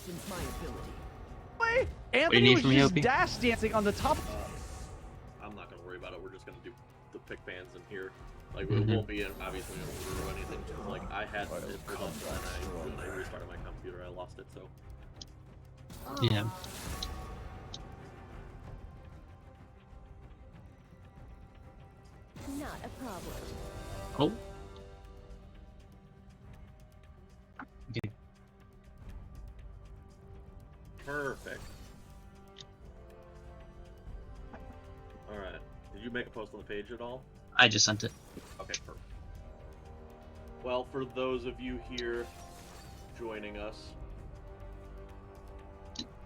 questions my ability. Anthony was just dash dancing on the top. I'm not gonna worry about it. We're just gonna do the pick bands in here. Like it won't be obviously an order or anything. Like I had it pulled up and when I restarted my computer, I lost it. So Yeah. Not a problem. Oh. Okay. perfect. All right. Did you make a post on the page at all? I just sent it. Okay, perfect. Well, for those of you here joining us,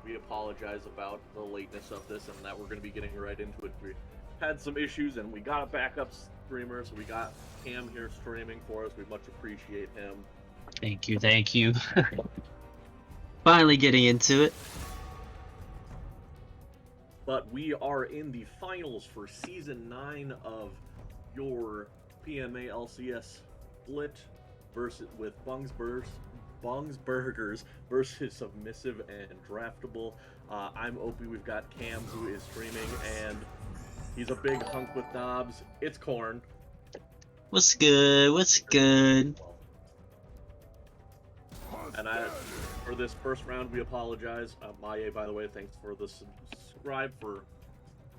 we apologize about the lateness of this and that we're going to be getting right into it. We had some issues and we got a backup streamer, so we got Cam here streaming for us. We much appreciate him. Thank you, thank you. Finally getting into it. But we are in the finals for Season 9 of your PMA LCS split versus with Bung's Burgers versus Submissive and Draftable. I'm Opie. We've got Cam who is streaming, and he's a big hunk with knobs. It's Corn. What's good? What's good? And for this first round, we apologize. Maya, by the way, thanks for the subscribe for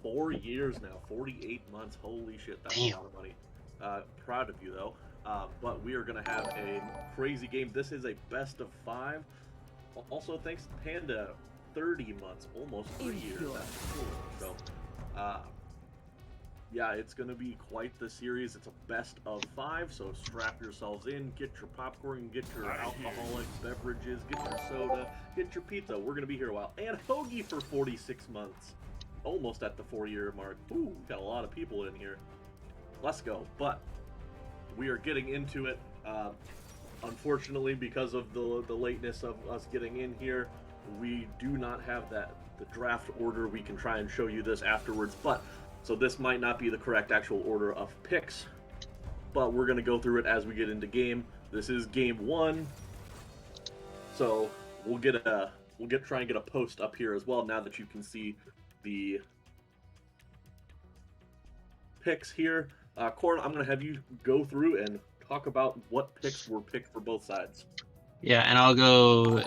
4 years now, 48 months. Holy shit, that's a lot of money. Proud of you, though. But we are going to have a crazy game. This is a best of 5. Also, thanks to Panda, 30 months, almost 3 years. That's cool. So, yeah, it's going to be quite the series. It's a best of 5, so strap yourselves in, get your popcorn, get your alcoholic beverages, get your soda, get your pizza. We're going to be here a while. And Hoagie for 46 months. Almost at the 4-year mark. Ooh, we've got a lot of people in here. Let's go. But we are getting into it. Unfortunately, because of the lateness of us getting in here, we do not have the draft order. We can try and show you this afterwards, but so this might not be the correct actual order of picks, but we're going to go through it as we get into game. This is game 1, so we'll try and get a post up here as well now that you can see the picks here. Corn, I'm going to have you go through and talk about what picks were picked for both sides. Yeah, and I'll go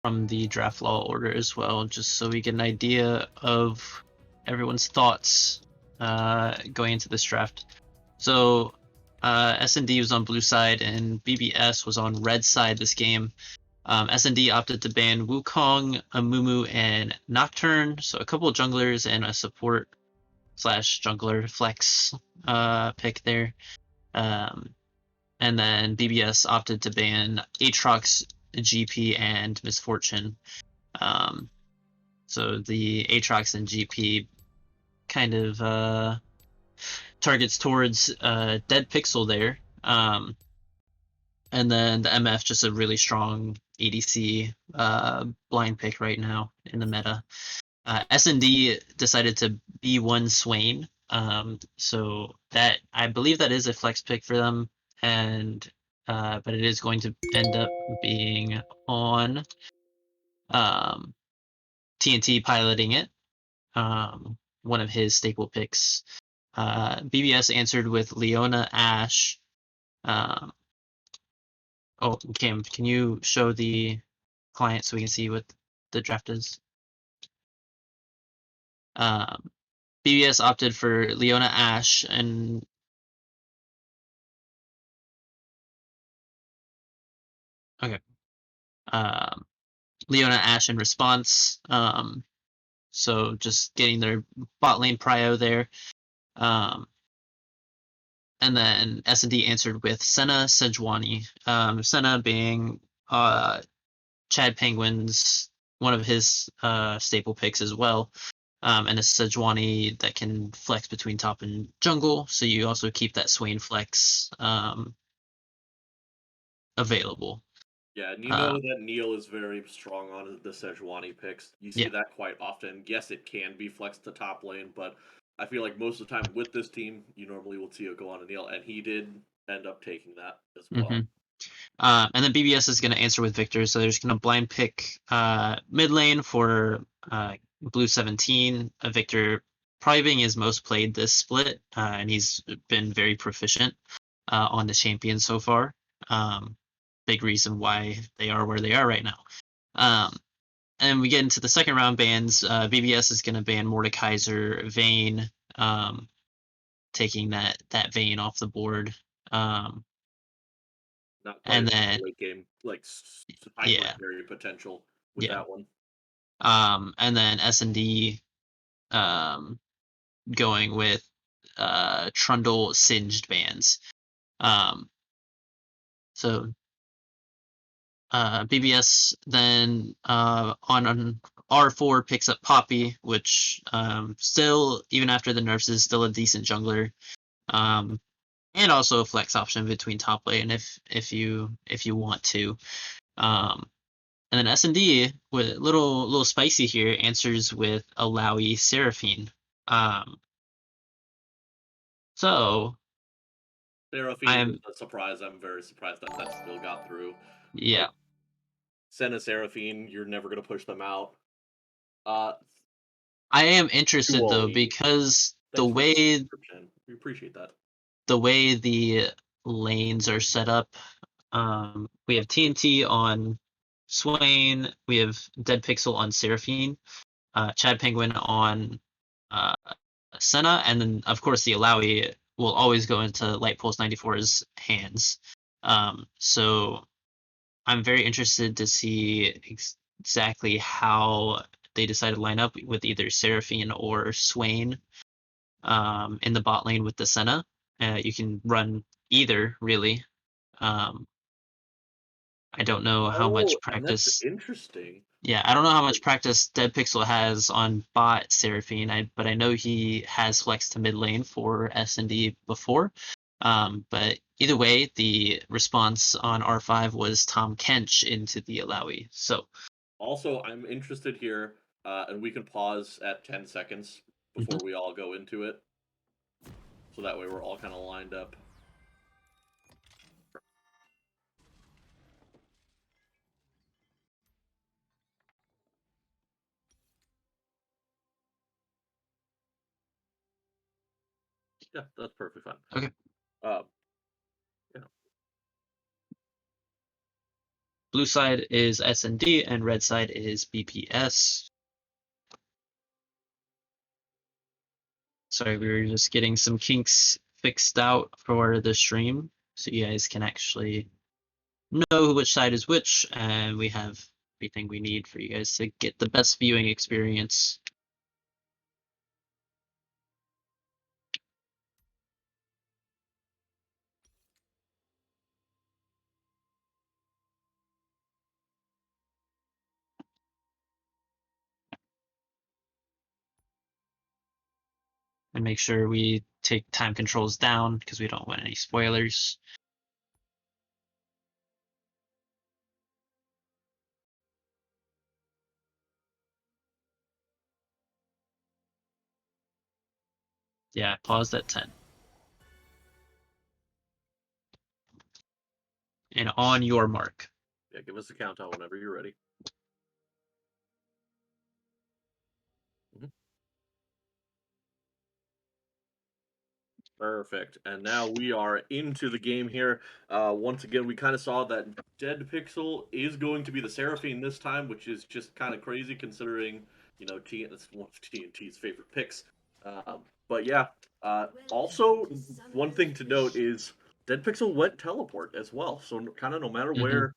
from the draft law order as well, just so we get an idea of everyone's thoughts going into this draft. So S&D was on blue side and BBS was on red side this game. S&D opted to ban Wukong, Amumu, and Nocturne, so a couple of junglers and a support / jungler flex pick there. And then BBS opted to ban Aatrox, GP, and Misfortune. So the Aatrox and GP kind of targets towards Dead Pixel there. And then the MF, just a really strong ADC blind pick right now in the meta. S&D decided to B1 Swain. So that, I believe that is a flex pick for them, and but it is going to end up being on TNT piloting it, one of his staple picks. BBS answered with Leona Ashe. Oh, Cam, can you show the client so we can see what the draft is? BBS opted for Leona Ashe and okay. Leona Ashe in response. So just getting their bot lane prio there. And then S&D answered with Senna Sejuani. Senna being Chad Penguin's one of his staple picks as well. And a Sejuani that can flex between top and jungle, so you also keep that Swain flex available. Yeah, and you know that Neil is very strong on the Sejuani picks. You see that quite often. Yes, it can be flexed to top lane, but I feel like most of the time with this team, you normally will see it go on to Neil, and he did end up taking that as well. And then BBS is going to answer with Victor, so there's going to blind pick mid lane for blue 17. Victor probably being his most played this split, and he's been very proficient on the champion so far. Big reason why they are where they are right now. And we get into the second round bans. BBS is going to ban Mordekaiser, Vayne, taking that Vayne off the board. Not and quite then late game, like yeah, hyper potential with yeah. that one. And then S&D going with Trundle Singed bans. So BBS then on R4 picks up Poppy, which still, even after the nerfs, is still a decent jungler. And also a flex option between top lane if you want to. And then S&D, with little spicy here, answers with Alawi Seraphine. So Seraphine I'm is a surprise. I'm very surprised that still got through. yeah. Like, Senna Seraphine, you're never gonna push them out. I am interested though, because Thanks for the subscription. We appreciate that. the way the lanes are set up, we have TNT on Swain, we have Dead Pixel on Seraphine, Chad Penguin on Senna, and then of course the Alawi will always go into Light Pulse 94's hands. So I'm very interested to see exactly how they decide to line up with either Seraphine or Swain in the bot lane with the Senna. You can run either, really. I don't know how much And that's practice. interesting. Yeah, I don't know how much practice Dead Pixel has on bot Seraphine, but I know he has flexed to mid lane for S&D before. But either way, the response on R5 was Tom Kench into the Alawi. So also, I'm interested here, and we can pause at 10 seconds before we all go into it. So that way we're all kind of lined up. Yeah, that's perfectly fine. Okay. Yeah. Blue side is S&D and red side is BPS. Sorry, we were just getting some kinks fixed out for the stream, so you guys can actually know which side is which, and we have everything we need for you guys to get the best viewing experience. And make sure we take time controls down because we don't want any spoilers. Yeah, paused at 10. And on your mark. Yeah, give us a countdown whenever you're ready. Perfect. And now we are into the game here. Once again, we kind of saw that Dead Pixel is going to be the Seraphine this time, which is just kind of crazy considering, it's one of TNT's favorite picks. But yeah, also, one thing to note is Dead Pixel went teleport as well. So kind of no matter where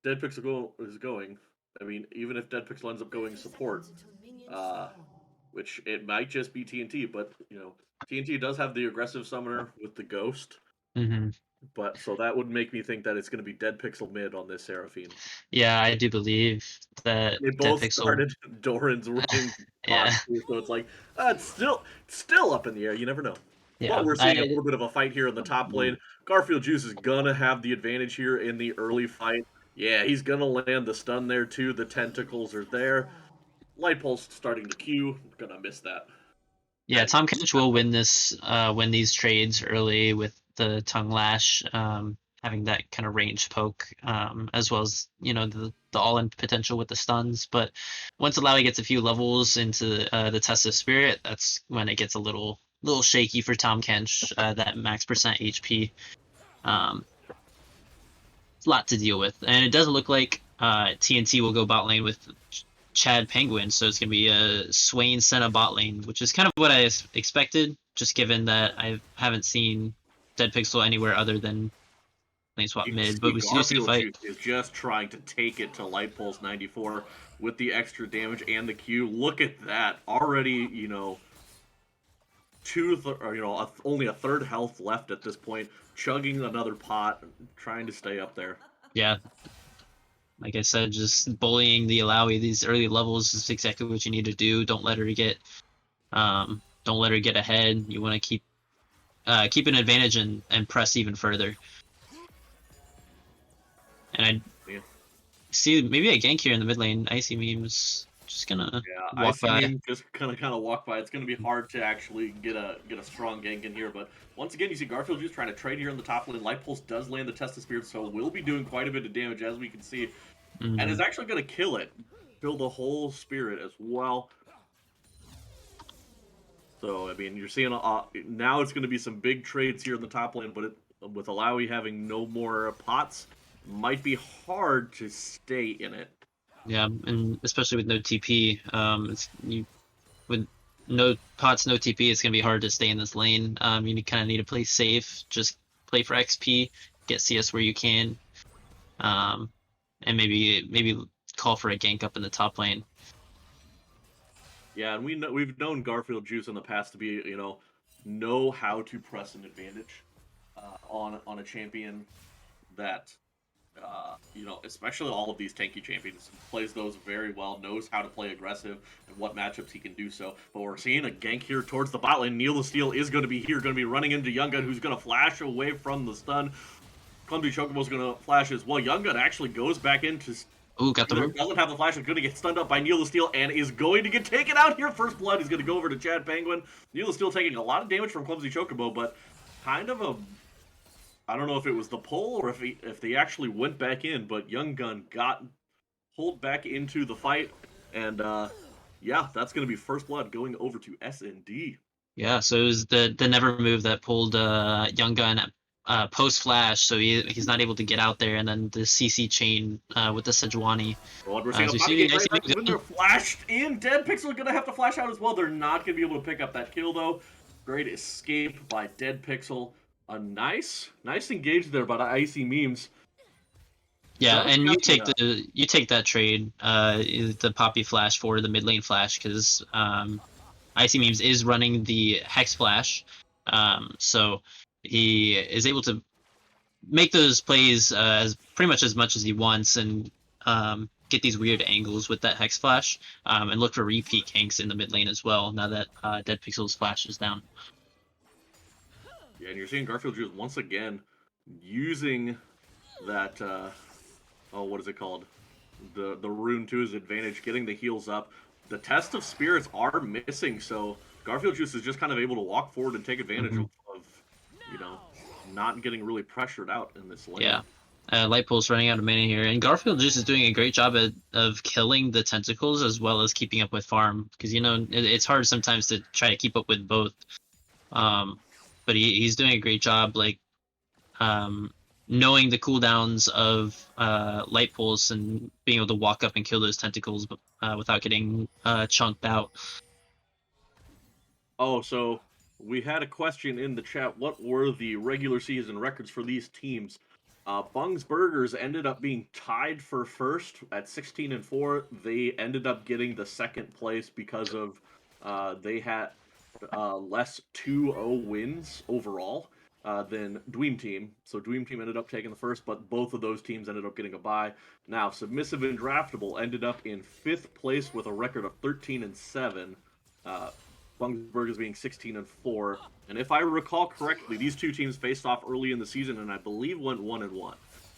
Dead Pixel is going, I mean, even if Dead Pixel ends up going support, which it might just be TNT, but TNT does have the aggressive summoner with the ghost. But so that would make me think that it's going to be Dead Pixel mid on this Seraphine. Yeah, I do believe that they both started Doran's ring. Yeah. So it's like it's still up in the air. You never know. Yeah, but we're seeing a little bit of a fight here in the top lane. Garfield Juice is gonna have the advantage here in the early fight. Yeah, he's gonna land the stun there too. The tentacles are there. Light Pulse starting to queue. Gonna miss that. Yeah, Tom Kench will win these trades early with the tongue lash. having that kind of range poke, as well as the all-in potential with the stuns. But once Alawi gets a few levels into the Test of Spirit, that's when it gets a little shaky for Tahm Kench. That max percent HP, it's a lot to deal with, and it doesn't look like TNT will go bot lane with Chad Penguin, so it's gonna be a Swain Senna bot lane, which is kind of what I expected, just given that I haven't seen Dead Pixel anywhere other than lane swap mid. But we do see a fight. Juice is just trying to take it to Light Pulse 94 with the extra damage and the Q. Look at that, already only a third health left at this point, chugging another pot, trying to stay up there. Yeah. Like I said, just bullying the Alawi these early levels is exactly what you need to do. Don't let her get ahead. You want to keep an advantage and press even further. And I see maybe a gank here in the mid lane. Icy Meme's just gonna walk by. Meme just kind of walk by. It's gonna be hard to actually get a strong gank in here, but once again, you see Garfield Juice trying to trade here in the top lane. Light Pulse does land the Test of Spirit, so will be doing quite a bit of damage, as we can see, and is actually gonna kill the whole Spirit as well. So I mean, you're seeing now it's gonna be some big trades here in the top lane, but with Alawi having no more pots, might be hard to stay in it. Yeah, and especially with no TP, with no pots, no TP, it's gonna be hard to stay in this lane. You kind of need to play safe, just play for XP, get CS where you can, and maybe call for a gank up in the top lane. Yeah, and we've known Garfield Juice in the past to be know how to press an advantage on a champion that. Especially all of these tanky champions, plays those very well, knows how to play aggressive and what matchups he can do so. But we're seeing a gank here towards the bot lane. Neil the Steel is going to be here, going to be running into Young Gun, who's going to flash away from the stun. Clumsy Chocobo's going to flash as well. Young Gun actually goes back into... Ooh, got the room. Doesn't have the flash, is going to get stunned up by Neil the Steel and is going to get taken out here. First blood, he's going to go over to Chad Penguin. Neil the Steel taking a lot of damage from Clumsy Chocobo, but kind of a... I don't know if it was the pull or if they actually went back in, but Young Gun got pulled back into the fight, and yeah, that's going to be first blood going over to SND. Yeah, so it was the never move that pulled Young Gun post flash, so he's not able to get out there, and then the CC chain with the Sejuani. Well, we're seeing when they're flashed in, Dead Pixel are going to have to flash out as well. They're not going to be able to pick up that kill though. Great escape by Dead Pixel. A nice engage there by the Icy Memes. Yeah, and you take that trade, the Poppy Flash for the mid lane flash, because Icy Memes is running the Hex Flash, so he is able to make those plays as much as he wants, and get these weird angles with that Hex Flash, and look for repeat ganks in the mid lane as well. Now that Dead Pixel's flash is down. Yeah, and you're seeing Garfield Juice once again using that, what is it called? The rune to his advantage, getting the heals up. The Test of Spirits are missing, so Garfield Juice is just kind of able to walk forward and take advantage of not getting really pressured out in this lane. Yeah. Light Pulse running out of mana here, and Garfield Juice is doing a great job of killing the tentacles as well as keeping up with farm, because it's hard sometimes to try to keep up with both. But he's doing a great job, knowing the cooldowns of Light Pulse and being able to walk up and kill those tentacles without getting chunked out. Oh, so we had a question in the chat. What were the regular season records for these teams? Bung's Burgers ended up being tied for first at 16-4. They ended up getting the second place because of they had less 2-0 wins overall than Dream Team. So Dream Team ended up taking the first, but both of those teams ended up getting a bye. Now, Submissive and Draftable ended up in 5th place with a record of 13-7. Bung's Burgers being 16-4. And if I recall correctly, these two teams faced off early in the season, and I believe went 1-1.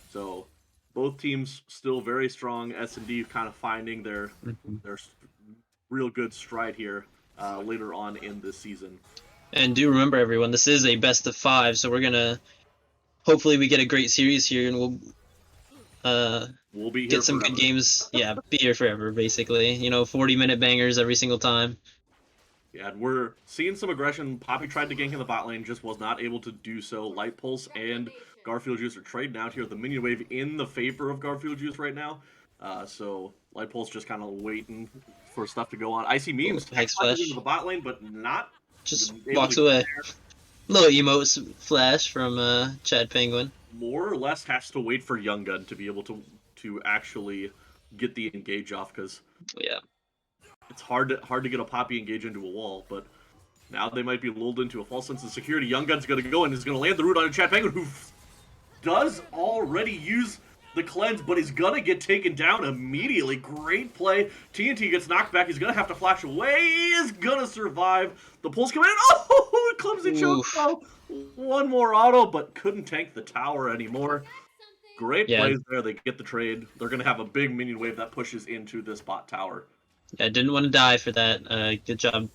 So both teams still very strong. S&D kind of finding their real good stride here later on in this season. And do remember, everyone, this is a best of 5, so we're gonna hopefully we get a great series here, and we'll be here get some forever. good games. Yeah, be here forever, basically. 40-minute bangers every single time. Yeah, and we're seeing some aggression. Poppy tried to gank in the bot lane, just was not able to do so. Light Pulse and Garfield Juice are trading out here. The minion wave in the favor of Garfield Juice right now. So Light Pulse just kind of waiting for stuff to go on. Icy Memes Hex flashes Flash. into the bot lane, but not Just able walks to away. Little emotes flash from Chad Penguin. More or less has to wait for Young Gun to be able to actually get the engage off, because Yeah. it's hard to get a Poppy engage into a wall, but now they might be lulled into a false sense of security. Young Gun's going to go and is going to land the root on a Chad Penguin, who does already use the cleanse, but is going to get taken down immediately. Great play. TNT gets knocked back. He's going to have to flash away. He is going to survive. The pulls come in. Oh, clumsy choke. One more auto, but couldn't tank the tower anymore. Great plays there. They get the trade. They're going to have a big minion wave that pushes into this bot tower. Yeah, didn't want to die for that. Good job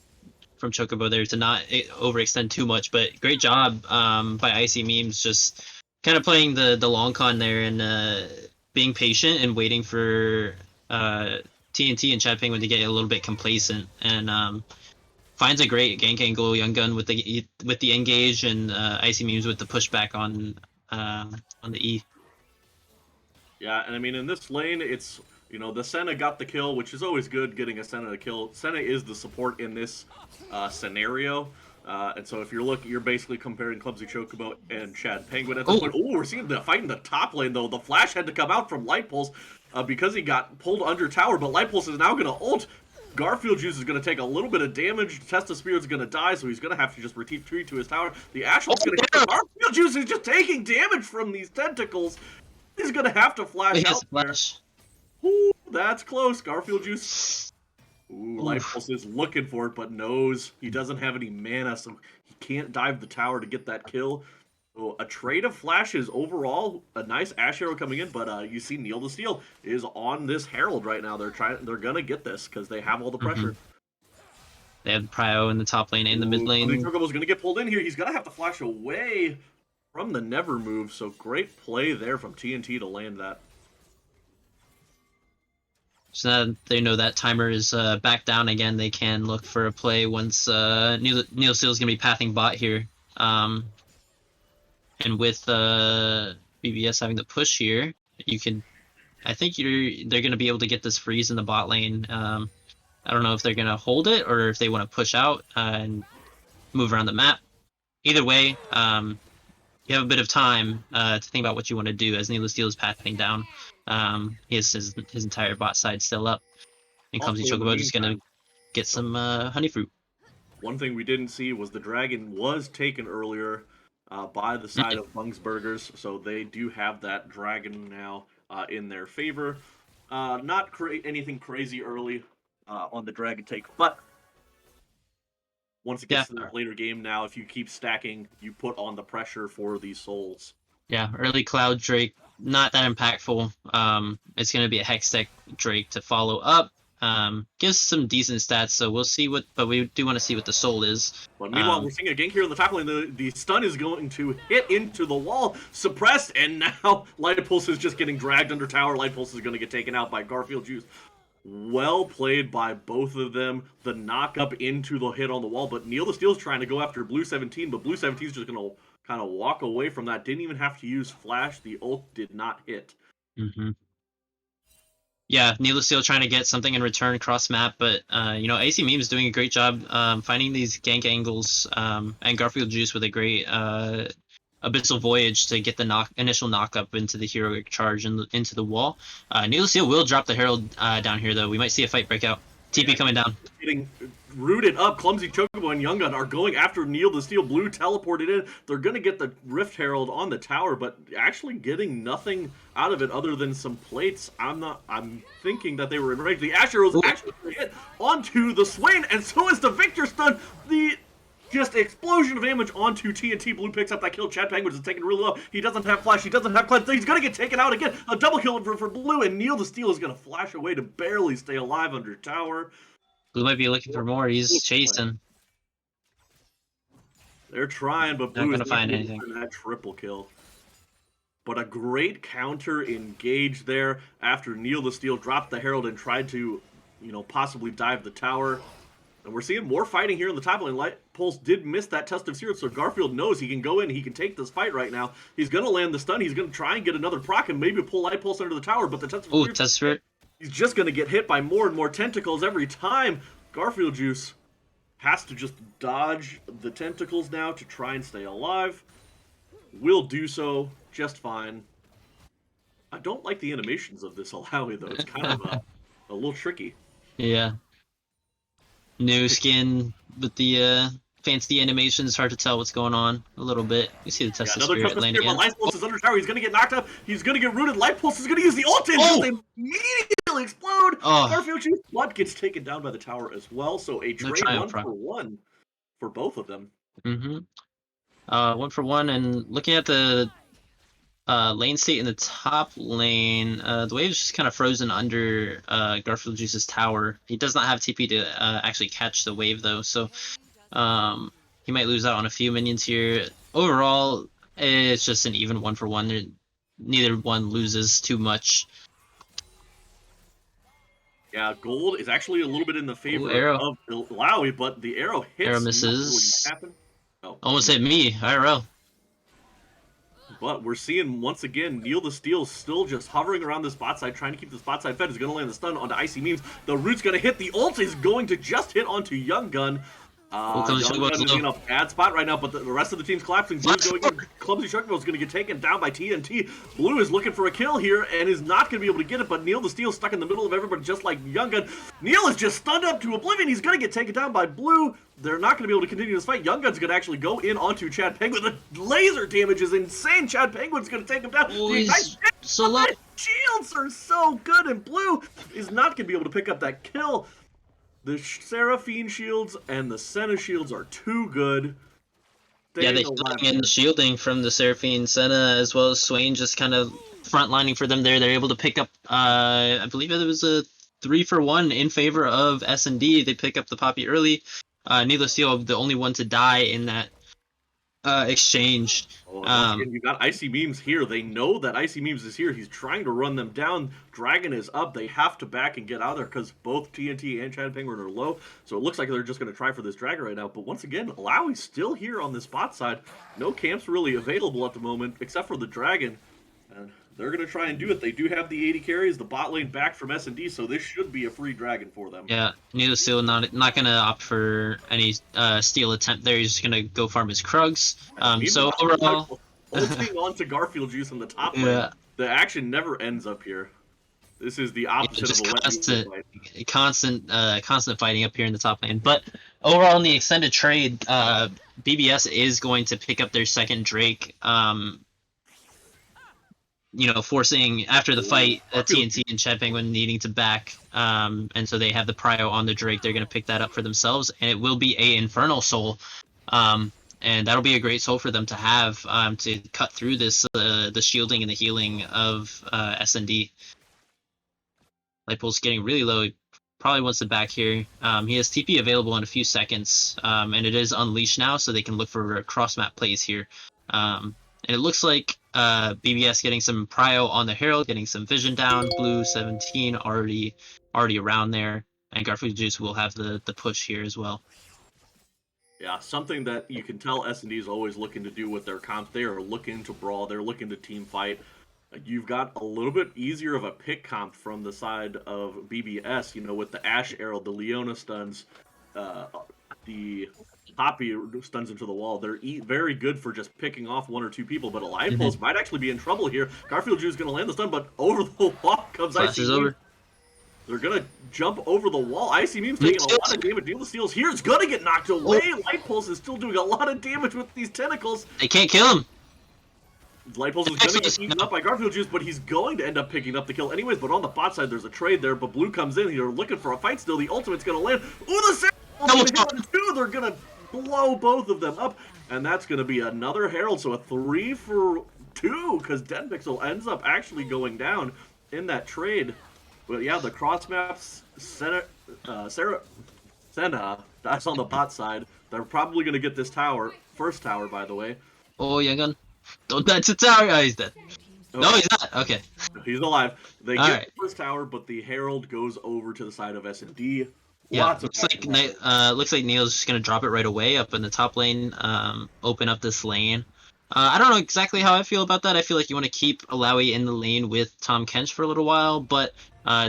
from Chocobo there to not overextend too much, but great job by Icy Memes, just kind of playing the long con there and being patient and waiting for TNT and Chad Penguin to get a little bit complacent, and finds a great gank angle. Young Gun with the engage, and Icy Memes with the pushback on the E. Yeah, and I mean, in this lane, it's, the Senna got the kill, which is always good, getting a Senna to kill. Senna is the support in this scenario. And so if you're basically comparing Clumsy Chocobo and Chad Penguin at this point. Oh, we're seeing the fight in the top lane, though. The flash had to come out from Light Pulse because he got pulled under tower, but Light Pulse is now going to ult. Garfield Juice is going to take a little bit of damage. Test of Spirit is going to die, so he's going to have to just retreat to his tower. The Ashel's going to hit. Garfield Juice is just taking damage from these tentacles. He's going to have to flash out there. Ooh, that's close. Garfield Juice. Ooh, Light Pulse is looking for it, but knows he doesn't have any mana, so he can't dive the tower to get that kill. So a trade of flashes overall, a nice Ash Arrow coming in, but you see Neil the Steel is on this Herald right now. They're gonna get this because they have all the pressure. They have Prio in the top lane and the mid lane. Chocobo's gonna get pulled in here. He's gonna have to flash away from the Never move. So great play there from TNT to land that. So now they know that timer is back down again. They can look for a play once Neil Steel is going to be pathing bot here. And with BBS having the push here, I think they're going to be able to get this freeze in the bot lane. I don't know if they're going to hold it or if they want to push out and move around the map. Either way, you have a bit of time to think about what you want to do as Neil Steel is pathing down. He has his entire bot side still up. And Clumsy Chocobo just gonna get some honey fruit. One thing we didn't see was the dragon was taken earlier by the side of Bungsburgers, so they do have that dragon now in their favor. Not anything crazy early on the dragon take, but once it gets to the later game now, if you keep stacking, you put on the pressure for these souls. Yeah, early Cloud Drake, not that impactful. It's going to be a Hextech Drake to follow up. Gives some decent stats, so we'll see but we do want to see what the soul is. But meanwhile, we're seeing a gank here in the top lane. The stun is going to hit into the wall, suppressed, and now Light Pulse is just getting dragged under tower. Light Pulse is going to get taken out by Garfield Juice. Well played by both of them. The knock up into the hit on the wall, but Neil the Steel's trying to go after Blue 17, but Blue 17's just going to kind of walk away from that. Didn't even have to use flash. The ult did not hit. Yeah, Neil the Steel trying to get something in return cross map, but AC Meme is doing a great job finding these gank angles, and Garfield Juice with a great Abyssal Voyage to get the initial knock up into the heroic charge and into the wall. Neil the Steel will drop the Herald down here, though. We might see a fight break out. TP coming down. Getting rooted up. Clumsy Chocobo and Young Gun are going after Neil the Steel. Blue teleported in. They're going to get the Rift Herald on the tower, but actually getting nothing out of it other than some plates. I'm thinking that they were in range. The Ash Arrows actually hit onto the Swain, and so is the Victor stun. Just explosion of damage onto TNT. Blue picks up that kill. Chad Penguin is taken really low. He doesn't have flash. He doesn't have cleanse. He's going to get taken out again. A double kill for Blue, and Neil the Steel is going to flash away to barely stay alive under tower. Blue might be looking for more. He's chasing. They're trying, but Blue is not going to find anything. That triple kill. but a great counter engage there after Neil the Steel dropped the Herald and tried to, possibly dive the tower. And we're seeing more fighting here in the top lane. Light Pulse did miss that Test of Sears, so Garfield knows he can go in, he can take this fight right now. He's going to land the stun, he's going to try and get another proc and maybe pull Light Pulse under the tower, but the Test of Sears, he's just going to get hit by more and more tentacles every time. Garfield Juice has to just dodge the tentacles now to try and stay alive. Will do so just fine. I don't like the animations of this Alawi, though. It's kind of a little tricky. Yeah. New skin with the fancy animations. Hard to tell what's going on a little bit. You see the Test of Spirit lane again. Light Pulse is under tower. He's going to get knocked up. He's going to get rooted. Light Pulse is going to use the ult and just immediately explode. Garfield Juice Blood gets taken down by the tower as well. So a trade 1-for-1 for both of them. 1-for-1, and looking at the lane state in the top lane, the wave is just kind of frozen under Garfield Juice's tower. He does not have TP to actually catch the wave though, so he might lose out on a few minions here. Overall, it's just an even 1-for-1. Neither one loses too much. Yeah, gold is actually a little bit in the favor of Alawi, but the arrow hits. Arrow misses. Oh. Almost hit me, IRL. But we're seeing, once again, Neil the Steel still just hovering around the spot side, trying to keep the spot side fed. He's going to land the stun onto Icy Memes. The root's going to hit. The ult is going to just hit onto Young Gun. Young Gun is in a bad spot right now, but the rest of the team's collapsing. Clumsy Sharkbo is going to get taken down by TNT. Blue is looking for a kill here and is not going to be able to get it, but Neil the Steel stuck in the middle of everybody just like Young Gun. Neil is just stunned up to oblivion. He's going to get taken down by Blue. They're not going to be able to continue this fight. Young Gun's going to actually go in onto Chad Penguin. The laser damage is insane. Chad Penguin's going to take him down. So low. Shields are so good, and Blue is not going to be able to pick up that kill. The Seraphine shields and the Senna shields are too good. Yeah, the healing and the shielding from the Seraphine, Senna, as well as Swain, just kind of frontlining for them there. They're able to pick up, I believe it was a 3-for-1 in favor of S&D. They pick up the Poppy early. Neil the Steel, the only one to die in that exchange. You got Icy Memes here. They know that Icy Memes is here. He's trying to run them down. Dragon is up. They have to back and get out of there because both TNT and Chad Penguin are low. So it looks like they're just going to try for this Dragon right now. But once again, Alawi's still here on the spot side. No camps really available at the moment except for the Dragon. And they're going to try and do it. They do have the 80 carries, the bot lane back from S&D, so this should be a free Dragon for them. Yeah, Neil the Steel not going to opt for any steal attempt there. He's just going to go farm his Krugs. So overall, ulting onto Garfield Juice in the top lane. The action never ends up here. This is the opposite of a constant fighting up here in the top lane. But overall, in the extended trade, BBS is going to pick up their second Drake. Forcing after the fight, TNT and Chad Penguin needing to back, and so they have the prio on the Drake. They're going to pick that up for themselves, and it will be a Infernal Soul, and that'll be a great soul for them to have to cut through this the shielding and the healing of S&D. Lightpool's getting really low. He probably wants to back here. He has TP available in a few seconds, and it is unleashed now, so they can look for cross map plays here. And it looks like BBS getting some prio on the Herald, getting some vision down. Blue 17 already around there, and Garfield Juice will have the push here as well. Yeah, something that you can tell S&D is always looking to do with their comps. They are looking to brawl. They're looking to team fight. You've got a little bit easier of a pick comp from the side of BBS, with the Ash Arrow, the Leona stuns, the Poppy stuns into the wall. They're very good for just picking off one or two people, but Light Pulse might actually be in trouble here. Garfield Juice is going to land the stun, but over the wall comes Icy Memes. They're going to jump over the wall. Icy Memes taking a lot of damage. Neil the Steel's here. It's going to get knocked away. Light Pulse is still doing a lot of damage with these tentacles. They can't kill him. Light Pulse is going to get eaten up by Garfield Juice, but he's going to end up picking up the kill anyways. But on the bot side, there's a trade there, but Blue comes in. They're looking for a fight still. The ultimate's going to land. Ooh, the Ultimate! They're going to blow both of them up, and that's going to be another Herald, so a 3-for-2, because Denpixel ends up actually going down in that trade. But yeah, the cross maps, Senna, that's on the bot side. They're probably going to get this tower, first tower, by the way. Oh, Young Gun. Don't touch the tower. Oh, he's dead. No, he's not. Okay. He's alive. They All get right. the first tower, but the Herald goes over to the side of S&D. Yeah. Lots of Looks like Neil's just gonna drop it right away up in the top lane. Open up this lane. I don't know exactly how I feel about that. I feel like you want to keep Alawi in the lane with Tom Kench for a little while, but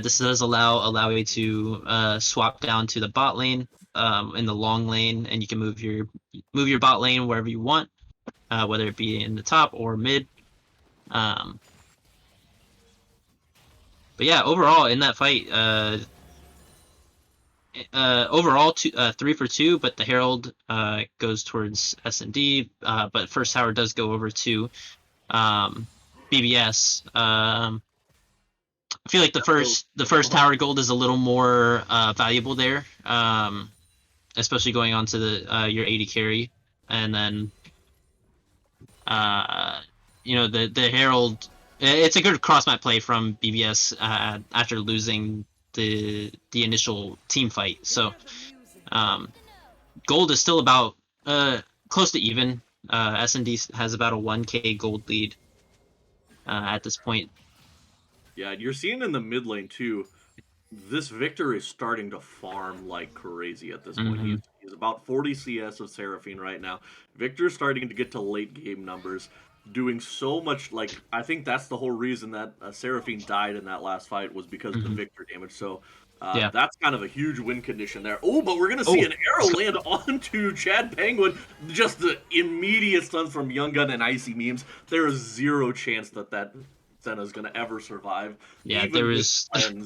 this does allow Alawi to swap down to the bot lane in the long lane, and you can move your bot lane wherever you want, whether it be in the top or mid. But yeah, overall in that fight, overall 3 for 2, but the Herald goes towards S&D, but first tower does go over to BBS. I feel like the first tower gold is a little more valuable there, especially going on to the your 80 carry, and then the Herald. It's a good cross map play from BBS after losing the initial team fight. So gold is still about close to even. S&D has about a 1k gold lead at this point. Yeah, you're seeing in the mid lane too. This Victor is starting to farm like crazy at this point. He's about 40 CS of Seraphine right now. Victor's starting to get to late game numbers, doing so much. Like, I think that's the whole reason that Seraphine died in that last fight was because of the Victor damage. So that's kind of a huge win condition there. Oh, but we're going to see an arrow land onto Chad Penguin. Just the immediate stuns from Young Gun and Icy Memes. There is zero chance that Senna's going to ever survive. Yeah, there was... too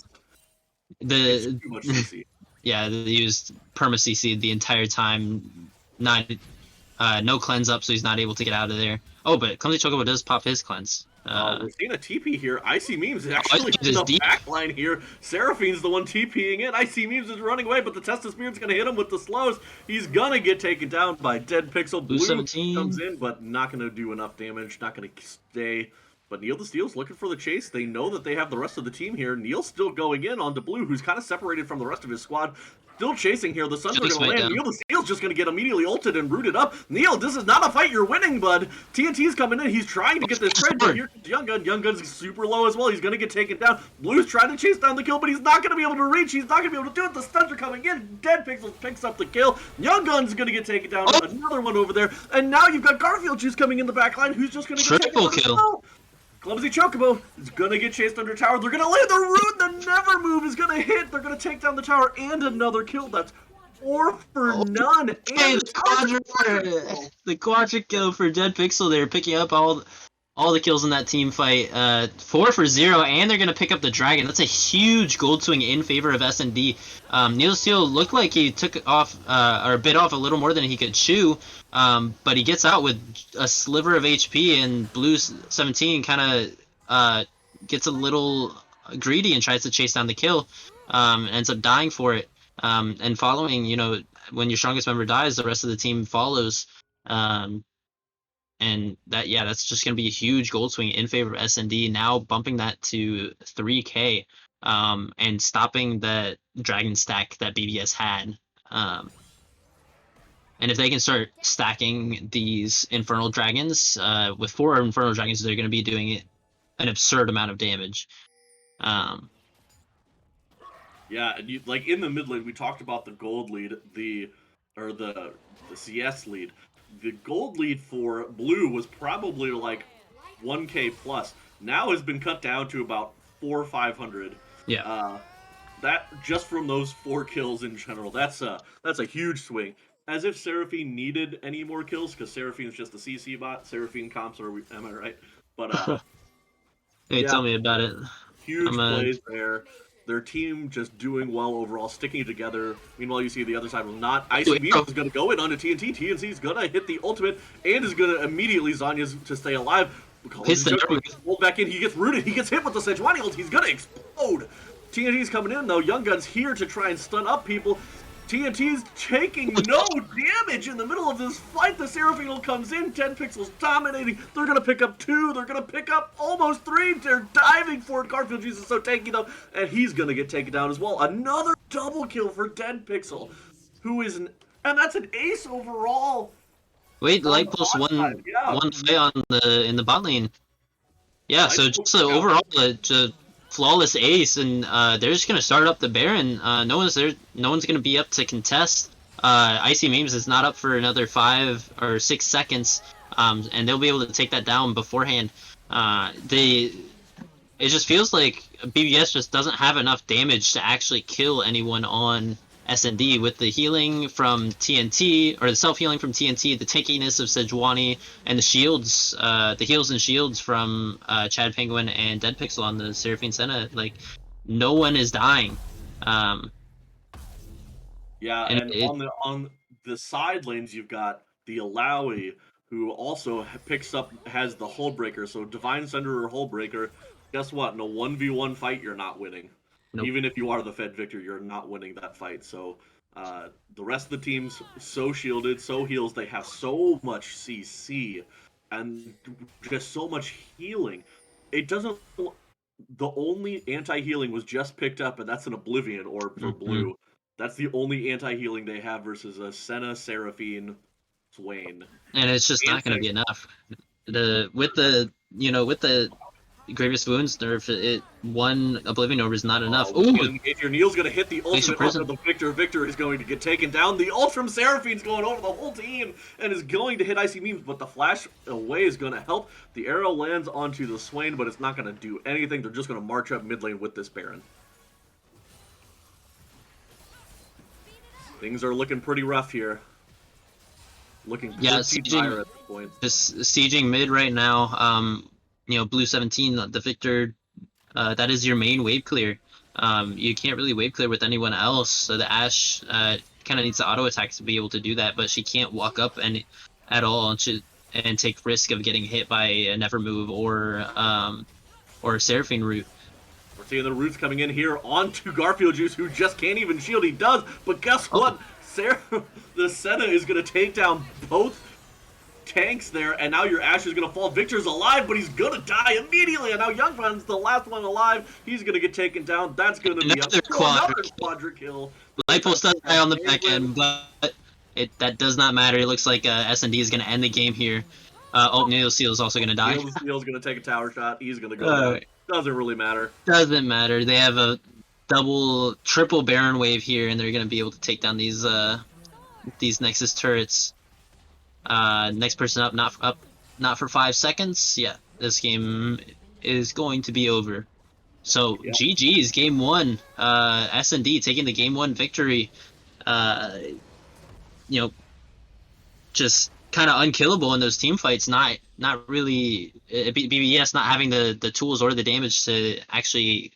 much CC. Yeah, they used perma CC the entire time. No cleanse up, so he's not able to get out of there. Oh, but Clumsy Chocobo does pop his cleanse. We're seeing a TP here. Icy Memes is actually in the back line here. Seraphine's the one TPing in. Icy Memes is running away, but the Test of Spirit's going to hit him with the slows. He's going to get taken down by Dead Pixel. Blue 17 comes in, but not going to do enough damage. Not going to stay. But Neil the Steel's looking for the chase. They know that they have the rest of the team here. Neil's still going in onto Blue, who's kind of separated from the rest of his squad. Still chasing here. The Suns are going to land. Neil the Steel's just going to get immediately ulted and rooted up. Neil, this is not a fight you're winning, bud. TNT's coming in. He's trying to get this trade, but here comes Young Gun. Young Gun's super low as well. He's going to get taken down. Blue's trying to chase down the kill, but he's not going to be able to reach. He's not going to be able to do it. The stuns are coming in. Dead Pixel picks up the kill. Young Gun's going to get taken down. Another one over there. And now you've got Garfield Juice coming in the back line, who's just going to get taken down. Clumsy Chocobo is going to get chased under tower. They're going to land the root. The Never Move is going to hit. They're going to take down the tower and another kill. That's 4 for none. And the quadra kill for Dead Pixel. They're picking up all the kills in that team fight. 4 for 0, and they're going to pick up the dragon. That's a huge gold swing in favor of S&D. Neil Steel looked like he took off or bit off a little more than he could chew. But he gets out with a sliver of HP, and Blue 17 kind of gets a little greedy and tries to chase down the kill. Ends up dying for it. And following, when your strongest member dies, the rest of the team follows. And that's just going to be a huge gold swing in favor of S&D, now bumping that to 3k, and stopping the dragon stack that BBS had. And if they can start stacking these Infernal Dragons, with 4 Infernal Dragons, they're going to be doing an absurd amount of damage. Yeah, and like in the mid lane, we talked about the gold lead, the CS lead. The gold lead for Blue was probably like 1k plus. Now has been cut down to about 400 or 500. Yeah. That just from those 4 kills in general, that's a huge swing. As if Seraphine needed any more kills, because Seraphine's just a CC bot. Seraphine comps am I right? But hey, tell me about it. Huge plays there. Their team just doing well overall, sticking together. Meanwhile, you see the other side will not. ICB is going to go in onto TNT. TNC's going to hit the ultimate and is going to immediately Zanya's to stay alive. Gets pulled back in. He gets rooted. He gets hit with the Sejuani ult. He's going to explode. TNT's coming in, though. Young Gun's here to try and stun up people. TNT's taking no damage in the middle of this fight. The Seraphine comes in. 10 pixels dominating. They're going to pick up 2. They're going to pick up almost 3. They're diving for it. Garfield Jesus so tanky, though. And he's going to get taken down as well. Another double kill for Dead Pixel, who is and that's an ace overall. Wait, Light plus one play on in the bot lane. Yeah, so just overall, the flawless ace, and they're just gonna start up the Baron. No one's there. No one's gonna be up to contest. Icy Memes is not up for another 5 or 6 seconds, and they'll be able to take that down beforehand. It just feels like BBS just doesn't have enough damage to actually kill anyone on S&D with the healing from TNT, or the self-healing from TNT, the tankiness of Sejuani, and the shields, the heals and shields from Chad Penguin and Dead Pixel on the Seraphine Senna. Like, no one is dying. Yeah, and on the side lanes, you've got the Alawi, who also has the Hull Breaker. So Divine Sender or Hull Breaker, guess what? In a 1v1 fight, you're not winning. Nope. Even if you are the Fed Victor, you're not winning that fight. So the rest of the team's so shielded, so heals. They have so much CC and just so much healing. It doesn't. The only anti-healing was just picked up, and that's an Oblivion Orb for blue. That's the only anti-healing they have versus a Senna, Seraphine, Swain. And it's just not going to be enough. With the Grievous Wounds nerf, one Oblivion Orb is not enough. Ooh! If your Neil's going to hit the ultimate onto the Victor, Victor is going to get taken down. The Ultram Seraphine's going over the whole team and is going to hit Icy Memes, but the flash away is going to help. The arrow lands onto the Swain, but it's not going to do anything. They're just going to march up mid lane with this Baron. Things are looking pretty rough here. Looking pretty dire at this point. Just sieging mid right now. Blue 17, the Victor, that is your main wave clear. You can't really wave clear with anyone else, so the Ashe kind of needs to auto attack to be able to do that, but she can't walk up at all and take risk of getting hit by a Never Move or Seraphine Root. We're seeing the Roots coming in here onto Garfield Juice, who just can't even shield. He does, but guess what? The Senna is going to take down both tanks there, and now your Ashe is going to fall. Victor's alive, but he's going to die immediately, and now Youngfun's the last one alive. He's going to get taken down. That's going to be another quadra kill. Lightpulse does die on the back end, but that does not matter. It looks like S&D is going to end the game here. Neil Seal is also going to die. Neil's going to take a tower shot. He's going to go down. Doesn't really matter. Doesn't matter. They have a triple Baron wave here, and they're going to be able to take down these Nexus turrets. Next person up, not for 5 seconds. Yeah, this game is going to be over. So GG's game 1. S&D taking the game 1 victory. Just kind of unkillable in those team fights. Not really. BBS not having the tools or the damage to actually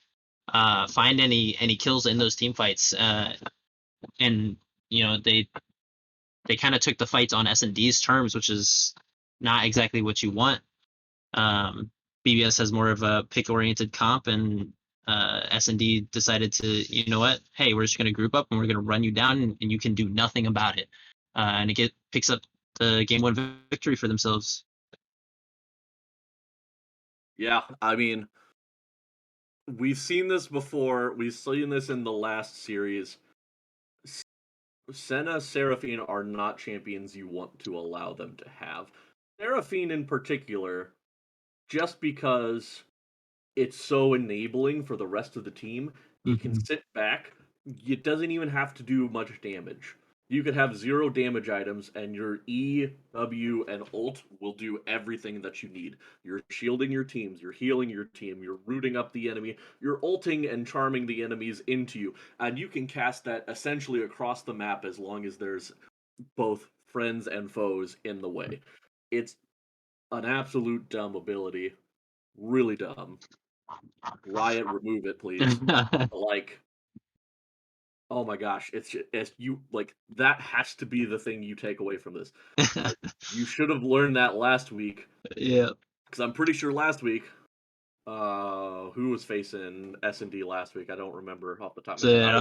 find any kills in those team fights. And they kind of took the fights on S&D's terms, which is not exactly what you want. BBS has more of a pick-oriented comp, and S&D decided to, you know what? Hey, we're just going to group up and we're going to run you down, and you can do nothing about it. And it picks up the game 1 victory for themselves. Yeah, I mean, we've seen this before. We've seen this in the last series. Senna, Seraphine are not champions you want to allow them to have. Seraphine in particular, just because it's so enabling for the rest of the team, you can sit back. It doesn't even have to do much damage. You could have 0 damage items, and your E, W, and ult will do everything that you need. You're shielding your teams, you're healing your team, you're rooting up the enemy, you're ulting and charming the enemies into you. And you can cast that essentially across the map as long as there's both friends and foes in the way. It's an absolute dumb ability. Really dumb. Riot, remove it, please. Oh my gosh, it's you that has to be the thing you take away from this. You should have learned that last week. Yeah. Because I'm pretty sure last week, who was facing S&D last week? I don't remember off the top of my head.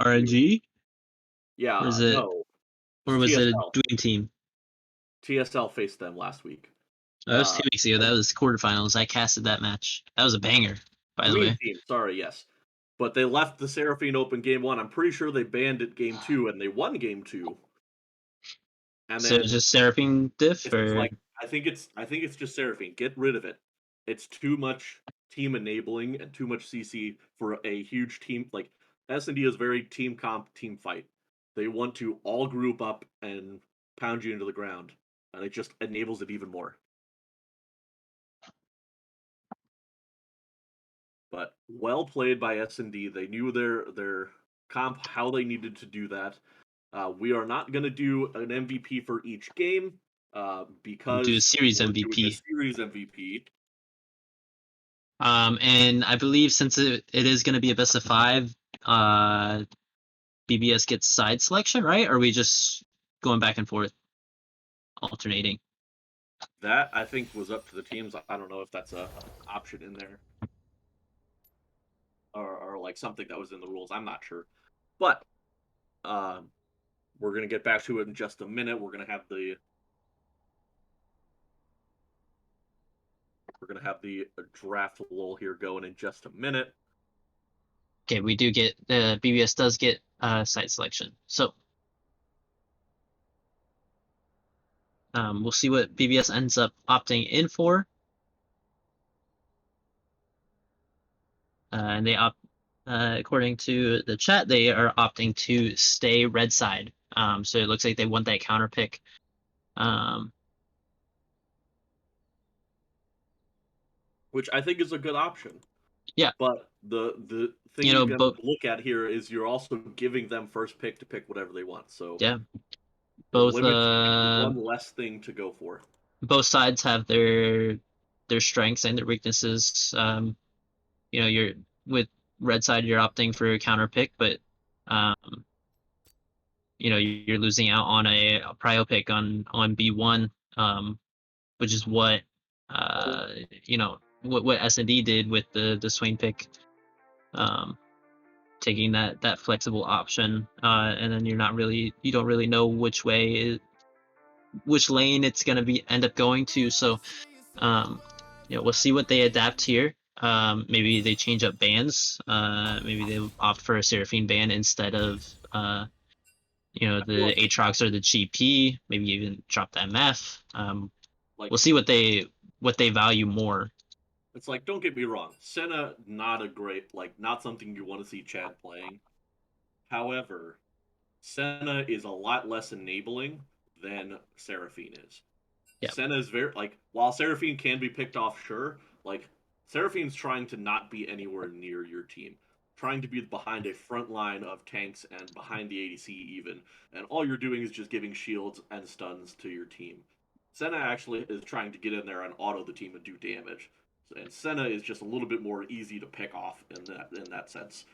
RNG? Yeah, or was it a Dream Team? TSL faced them last week. That was 2 weeks ago. That was quarterfinals. I casted that match. That was a banger, by the way. Team, sorry, yes. But they left the Seraphine open game 1. I'm pretty sure they banned it game 2, and they won game 2. And so then just Seraphine diff, or I think it's just Seraphine. Get rid of it. it's too much team enabling and too much CC for a huge team. Like S&D is very team comp, team fight. They want to all group up and pound you into the ground, and it just enables it even more. But well played by S&D. They knew their comp, how they needed to do that. We are not going to do an MVP for each game We'll do a because series we're doing a MVP. series MVP. And I believe since it is going to be a best of 5, BBS gets side selection, right? Or are we just going back and forth, alternating? That I think was up to the teams. I don't know if that's a option in there or like something that was in the rules. I'm not sure, but we're gonna get back to it in just a minute. We're gonna have the draft lull here going in just a minute. Okay, we do get the BBS does get site selection. So we'll see what BBS ends up opting in for. And they opt, according to the chat, they are opting to stay red side. So it looks like they want that counter pick. Which I think is a good option. Yeah. But the thing you got to look at here is you're also giving them first pick to pick whatever they want. So yeah, both both one less thing to go for. Both sides have their strengths and their weaknesses. You're with red side, you're opting for a counter pick, but you're losing out on a prio pick on B1, which is what what S&D did with the Swain pick, taking that flexible option, and then you don't really know which lane it's gonna end up going to. So we'll see what they adapt here. Maybe they change up bands. Maybe they opt for a Seraphine band instead of the Aatrox or the GP. Maybe even drop the MF. We'll see what they value more. It's like, don't get me wrong, Senna not not something you want to see Chad playing. However, Senna is a lot less enabling than Seraphine is. Yep. Senna is very while Seraphine can be picked off, sure, Seraphine's trying to not be anywhere near your team, trying to be behind a front line of tanks and behind the ADC even, and all you're doing is just giving shields and stuns to your team. Senna actually is trying to get in there and auto the team and do damage, and Senna is just a little bit more easy to pick off in that sense.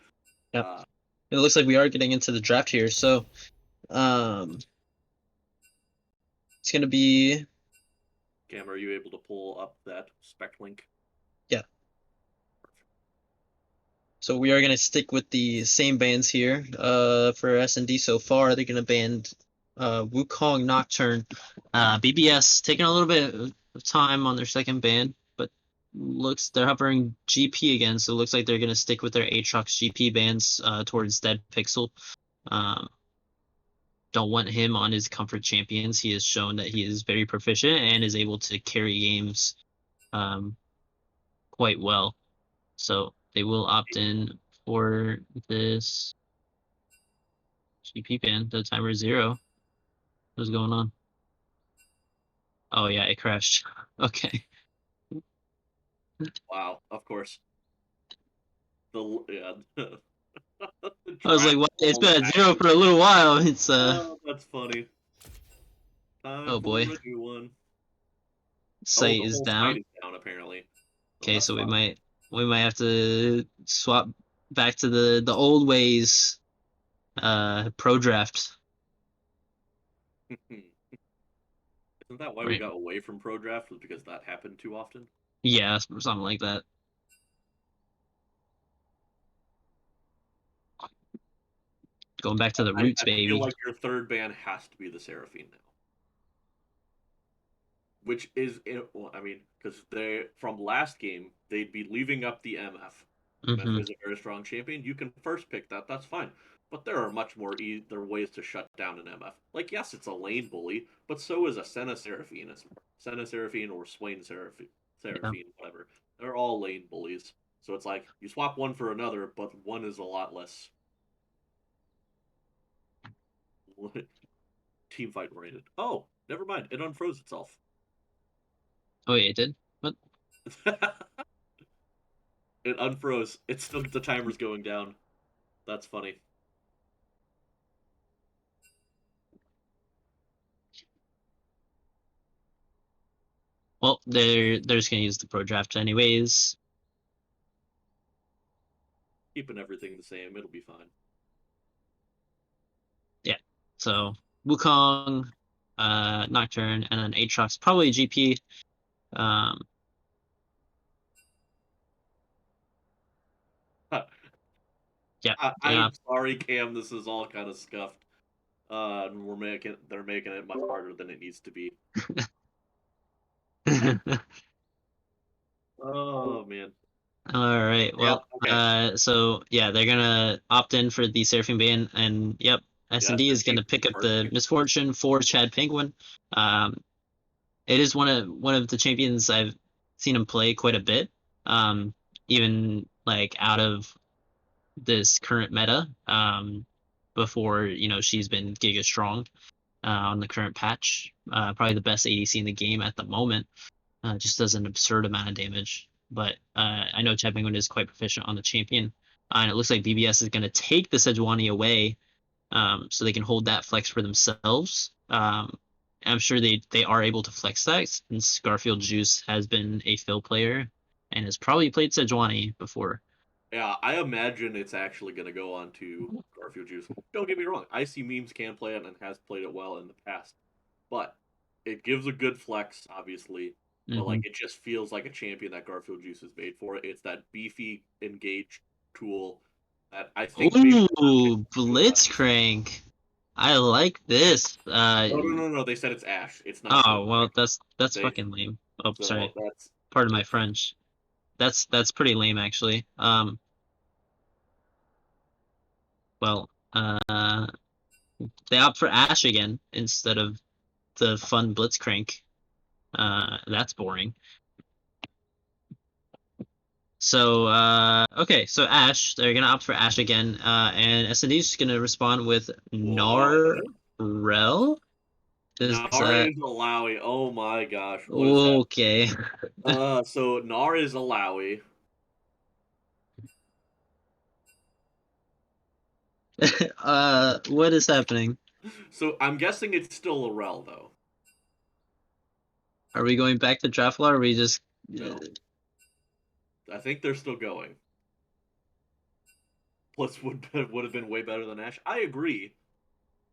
Yep. It looks like we are getting into the draft here, so it's gonna be. Cam, are you able to pull up that spec link? Yeah. So we are gonna stick with the same bans here. For S&D so far, they're gonna ban Wukong Nocturne. BBS taking a little bit of time on their second ban, but they're hovering GP again, so it looks like they're gonna stick with their Aatrox GP bans towards Dead Pixel. Don't want him on his comfort champions. He has shown that he is very proficient and is able to carry games quite well. So they will opt in for this GP ban. The timer is 0. What's going on? Oh yeah, it crashed. Okay. Wow, of course. I was like, what? It's been at 0 for a little while. It's Oh, that's funny. Oh boy. A new one. Site is down. Site is down apparently. Okay, so we might have to swap back to the old ways. Pro draft. Isn't that why we got away from pro draft? Was because that happened too often? Yeah, something like that. Going back to the roots, baby. I feel like your third ban has to be the Seraphine now. Which is, because from last game, they'd be leaving up the MF. MF is a very strong champion. You can first pick that, that's fine. But there are much more there are ways to shut down an MF. Like, yes, it's a lane bully, but so is a Senna Seraphine. Senna Seraphine or Swain Seraphine, whatever. They're all lane bullies. So it's like you swap one for another, but one is a lot less team fight oriented. Oh, never mind. It unfroze itself. Oh yeah, it did. What? It unfroze. It's still the timer's going down. That's funny. Well, they're just gonna use the pro draft anyways. Keeping everything the same. It'll be fine. Yeah. So Wukong, Nocturne, and then Aatrox, probably GP. Um, yeah, I'm sorry, Cam. This is all kind of scuffed. They're making it much harder than it needs to be. Oh man. All right. Well, okay. so yeah, they're gonna opt in for the Seraphim Bane, and yep, S&D is gonna pick up the Misfortune for Chad Penguin. It is one of the champions I've seen him play quite a bit. Even like out of this current meta, before she's been Giga strong on the current patch. Probably the best ADC in the game at the moment. Just does an absurd amount of damage. But I know Chad Penguin is quite proficient on the champion. And it looks like BBS is going to take the Sejuani away so they can hold that flex for themselves. I'm sure they are able to flex that since Garfield Juice has been a fill player and has probably played Sejuani before. Yeah, I imagine it's actually going to go on to Garfield Juice. Don't get me wrong. I see memes can play it and has played it well in the past. But it gives a good flex, obviously. But Mm-hmm. like it just feels like a champion that Garfield Juice is made for. It's that beefy engage tool that I think maybe Ooh, Blitzcrank. I like this. no. They said it's Ash. It's not. Oh well, that's They fucking lame. Oh, so sorry. Pardon my French. That's pretty lame actually. Well, they opt for Ash again instead of the fun Blitzcrank. That's boring. So okay, so Ash, they're gonna opt for Ash again, and S&D is gonna respond with what? Narrel. Is Nar is Alawi. Oh my gosh, what is that? okay? So Nar is Alawi. What is happening? So I'm guessing it's still a rel though. Are we going back to draft law, or are we just No, I think they're still going. Plus would have been way better than Ash. I agree.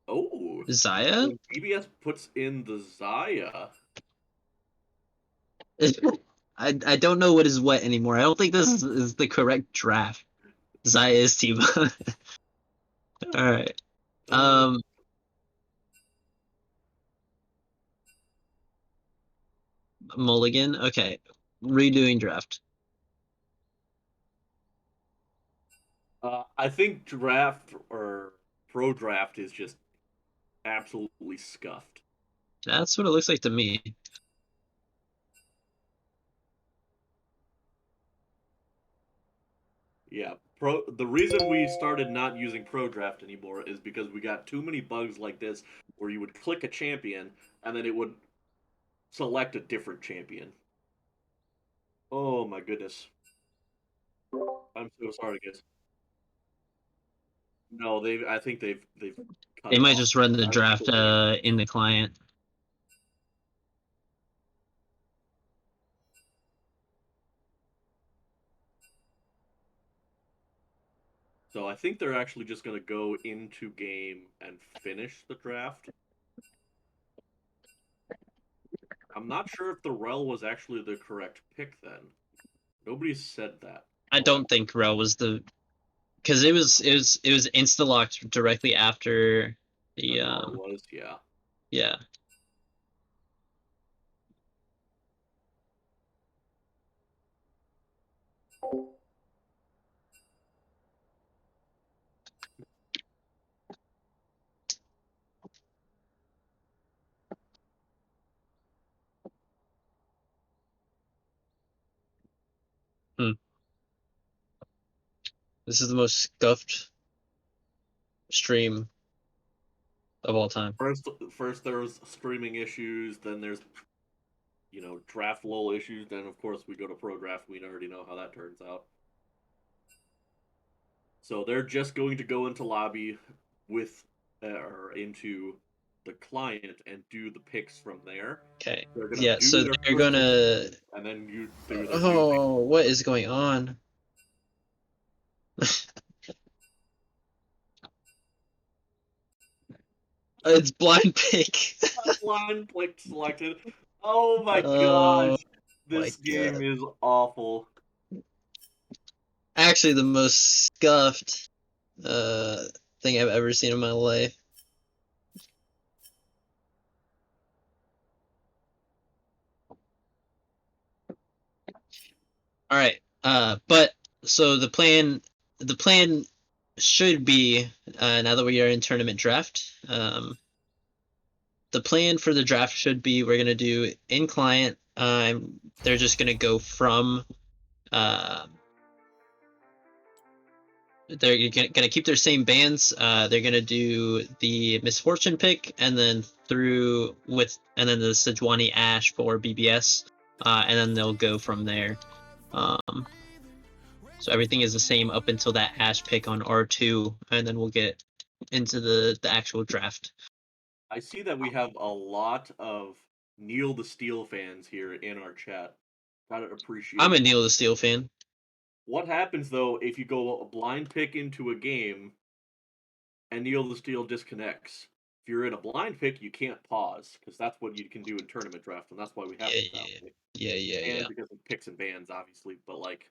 Oh, Zaya? BBS puts in the Zaya. I don't know what is what anymore. I don't think this is the correct draft. Zaya is Tiba. All right. Mulligan. Okay. Redoing draft. I think draft or pro draft is just absolutely scuffed. That's what it looks like to me. Yeah, the reason we started not using pro draft anymore is because we got too many bugs like this where you would click a champion and then it would select a different champion. Oh my goodness. I'm so sorry, guys. No, they. I think they've cut They it might off. just run the I draft in the client. So I think they're actually just going to go into game and finish the draft. I'm not sure if the rel was actually the correct pick then. Nobody said that. I don't think Rel was the because it was insta locked directly after the Was, yeah. yeah. This is the most scuffed stream of all time. First there's streaming issues, then there's draft lull issues, then of course we go to pro draft. We already know how that turns out. So they're just going to go into lobby with or into the client and do the picks from there. Okay. Gonna Yeah, so they're gonna. And then you do their Oh, what is going on? It's blind pick. Blind pick selected. Oh my gosh. This my game God. is awful. Actually, the most scuffed thing I've ever seen in my life. All right. But so the plan should be now that we are in tournament draft. The plan for the draft should be we're gonna do in client. They're just gonna go from. They're gonna keep their same bands. They're gonna do the Misfortune pick, and then the Sejuani Ash for BBS, and then they'll go from there. So everything is the same up until that Ash pick on R2, and then we'll get into the actual draft. I see that we have a lot of Neil the Steel fans here in our chat. Gotta appreciate. I'm a Neil the Steel fan. What happens though if you go a blind pick into a game and Neil the Steel disconnects? If you're in a blind pick, you can't pause because that's what you can do in tournament draft, and that's why we have Yeah. because of picks and bans, obviously, but like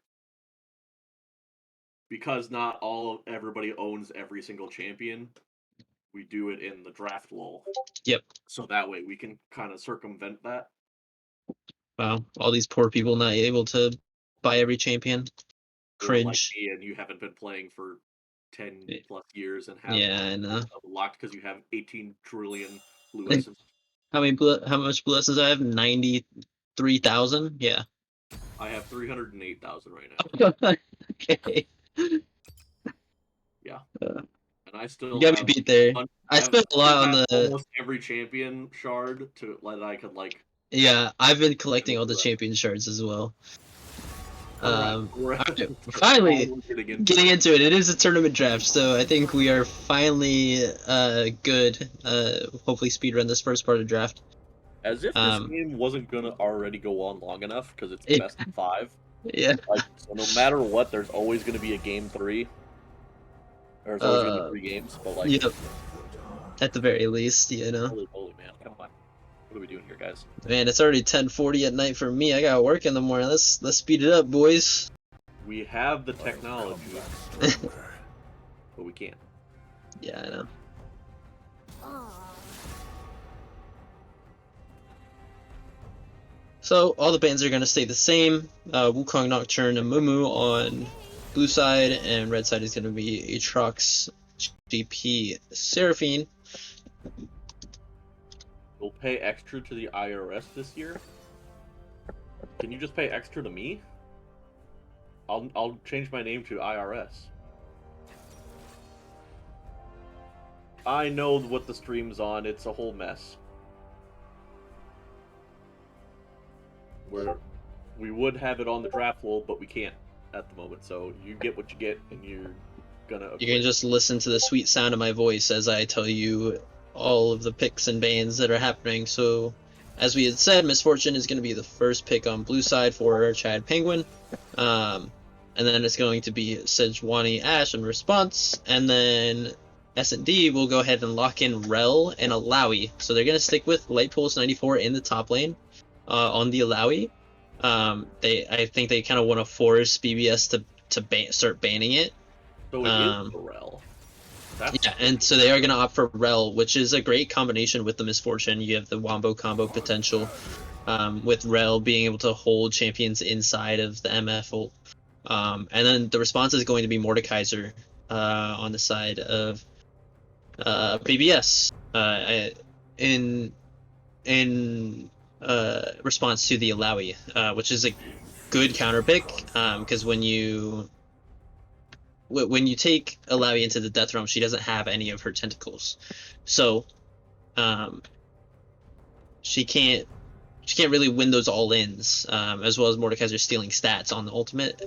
because not everybody owns every single champion, we do it in the draft lull. Yep. So that way we can kind of circumvent that. Wow, all these poor people not able to buy every champion. Cringe. Like me, and you haven't been playing for 10 plus years and have I know. locked because you have 18 trillion blue essence. How much blue essence I have? 93,000? Yeah. I have 308,000 right now. Okay. Yeah. And I still you got me beat there. I spent a lot on almost every champion shard that I could like. Yeah, I've been collecting all the champion shards as well. Finally getting into it. It is a tournament draft, so I think we are finally good. Hopefully speedrun this first part of draft. As if this game wasn't gonna already go on long enough because it's best of 5. Yeah. So no matter what, there's always gonna be a game 3. There's always gonna be 3 games, but like. Yep. At the very least, Holy man, come on. What are we doing here, guys? Man, it's already 10:40 at night for me. I gotta work in the morning. Let's speed it up, boys. We have the technology, but we can't. Yeah, I know. So all the bands are gonna stay the same. Wukong Nocturne and Mumu on blue side, and red side is gonna be Aatrox, GP, Seraphine. We'll pay extra to the IRS this year. Can you just pay extra to me? I'll change my name to IRS. I know what the stream's on. It's a whole mess. We would have it on the draft roll, but we can't at the moment. So you get what you get, and you're gonna. You can just listen to the sweet sound of my voice as I tell you all of the picks and bans that are happening. So, as we had said, Misfortune is going to be the first pick on blue side for Chad Penguin. And then it's going to be Sejuani Ash in response. And then S&D will go ahead and lock in Rel and Alawi. So they're going to stick with Light Pulse 94 in the top lane on the Alawi. I think they kind of want to force BBS to start banning it. So it is Rel. Yeah, and so they are going to opt for Rel, which is a great combination with the Misfortune. You have the Wombo combo potential with Rel being able to hold champions inside of the MF ult. And then the response is going to be Mordekaiser on the side of BBS in response to the Alawi, which is a good counter pick because when you when you take Alawi into the Death Realm, she doesn't have any of her tentacles, so she can't really win those all-ins, as well as Mordekaiser stealing stats on the ultimate.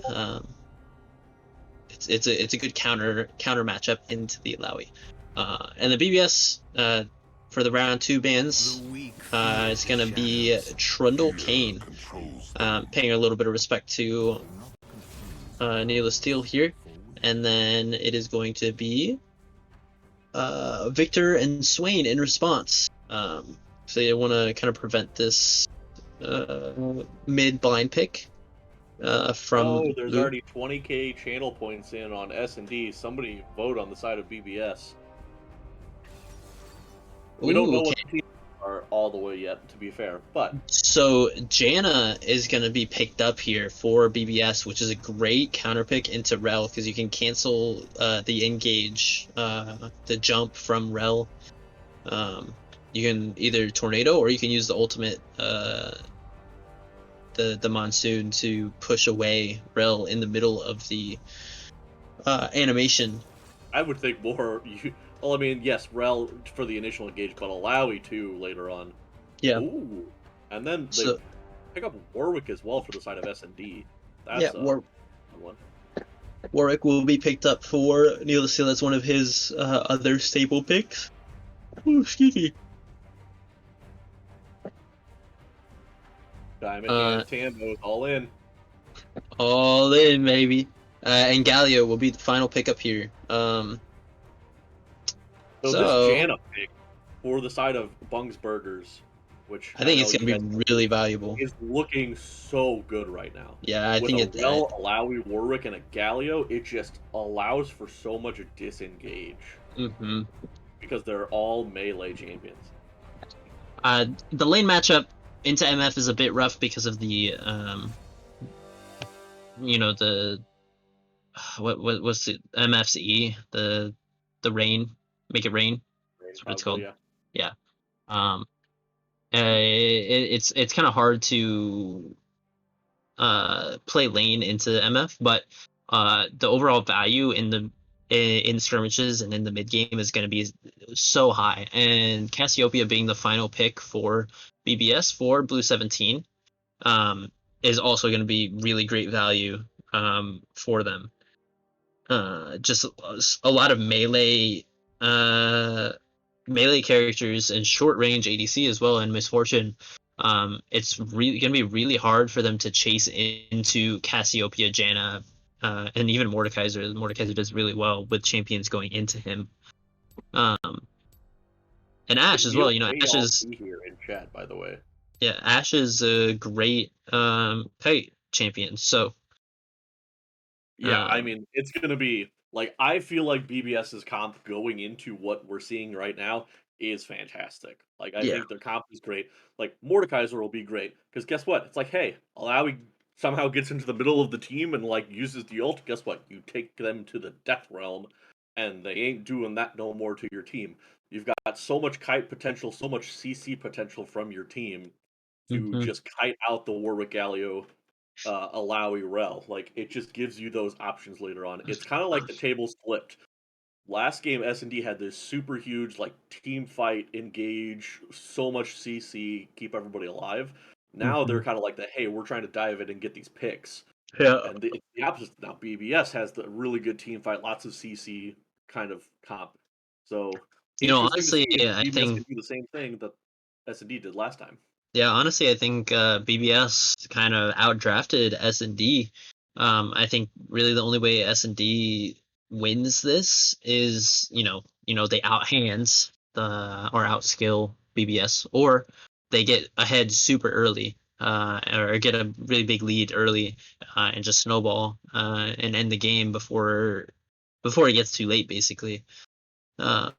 It's a good counter matchup into the Alawi, and the BBS for the round 2 bans. It's gonna be Trundle Kane, paying a little bit of respect to Neela Steel here, and then it is going to be Victor and Swain in response. So they want to kind of prevent this mid blind pick from. Oh, there's Luke. already 20k channel points in on S&D. Somebody vote on the side of BBS. We don't know what the teams are all the way yet, to be fair, but... So Janna is going to be picked up here for BBS, which is a great counter pick into Rel, because you can cancel the engage, the jump from Rel. You can either Tornado, or you can use the ultimate, the Monsoon, to push away Rel in the middle of the animation. I would think more... Well, I mean, yes, Rel for the initial engage, but Alawi too later on. Yeah. Ooh. And then they pick up Warwick as well for the side of S&D. That's one. Warwick will be picked up for Neil Steel. That's one of his other staple picks. Ooh, excuse me. Diamond and Tambo all in. All in, maybe. And Galio will be the final pickup here. So this Janna pick for the side of Bung's Burgers, which I think it's going to be really valuable, is looking so good right now. Yeah, I think it's Alawi, Warwick, and a Galio. It just allows for so much disengage. Because they're all melee champions. The lane matchup into MF is a bit rough because of the the what's it, MF's E, the rain, make it rain. That's what it's called. Yeah. It's kind of hard to play lane into MF, but the overall value in skirmishes and in the mid game is going to be so high, and Cassiopeia being the final pick for BBS for Blue 17 is also going to be really great value for them. Just a lot of melee characters and short range ADC as well, and Misfortune. It's really going to be really hard for them to chase into Cassiopeia, Janna, and even Mordekaiser. Mordekaiser does really well with champions going into him. And Ashe as well. Ashe is here in chat, by the way. Yeah, Ashe is a great kite champion. So yeah, I mean, it's gonna be like, I feel like BBS's comp going into what we're seeing right now is fantastic. Like, I think their comp is great. Like, Mordekaiser will be great because guess what? It's like, hey, Alawi somehow gets into the middle of the team and like uses the ult. Guess what? You take them to the Death Realm, and they ain't doing that no more to your team. You've got so much kite potential, so much CC potential from your team to just kite out the Warwick Galio, Alawi Rel. Like, it just gives you those options later on. It's kind of like the tables flipped. Last game, S&D had this super huge like team fight, engage, so much CC, keep everybody alive. Now they're kind of like the, hey, we're trying to dive in and get these picks. Yeah. And the opposite now. BBS has the really good team fight, lots of CC kind of comp. So honestly, I BBS think can do the same thing that S&D did last time. Yeah, honestly, I think BBS kind of outdrafted S&D. I think really the only way S&D wins this is, they outhands or outskill BBS, or they get ahead super early, or get a really big lead early, and just snowball and end the game before it gets too late, basically. But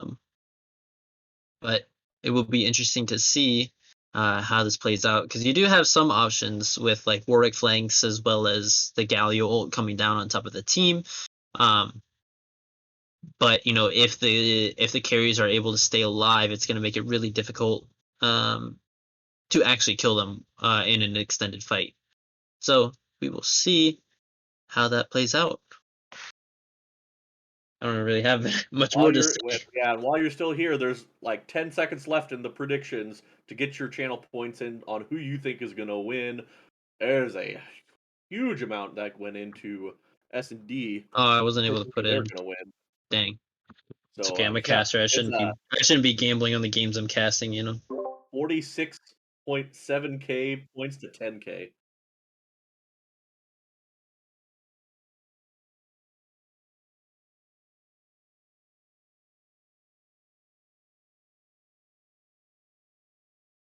it will be interesting to see how this plays out, because you do have some options with like Warwick flanks as well as the Galio ult coming down on top of the team. But if the carries are able to stay alive, it's going to make it really difficult to actually kill them in an extended fight. So we will see how that plays out. I don't really have much more to say. While you're still here, there's like 10 seconds left in the predictions to get your channel points in on who you think is going to win. There's a huge amount that went into S&D. Oh, I wasn't able to put They're in. going to win. Dang. It's So okay. I'm a yeah, caster. I shouldn't be gambling on the games I'm casting. 46.7k points to 10k.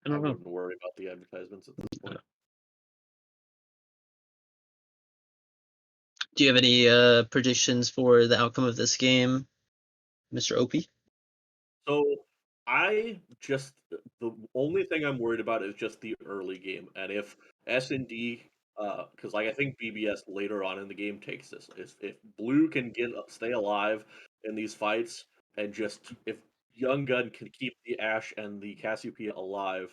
I don't know. Wouldn't worry about the advertisements at this point. Do you have any predictions for the outcome of this game, Mr. Opie? So the only thing I'm worried about is just the early game, and if S&D, because like I think BBS later on in the game takes this. If Blue can stay alive in these fights, and just if Young Gun can keep the Ashe and the Cassiopeia alive,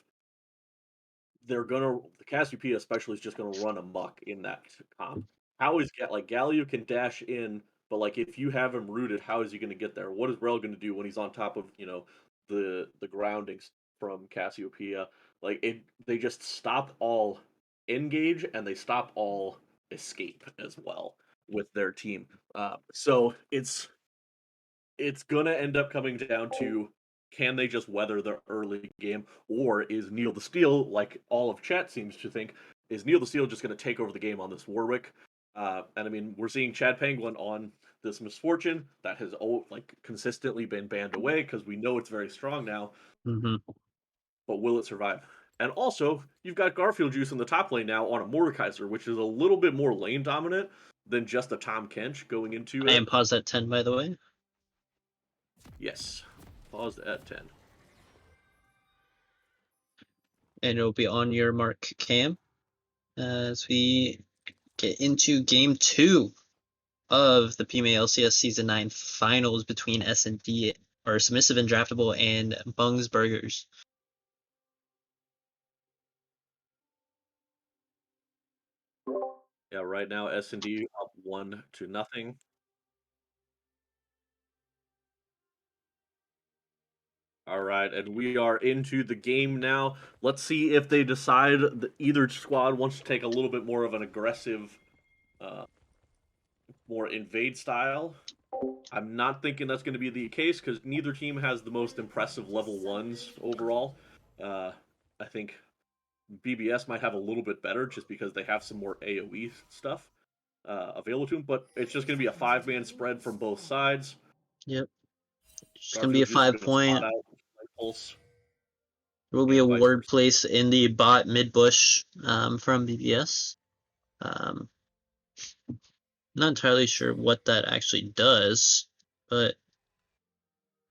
the Cassiopeia especially is just gonna run amok in that comp. How is Galio can dash in, but like if you have him rooted, how is he gonna get there? What is Rel gonna do when he's on top of the groundings from Cassiopeia? They just stop all engage and they stop all escape as well with their team. So it's gonna end up coming down to, can they just weather the early game, or is Neil the Steel, like all of chat seems to think, is Neil the Steel just gonna take over the game on this Warwick? And I mean, we're seeing Chad Penguin on this Misfortune that has consistently been banned away because we know it's very strong now. Mm-hmm. But will it survive? And also, you've got Garfield Juice in the top lane now on a Mordekaiser, which is a little bit more lane dominant than just a Tom Kench going into I it. am paused at 10, by the way. Yes. Paused at 10. And it'll be on your mark, Cam, as we get into Game 2 of the PMA LCS Season 9 finals between S&D, or Submissive and Draftable, and Bung's Burgers. Yeah, right now S&D up 1-0. All right, and we are into the game now. Let's see if they decide that either squad wants to take a little bit more of an aggressive, more invade style. I'm not thinking that's going to be the case because neither team has the most impressive level 1s overall. I think BBS might have a little bit better just because they have some more AoE stuff available to them, but it's just going to be a 5-man spread from both sides. Yep. It's going to be a 5-point. Pulse. There will be a ward place in the bot mid bush from BBS. Not entirely sure what that actually does, but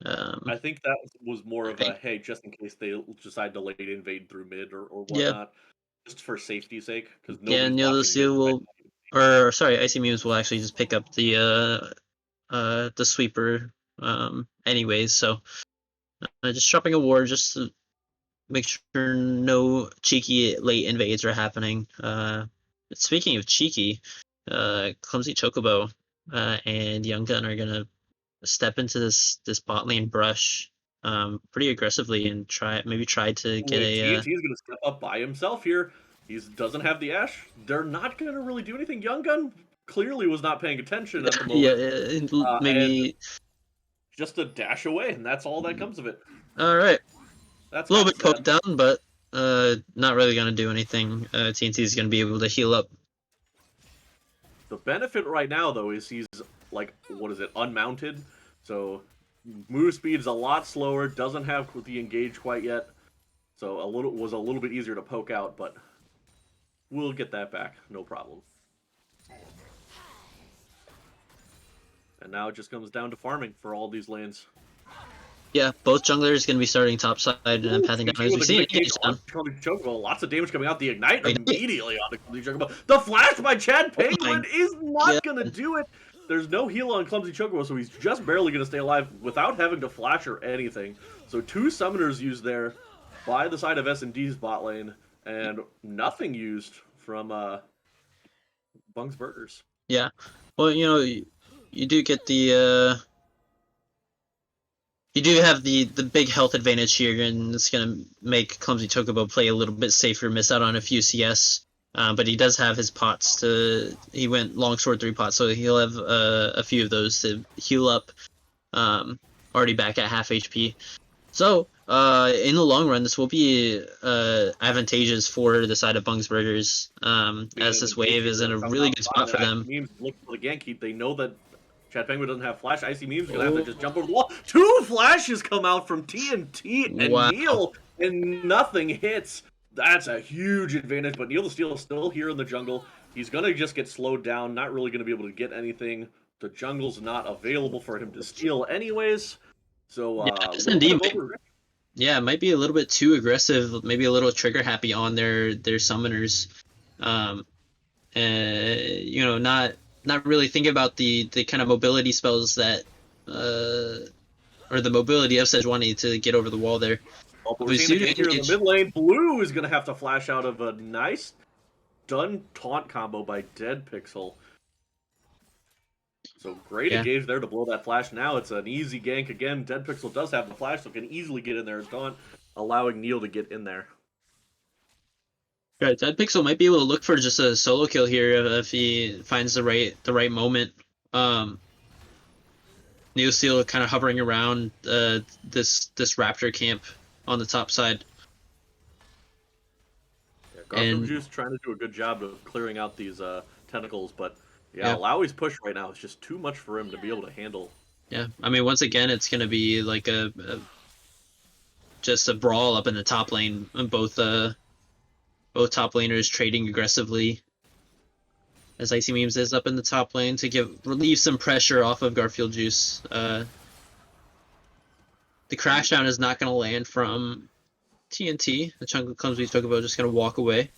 I think that was more of a, hey, just in case they decide to late invade through mid or whatnot, just for safety's sake, because nobody's watching mid. Icy Muse will actually just pick up the sweeper anyways, so just dropping a ward just to make sure no cheeky late invades are happening. Speaking of cheeky, Clumsy Chocobo and Young Gun are gonna step into this bot lane brush pretty aggressively and try to get TNT is gonna step up by himself here. He doesn't have the Ashe. They're not gonna really do anything. Young Gun clearly was not paying attention at the moment. Maybe just a dash away, and that's all that comes of it. All right. That's a little bit poked down, but not really gonna do anything. TNT is gonna be able to heal up. The benefit right now, though, is he's unmounted, so move speed is a lot slower. Doesn't have the engage quite yet, so was a little bit easier to poke out, but we'll get that back, no problem. And now it just comes down to farming for all these lanes. Yeah, both junglers going to be starting top side and then pathing down. As we see, lots of damage coming out. The Ignite immediately on the Clumsy Chocobo. The flash by Chad Penguin is not going to do it. There's no heal on Clumsy Chocobo, so he's just barely going to stay alive without having to flash or anything. So 2 summoners used there by the side of S&D's bot lane, and nothing used from Bung's Burgers. Yeah. Well, you do get the you do have the big health advantage here, and it's gonna make Clumsy Chocobo play a little bit safer, miss out on a few CS. But he does have his pots to. He went longsword 3 pots, so he'll have a few of those to heal up. Already back at half HP. So in the long run, this will be advantageous for the side of Bungsburgers, as this wave is in a really good spot for them. Memes look for the gank keep. They know that Chad Penguin doesn't have flash. Icy Memes are gonna have to just jump over the wall. 2 flashes come out from TNT and Wow. Neil, and nothing hits. That's a huge advantage, but Neil the Steel is still here in the jungle. He's gonna just get slowed down, not really gonna be able to get anything. The jungle's not available for him to steal anyways. So yeah, it might be a little bit too aggressive, maybe a little trigger happy on their summoners. You know, not really thinking about the kind of mobility spells that or the mobility of Sejuani to get over the wall there. Well, we're seeing the here in the mid lane. Blue is going to have to flash out of a nice stun taunt combo by Dead Pixel. So great engage there to blow that flash. Now it's an easy gank again. Dead Pixel does have the flash, so can easily get in there and taunt, allowing Neil to get in there. Right, Dead Pixel might be able to look for just a solo kill here if he finds the right moment. Neil Steel kind of hovering around this Raptor camp on the top side. Yeah, Garfield Juice trying to do a good job of clearing out these tentacles, but Lowry's push right now is just too much for him to be able to handle. Yeah, I mean, once again, it's going to be like just a brawl up in the top lane. Both top laners trading aggressively. As Icy Memes is up in the top lane to relieve some pressure off of Garfield Juice. The crash down is not going to land from TNT. The Chunk Clumsy Chocobo just going to walk away.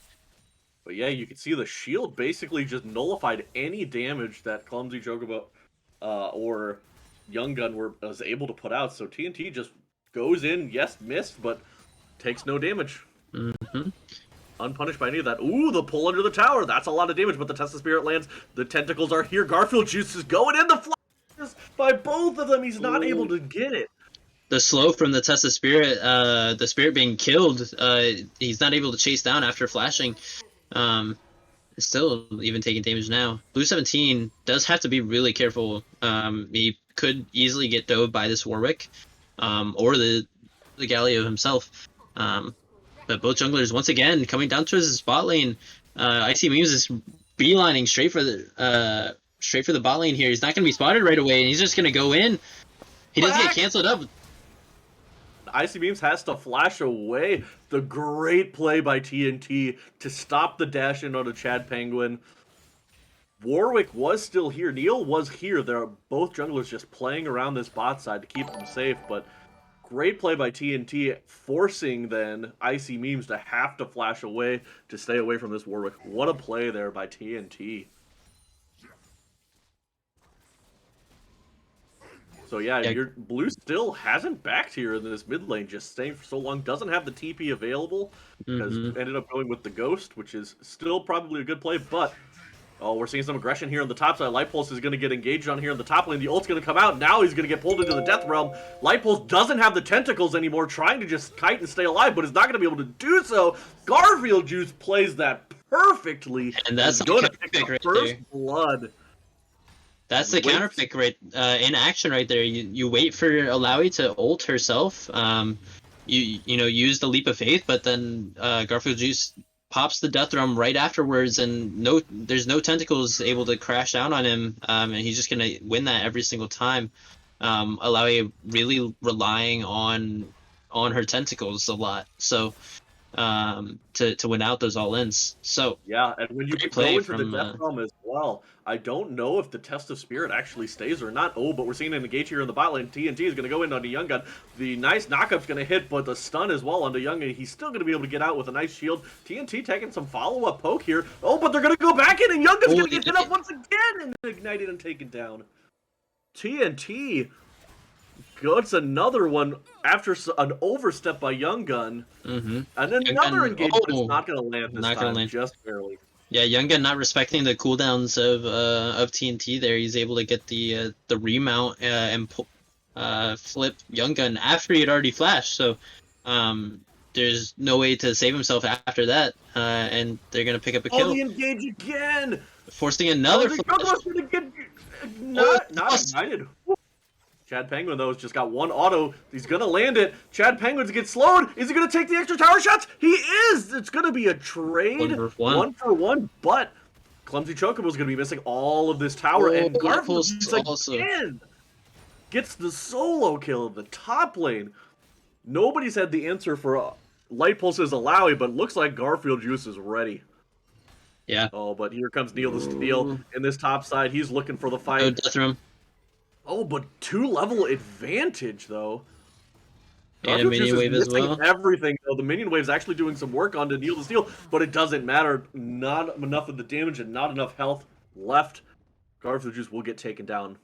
But yeah, you can see the shield basically just nullified any damage that Clumsy Chocobo or Young Gun was able to put out. So TNT just goes in, yes, missed, but takes no damage. Mm-hmm. Unpunished by any of that. Ooh, the pull under the tower. That's a lot of damage, but the Test of Spirit lands. The tentacles are here. Garfield Juice is going in. The flashes by both of them. He's not able to get it. The slow from the Test of Spirit, the Spirit being killed, he's not able to chase down after flashing. Still even taking damage now. Blue 17 does have to be really careful. He could easily get dove by this Warwick, or the Galio himself. But both junglers once again coming down towards the spot lane. Icy Memes is beelining straight for the bot lane here. He's not going to be spotted right away, and he's just going to go in. He does get canceled up. Icy Beams has to flash away. The great play by TNT to stop the dash in onto Chad Penguin. Warwick was still here. Neil was here. They're both junglers just playing around this bot side to keep them safe, but great play by TNT, forcing then Icy Memes to have to flash away to stay away from this Warwick. What a play there by TNT. So yeah, your Blue still hasn't backed here in this mid lane, just staying for so long. Doesn't have the TP available, because ended up going with the Ghost, which is still probably a good play, but we're seeing some aggression here on the top side. Light Pulse is going to get engaged on here in the top lane. The ult's going to come out. Now he's going to get pulled into the Death Realm. Light Pulse doesn't have the tentacles anymore, trying to just kite and stay alive, but is not going to be able to do so. Garfield Juice plays that perfectly. And that's going to pick up first blood. That's the counter pick right in action right there. You wait for Alawi to ult herself. You know, use the leap of faith, but then Garfield Juice pops the Death Realm right afterwards, and there's no tentacles able to crash down on him, and he's just gonna win that every single time. Alawi really relying on her tentacles a lot, so to win out those all-ins. So yeah, and when you go into the Death Realm as well, I don't know if the Test of Spirit actually stays or not. Oh, but we're seeing an engage here in the bot lane. TNT is going to go in onto Young Gun. The nice knockup's going to hit, but the stun as well onto Young Gun. He's still going to be able to get out with a nice shield. TNT taking some follow-up poke here. Oh, but they're going to go back in, and Young Gun's going to get hit up once again and ignited and taken down. TNT gets another one after an overstep by Young Gun. And then another engagement is not going to land this time, just barely. Yeah, Young Gun not respecting the cooldowns of TNT there. He's able to get the remount and flip Young Gun after he had already flashed. So there's no way to save himself after that. And they're gonna pick up a Oh, kill, the engage again! forcing Oh, another the flash. Juggler's gonna get not ignited. Chad Penguin, though, has just got one auto. He's going to land it. Chad Penguin's get slowed. Is he going to take the extra tower shots? He is! It's going to be a trade. 1 for 1, but Clumsy Chocobo's going to be missing all of this tower. And Garfield again gets the solo kill of the top lane. Nobody's had the answer for Light Pulse's Alawi, but looks like Garfield Juice is ready. Yeah. Oh, but here comes Neil the Steel in this top side. He's looking for the fight. Oh, Death Room. Oh, but 2-level advantage, though. And a minion wave as well. Everything, though. The minion wave's actually doing some work on to Neil the Steel, but it doesn't matter. Not enough of the damage and not enough health left. Garfield Juice will get taken down.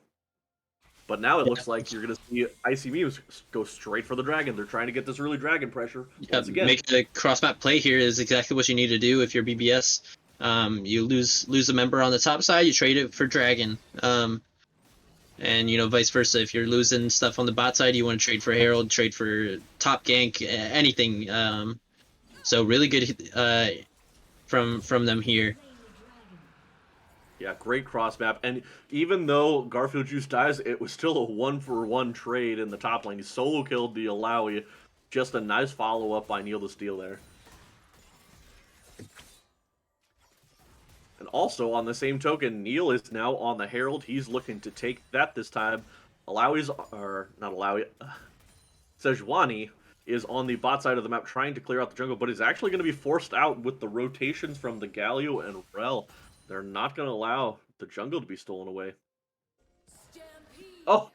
But now it looks like you're going to see Icy Memes go straight for the dragon. They're trying to get this early dragon pressure. Once again. Making a cross-map play here is exactly what you need to do if you're BBS. You lose a member on the top side, you trade it for dragon. And, you know, vice versa. If you're losing stuff on the bot side, you want to trade for Herald, trade for top gank, anything. So really good from them here. Yeah, great cross map. And even though Garfield Juice dies, it was still a 1-for-1 trade in the top lane. He solo killed the Alawi. Just a nice follow-up by Neil the Steel there. And also, on the same token, Neil is now on the Herald. He's looking to take that this time. Sejuani is on the bot side of the map trying to clear out the jungle, but is actually going to be forced out with the rotations from the Galio and Rel. They're not going to allow the jungle to be stolen away. Oh,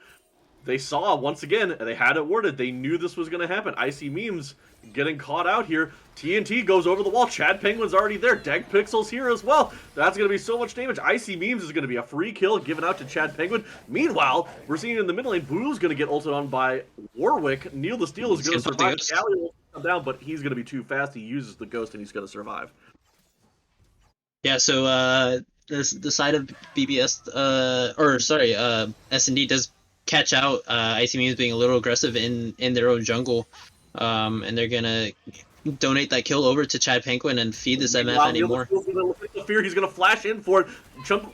they saw once again, they had it worded. They knew this was going to happen. Icy Memes getting caught out here. TNT goes over the wall. Chad Penguin's already there. Dag Pixel's here as well. That's going to be so much damage. Icy Memes is going to be a free kill given out to Chad Penguin. Meanwhile, we're seeing in the mid lane, Boo's going to get ulted on by Warwick. Neil the Steel is going to survive. Galley will come down, but he's going to be too fast. He uses the ghost and he's going to survive. Yeah, so the side of BBS, S&D does catch out Icy Memes being a little aggressive in their own jungle. And they're gonna donate that kill over to Chad Penguin and feed this MF anymore. Fear he's gonna flash in for it.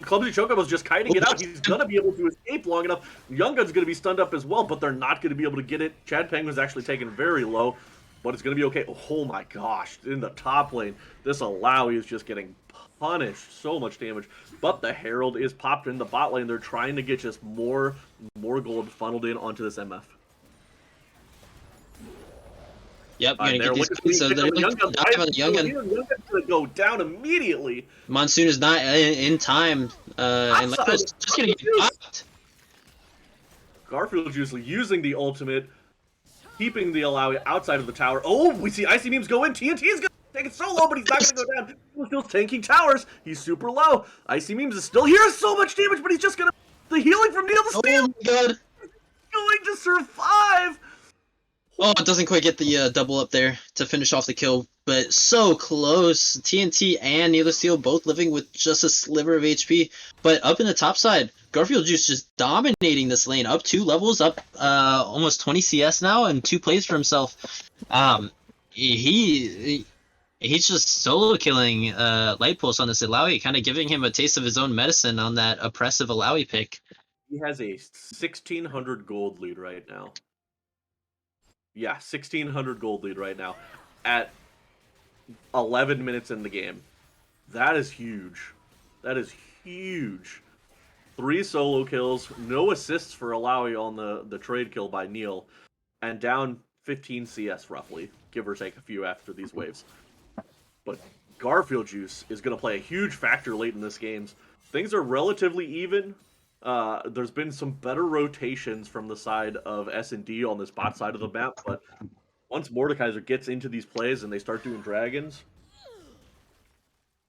Clumsy Chocobo's just kiting it out. He's gonna be able to escape long enough. Young Gun's gonna be stunned up as well, but they're not gonna be able to get it. Chad Penguin's actually taken very low, but it's gonna be okay. Oh my gosh, in the top lane, this Alawi is just getting punished. So much damage. But the Herald is popped in the bot lane. They're trying to get just more gold funneled in onto this MF. Yep, gonna get these points, so they're Young Gun. Young Gun's gonna go down immediately. Monsoon is not in time, and Lego's just gonna get popped. Garfield Juice using the ultimate, keeping the Alawi outside of the tower. Oh, we see Icy Memes go in. TNT is gonna take it so low, but he's not gonna go down. He's still tanking towers. He's super low. Icy Memes is still here. So much damage, but he's just gonna the healing from Neil the Steel. Oh my god! He's going to survive. Oh, it doesn't quite get the double up there to finish off the kill, but so close. TNT and Neil the Steel both living with just a sliver of HP, but up in the top side, Garfield Juice just dominating this lane, up 2 levels, up almost 20 CS now, and 2 plays for himself. He's just solo killing Light Pulse on this Alawi, kind of giving him a taste of his own medicine on that oppressive Alawi pick. He has a 1,600 gold lead right now. Yeah, 1,600 gold lead right now at 11 minutes in the game. That is huge. That is huge. 3 solo kills, no assists for Alawi on the trade kill by Neil, and down 15 CS roughly, give or take a few after these waves. But Garfield Juice is going to play a huge factor late in this game. Things are relatively even. There's been some better rotations from the side of S&D on this bot side of the map, but once Mordekaiser gets into these plays and they start doing dragons,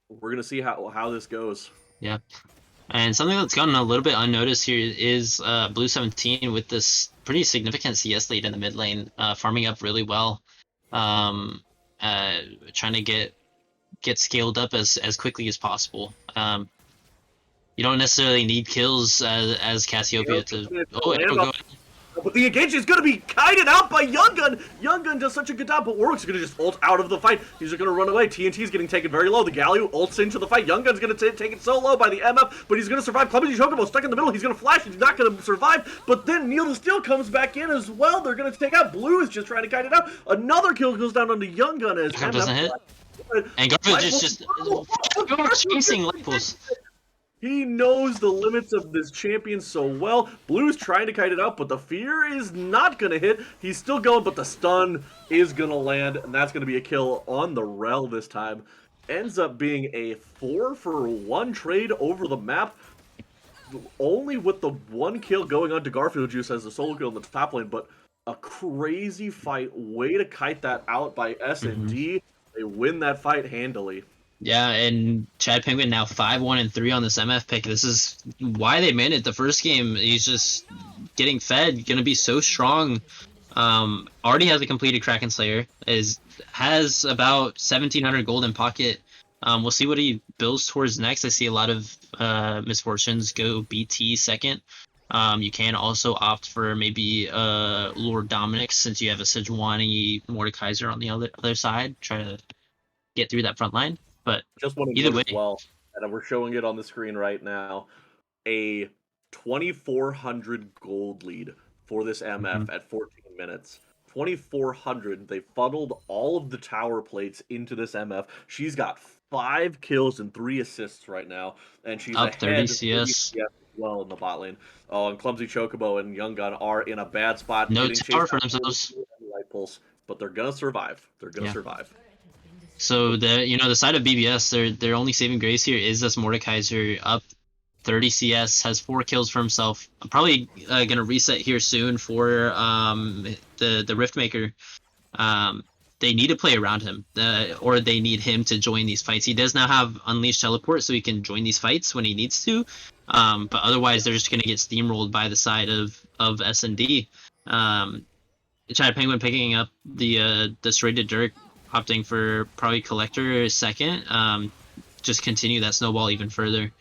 we're going to see how this goes. Yeah. And something that's gotten a little bit unnoticed here is Blue 17 with this pretty significant CS lead in the mid lane, farming up really well, trying to get get scaled up as quickly as possible. You don't necessarily need kills as Cassiopeia to. Oh, Arrow, go ahead. But the engage is going to be kited out by Young Gun. Young Gun does such a good job, but Warwick's going to just ult out of the fight. He's just going to run away. TNT's getting taken very low. The Galio ults into the fight. Young Gun's going to take it so low by the MF, but he's going to survive. Clumsy Chocobo stuck in the middle. He's going to flash. He's not going to survive. But then Neil the Steel comes back in as well. They're going to take out. Blue is just trying to kite it out. Another kill goes down onto Young Gun as MF doesn't hit. And Garfield just chasing Lightpulse. He knows the limits of this champion so well. Blue's trying to kite it out, but the fear is not going to hit. He's still going, but the stun is going to land, and that's going to be a kill on the Rel this time. Ends up being a 4-for-1 trade over the map, only with the one kill going on to Garfield Juice as the solo kill in the top lane, but a crazy fight. Way to kite that out by S&D. They win that fight handily. Yeah, and Chad Penguin now 5-1-3 on this MF pick. This is why they made it the first game. He's just getting fed, gonna be so strong. Already has a completed Kraken Slayer. Has about 1,700 gold in pocket. We'll see what he builds towards next. I see a lot of Misfortunes go BT second. You can also opt for maybe Lord Dominic since you have a Sejuani Mordekaiser on the other side. Try to get through that front line. But just want to either way, as well, and we're showing it on the screen right now, a 2,400 gold lead for this MF at 14 minutes. 2,400. They funneled all of the tower plates into this MF. She's got 5 kills and 3 assists right now, and she's up ahead 30 CS. as well in the bot lane. Oh, and Clumsy Chocobo and Young Gun are in a bad spot. No tower for themselves. Light Pulse, but they're gonna survive. They're gonna survive. So the side of BBS, their only saving grace here is this Mordekaiser up 30 CS, has 4 kills for himself. I'm probably gonna reset here soon for the Riftmaker. They need to play around him, or they need him to join these fights. He does now have Unleashed Teleport, so he can join these fights when he needs to. But otherwise, they're just gonna get steamrolled by the side of S&D. Chad Penguin picking up the Serrated Dirk, opting for probably Collector second. Just continue that snowball even further.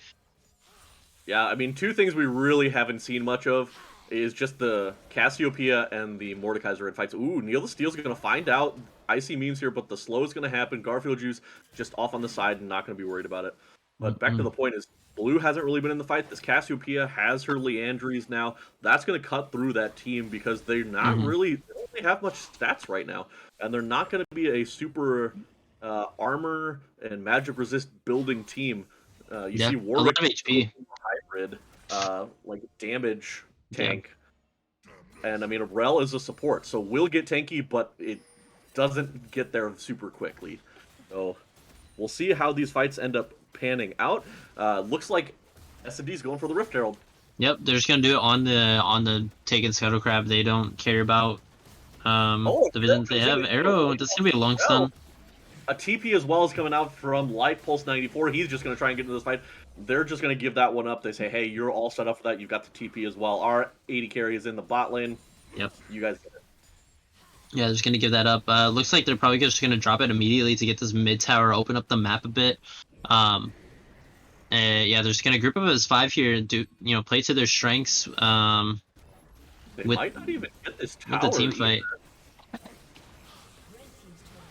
Yeah, I mean, 2 things we really haven't seen much of is just the Cassiopeia and the Mordekaiser in fights. Ooh, Neil the Steel's going to find out. I see memes here, but the slow is going to happen. Garfield Juice just off on the side and not going to be worried about it. But back to the point is, Blue hasn't really been in the fight. This Cassiopeia has her Leandries now. That's going to cut through that team because they're not really, they don't really have much stats right now. And they're not going to be a super armor and magic resist building team. You see Warwick, a lot of HP. Hybrid, like damage tank. And I mean, Rel is a support, so will get tanky, but it doesn't get there super quickly. So we'll see how these fights end up panning out. Looks like S&D's going for the Rift Herald. Yep, they're just gonna do it on the Taken Scuttle Crab. They don't care about the visions they have. Arrow, that's gonna be a long stun. A TP as well is coming out from Light Pulse 94. He's just gonna try and get into this fight. They're just gonna give that one up. They say, hey, you're all set up for that. You've got the TP as well. Our 80 carry is in the bot lane. Yep. You guys get it. Yeah, they're just gonna give that up. Looks like they're probably just gonna drop it immediately to get this mid tower, open up the map a bit. Yeah, they're just gonna group up as 5 here and do play to their strengths. They might not even get this tower with the team fight.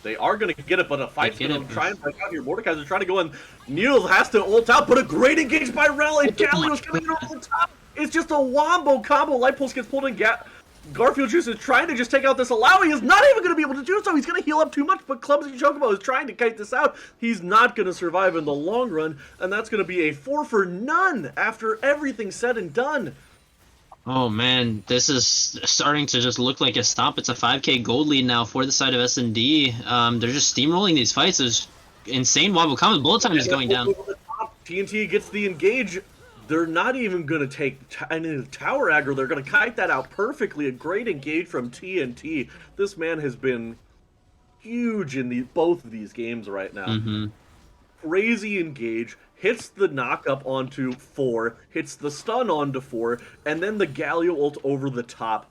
They are going to get it, but a fight's going to try and break out here. Mordekaiser's trying to go in. Neil has to ult out, but a great engage by Rel, and Galio's coming in over the top. It's just a wombo combo. Light Pulse gets pulled in. Garfield Juice is trying to just take out this Allow. He is not even going to be able to do so. He's going to heal up too much, but Clumsy Chocobo is trying to kite this out. He's not going to survive in the long run, and that's going to be a 4 for none after everything said and done. Oh man, this is starting to just look like a stomp. It's a 5k gold lead now for the side of S&D. They're just steamrolling these fights. There's insane wobble combo. Bullet time is going down. TNT gets the engage. They're not even going to take any tower aggro. They're going to kite that out perfectly. A great engage from TNT. This man has been huge in both of these games right now. Crazy engage. Hits the knock up onto 4, hits the stun onto 4, and then the Galio ult over the top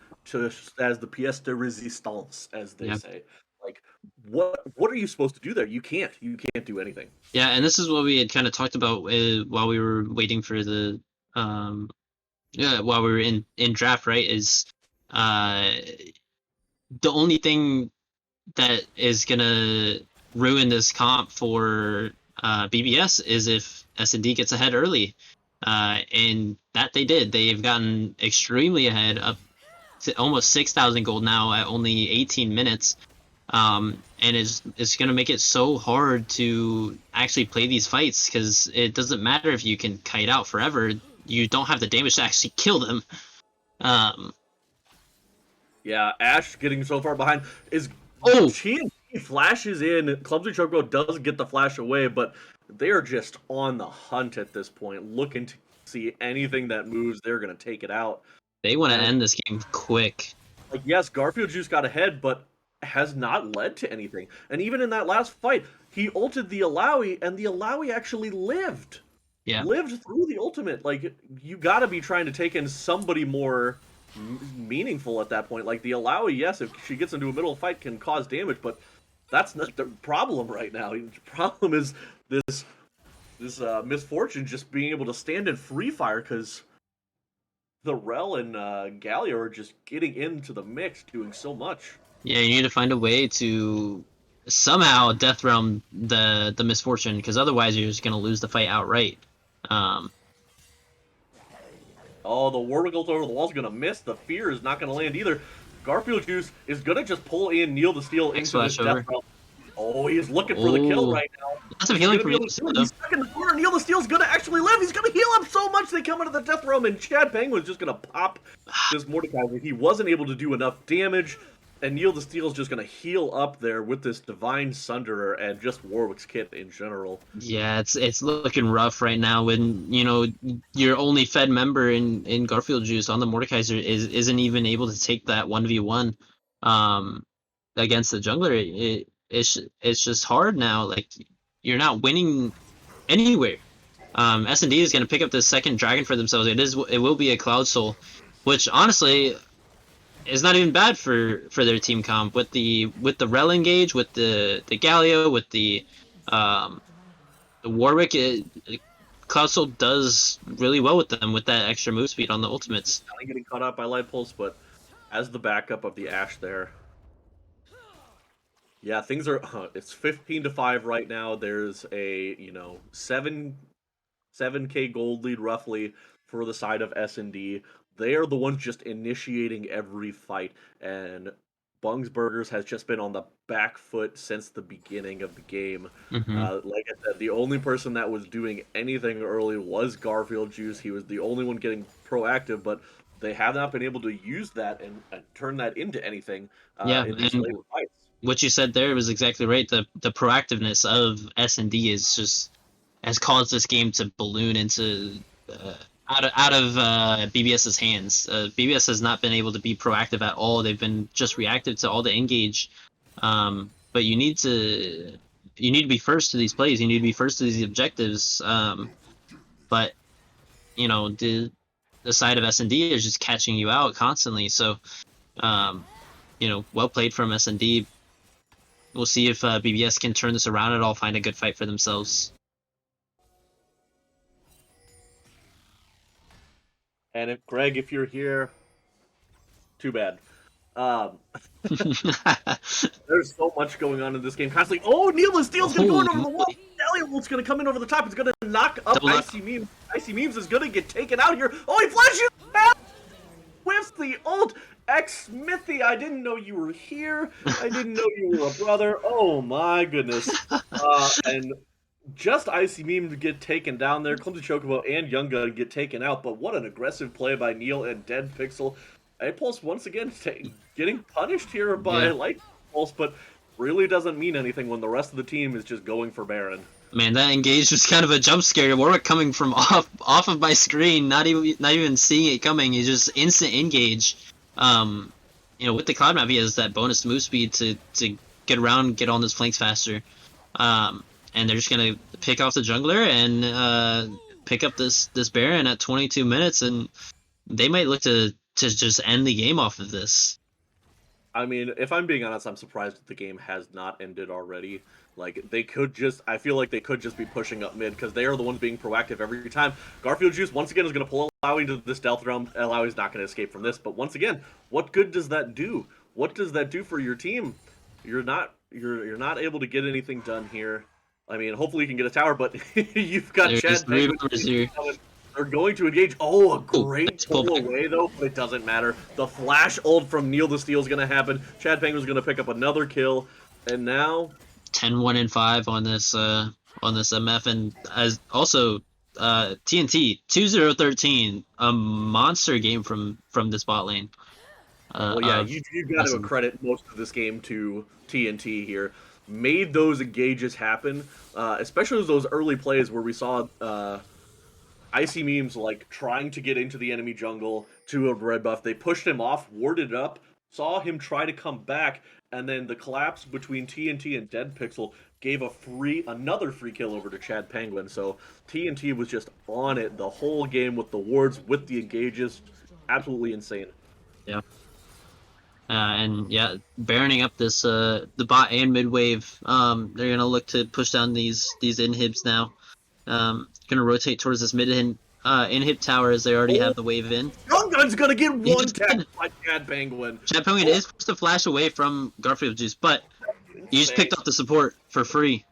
as the pièce de résistance, as they say. Like, what are you supposed to do there? You can't do anything. Yeah, and this is what we had kind of talked about while we were waiting for the while we were in draft, right? Is the only thing that is gonna ruin this comp for BBS is if S&D gets ahead early, and that they did. They've gotten extremely ahead, up to almost 6,000 gold now at only 18 minutes. And it's going to make it so hard to actually play these fights, because it doesn't matter if you can kite out forever. You don't have the damage to actually kill them. Yeah, Ash getting so far behind is... TNT flashes in. Clumsy Chocobo does get the flash away, but they are just on the hunt at this point, looking to see anything that moves. They're going to take it out. They want to end this game quick. Like, yes, Garfield Juice got ahead, but has not led to anything. And even in that last fight, he ulted the Alawi, and the Alawi actually lived. Yeah. Lived through the ultimate. Like, you got to be trying to take in somebody more meaningful at that point. Like, the Alawi, yes, if she gets into a middle fight, can cause damage, but that's not the problem right now. The problem is this misfortune just being able to stand in free fire, because the Rel and Galio are just getting into the mix, doing so much. Yeah, you need to find a way to somehow Death Realm the misfortune, because otherwise you're just going to lose the fight outright. Oh, the Warwick ult over the wall is going to miss. The Fear is not going to land either. Garfield Juice is going to just pull in Neil the Steel into this Death Realm. Oh, he's looking for the kill right now. Lots of healing from He's stuck in the corner. Neil the Steel's going to actually live. He's going to heal up so much they come into the Death Realm, and Chad Penguin's just going to pop this Mordekaiser. He wasn't able to do enough damage, and Neil the Steel's just going to heal up there with this Divine Sunderer and just Warwick's kit in general. Yeah, it's looking rough right now when, you know, your only fed member in Garfield Juice on the Mordekaiser isn't even able to take that 1v1 against the jungler. It's just hard now. Like, you're not winning anywhere. S&D is going to pick up the second dragon for themselves. It will be a Cloud Soul, which honestly is not even bad for their team comp with the Rel engage, with the Galio, with the Warwick. Cloud Soul does really well with them with that extra move speed on the ultimates. I'm getting caught up by Light Pulse, but as the backup of the Ashe there. Yeah, things are. It's 15-5 right now. There's a 7K gold lead roughly for the side of S&D. They are the ones just initiating every fight, and Bung's Burgers has just been on the back foot since the beginning of the game. Mm-hmm. Like I said, the only person that was doing anything early was Garfield Juice. He was the only one getting proactive, but they have not been able to use that and turn that into anything in these later fights. What you said there was exactly right. The proactiveness of S&D has caused this game to balloon into out of BBS's hands. BBS has not been able to be proactive at all. They've been just reactive to all the engage. But you need to be first to these plays. You need to be first to these objectives. But the side of S&D is just catching you out constantly. So well played from S&D. We'll see if BBS can turn this around at all, find a good fight for themselves. And Greg, if you're here, too bad. There's so much going on in this game constantly. Oh, Neil the Steel's going to go in over the wall. Elliot's going to come in over the top. It's going to knock up Icy Memes. Icy Memes is going to get taken out here. Oh, he flashes out! Whiffs the ult. X Smithy, I didn't know you were here. I didn't know you were a brother. Oh my goodness. And just Icy Meme to get taken down there. Clumsy Chocobo and Young Gun get taken out, but what an aggressive play by Neil and Dead Pixel. A-Pulse once again getting punished here by Light Pulse, but really doesn't mean anything when the rest of the team is just going for Baron. Man, that engage was kind of a jump scare. Warwick coming from off of my screen, not even seeing it coming. He just instant engage. With the Cloud Map, he has that bonus move speed to get around, get on those flanks faster. And they're just gonna pick off the jungler and pick up this Baron at 22 minutes, and they might look to just end the game off of this. I mean, if I'm being honest, I'm surprised that the game has not ended already. Like, they could just, I feel like they could just be pushing up mid, because they are the ones being proactive every time. Garfield Juice, once again, is going to pull Alawi into this Stealth Realm. Alawi's not going to escape from this, but once again, what good does that do? What does that do for your team? You're not able to get anything done here. I mean, hopefully you can get a tower, but you've got There's Chad three Penguin. members here. They're going to engage. Oh, a Oh, great nice pull pull back. away, though, but it doesn't matter. The flash ult from Neil the Steel is going to happen. Chad Penguin's going to pick up another kill. And now... 10-1 and 5 on this MF, and as also TNT 2-0-13, a monster game from this bot lane. Well, yeah, you've got to credit most of this game to TNT here. Made those engages happen, especially those early plays where we saw Icy Memes like trying to get into the enemy jungle to a red buff. They pushed him off, warded up, saw him try to come back, and then the collapse between TNT and Dead Pixel gave another free kill over to Chad Penguin. So TNT was just on it the whole game with the wards, with the engages. Absolutely insane. Yeah. And yeah, baroning up this the bot and mid wave. They're gonna look to push down these inhibs now. Gonna rotate towards this mid inhib tower as they already have the wave in. Young Gun's gonna get one tap by Chad Penguin. Chad Penguin is supposed to flash away from Garfield Juice, but you just picked up the support for free.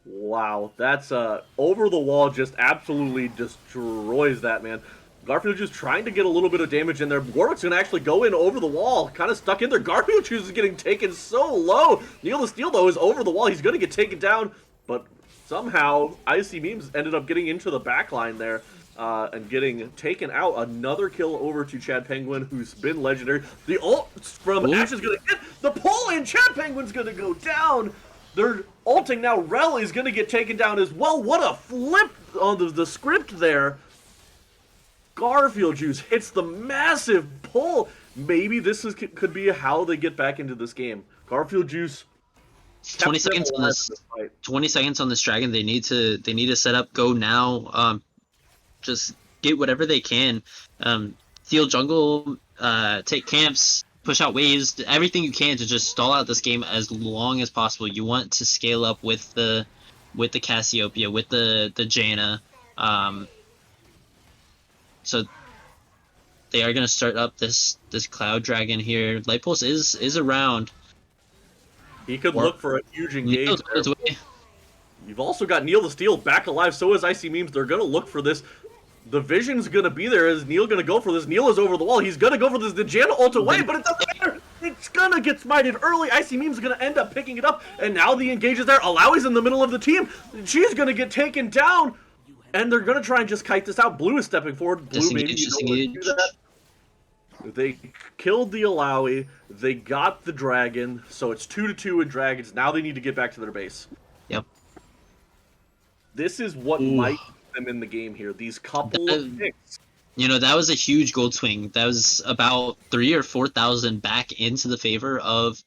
Wow, that's over the wall, just absolutely destroys that, man. Garfield Juice trying to get a little bit of damage in there. Warwick's going to actually go in over the wall, kind of stuck in there. Garfield Juice is getting taken so low. Neil the Steel, though, is over the wall. He's going to get taken down, but somehow Icy Memes ended up getting into the back line there and getting taken out. Another kill over to Chad Penguin, who's been legendary. The ult from Ash is going to hit the pull in. Chad Penguin's going to go down. They're ulting now. Rel is going to get taken down as well. What a flip on the script there. Garfield Juice hits the massive pull. Maybe this could be how they get back into this game. Garfield Juice. 20 seconds on this. 20 seconds on this dragon. They need to set up. Go now. Just get whatever they can. Steal jungle. Take camps. Push out waves. Everything you can to just stall out this game as long as possible. You want to scale up with the Cassiopeia, with the Jaina. So they are going to start up this Cloud Dragon here. Light Pulse is around. He could look for a huge engage. You've also got Neil the Steel back alive. So is Icy Memes. They're going to look for this. The vision's going to be there. Is Neil going to go for this? Neil is over the wall. He's going to go for this. The Jaina ult away, but it doesn't matter. It's going to get smited early. Icy Memes is going to end up picking it up. And now the engage is there. Alawi's in the middle of the team. She's going to get taken down. And they're going to try and just kite this out. Blue is stepping forward. Blue, maybe you don't want to do that. They killed the Alawi. They got the dragon. So it's 2-2 in dragons. Now they need to get back to their base. Yep. This is what might keep them in the game here. These couple of picks. You know, that was a huge gold swing. That was about 3,000 or 4,000 back into the favor of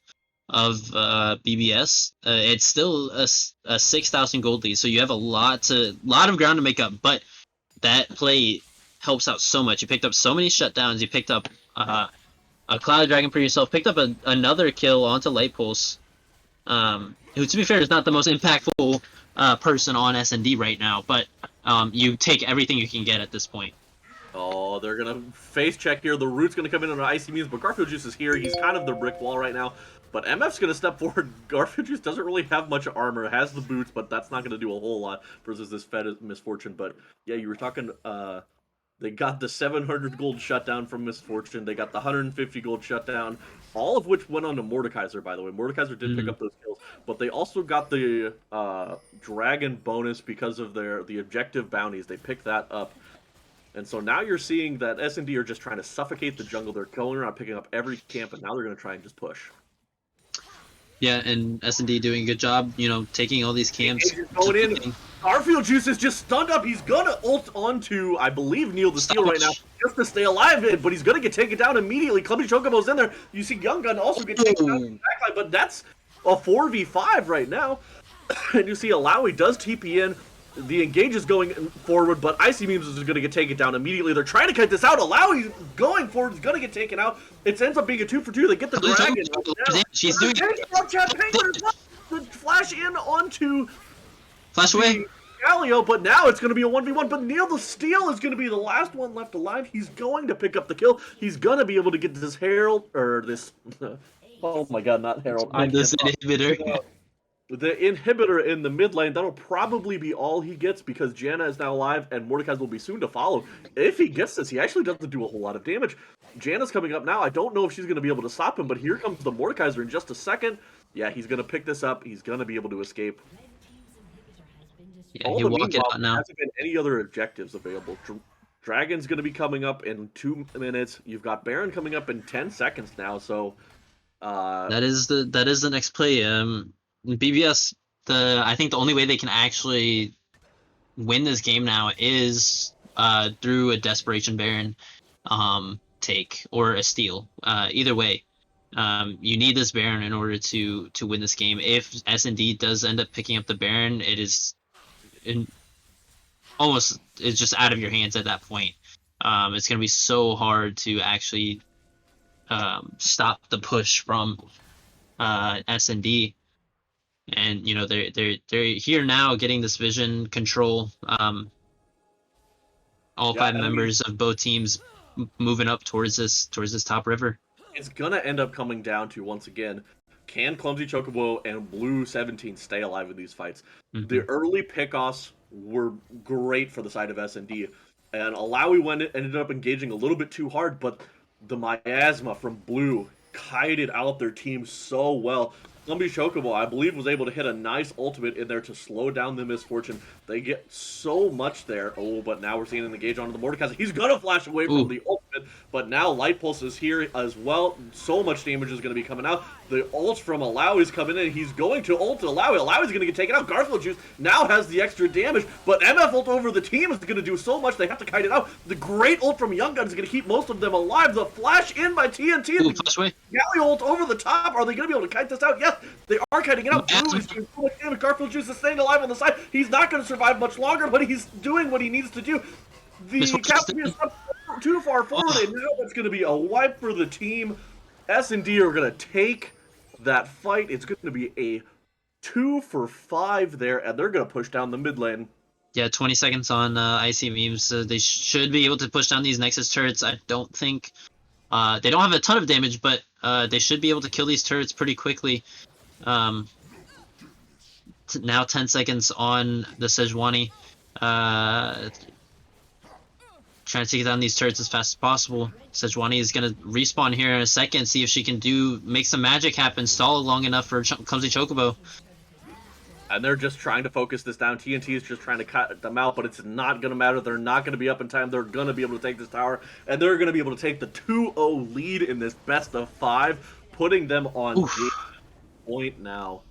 BBS. It's still a 6,000 gold lead, so you have a lot of ground to make up. But that play helps out so much. You picked up so many shutdowns. You picked up a Cloud Dragon for yourself. Picked up another kill onto Light Pulse, who, to be fair, is not the most impactful person on S&D right now. But you take everything you can get at this point. Oh, they're going to face check here. The Root's going to come in on Icy Memes, but Garfield Juice is here. He's kind of the brick wall right now. But MF's going to step forward. Garfield Juice doesn't really have much armor. Has the boots, but that's not going to do a whole lot versus this Fed Misfortune. But yeah, you were talking, they got the 700 gold shutdown from Misfortune. They got the 150 gold shutdown, all of which went on to Mordekaiser, by the way. Mordekaiser did pick up those kills, but they also got the dragon bonus because of the objective bounties. They picked that up. And so now you're seeing that S&D are just trying to suffocate the jungle. They're going around picking up every camp, and now they're going to try and just push. Yeah, and S&D doing a good job, you know, taking all these camps. Going in. Garfield Juice is just stunned up. He's going to ult onto, I believe, Neil the Steel right now, just to stay alive, but he's going to get taken down immediately. Clumsy Chocobo's in there. You see Young Gun also get taken down in the backline, but that's a 4v5 right now. And you see Alawi does TP in. The engage is going forward, but Icy Memes is going to get taken down immediately. They're trying to cut this out. Alawi going forward is going to get taken out. It ends up being a 2-for-2. They get the dragon. She's doing the flash in onto flash away. Galio, but now it's going to be a 1v1. But Neil the Steel is going to be the last one left alive. He's going to pick up the kill. He's going to be able to get this Herald, or this... oh my god, not Herald. This inhibitor. The inhibitor in the mid lane, that'll probably be all he gets because Janna is now alive and Mordekaiser will be soon to follow. If he gets this, he actually doesn't do a whole lot of damage. Janna's coming up now. I don't know if she's going to be able to stop him, but here comes the Mordekaiser in just a second. Yeah, he's going to pick this up. He's going to be able to escape. Yeah, he'll walk it out now. There hasn't been any other objectives available. Dragon's going to be coming up in 2 minutes. You've got Baron coming up in 10 seconds now, so... that is the next play. BBS, I think the only way they can actually win this game now is through a Desperation Baron take or a steal. Either way, you need this Baron in order to win this game. If S&D does end up picking up the Baron, it is it's just out of your hands at that point. It's going to be so hard to actually stop the push from S&D. And you know they're here now, getting this vision control. All five members of both teams moving up towards this top river. It's gonna end up coming down to, once again, can Clumsy Chocobo and Blue 17 stay alive in these fights? Mm-hmm. The early pickoffs were great for the side of S&D, and Alawi ended up engaging a little bit too hard, but the miasma from Blue kited out their team so well. Clumsy Chocobo, I believe, was able to hit a nice ultimate in there to slow down the misfortune. They get so much there. Oh, but now we're seeing an engage onto the Mordekaiser. He's going to flash away from the ultimate, but now Light Pulse is here as well. So much damage is going to be coming out. The ult from Alawi is coming in. He's going to ult Alawi. Alawi's going to get taken out. Garfield Juice now has the extra damage, but MF ult over the team is going to do so much. They have to kite it out. The great ult from Young Gun is going to keep most of them alive. The flash in by TNT. Galley ult over the top. Are they going to be able to kite this out? Yes, they are kiting it out. Blue is doing so much damage. Garfield Juice is staying alive on the side. He's not going to survive much longer, but he's doing what he needs to do. The captain is not too far forward, and now it's going to be a wipe for the team. S&D are going to take that fight. It's going to be a 2-for-5 there, and they're going to push down the mid lane. Yeah, 20 seconds on Icy Memes. They should be able to push down these Nexus turrets. I don't think... they don't have a ton of damage, but they should be able to kill these turrets pretty quickly. Now 10 seconds on the Sejuani. Trying to take down these turrets as fast as possible. Sejuani is going to respawn here in a second, see if she can make some magic happen, stall it long enough for Clumsy Chocobo. And they're just trying to focus this down. TNT is just trying to cut them out, but it's not going to matter. They're not going to be up in time. They're going to be able to take this tower, and they're going to be able to take the 2-0 lead in this best of 5, putting them on game point now.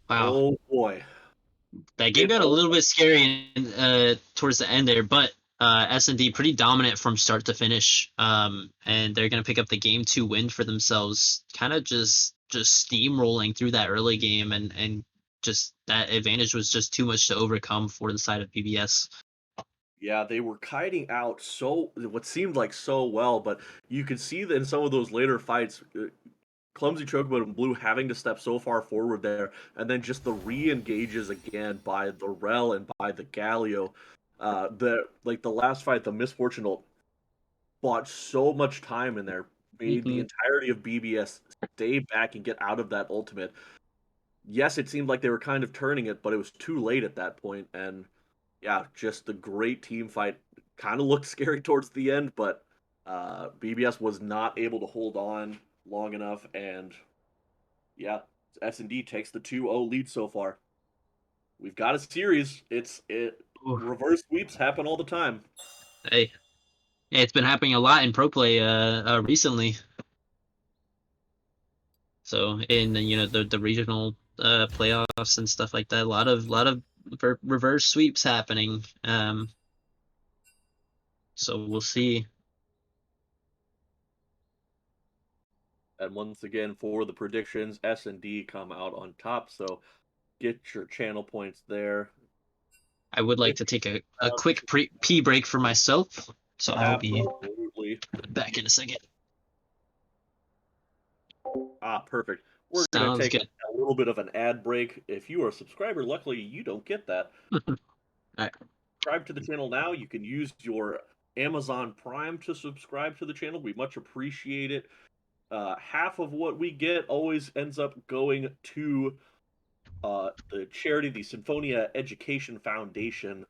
Wow. Oh, boy. That game got a little bit scary towards the end there, but S&D pretty dominant from start to finish, and they're going to pick up the game 2 win for themselves, kind of just steamrolling through that early game, and just that advantage was just too much to overcome for the side of BBS. Yeah, they were kiting out what seemed like so well, but you could see that in some of those later fights, Clumsy Chocobo and Blue having to step so far forward there, and then just the re-engages again by the Rel and by the Galio. The last fight, the Misfortune ult bought so much time in there, made the entirety of BBS stay back and get out of that ultimate. Yes, it seemed like they were kind of turning it, but it was too late at that point, and yeah, just the great team fight. Kind of looked scary towards the end, but BBS was not able to hold on long enough, and yeah, S&D takes the 2-0 lead so far. We've got a series. Reverse sweeps happen all the time. Hey, yeah, it's been happening a lot in pro play recently. So in the regional playoffs and stuff like that, a lot of reverse sweeps happening. So we'll see. And once again, for the predictions, S&D come out on top. So get your channel points there. I would like to take a quick pee break for myself, so I'll be back in a second. Perfect. We're going to Sounds take good. a little bit of an ad break. If you are a subscriber, luckily you don't get that. All right. Subscribe to the channel now. You can use your Amazon Prime to subscribe to the channel. We much appreciate it. Half of what we get always ends up going to the charity, the Sinfonia Education Foundation,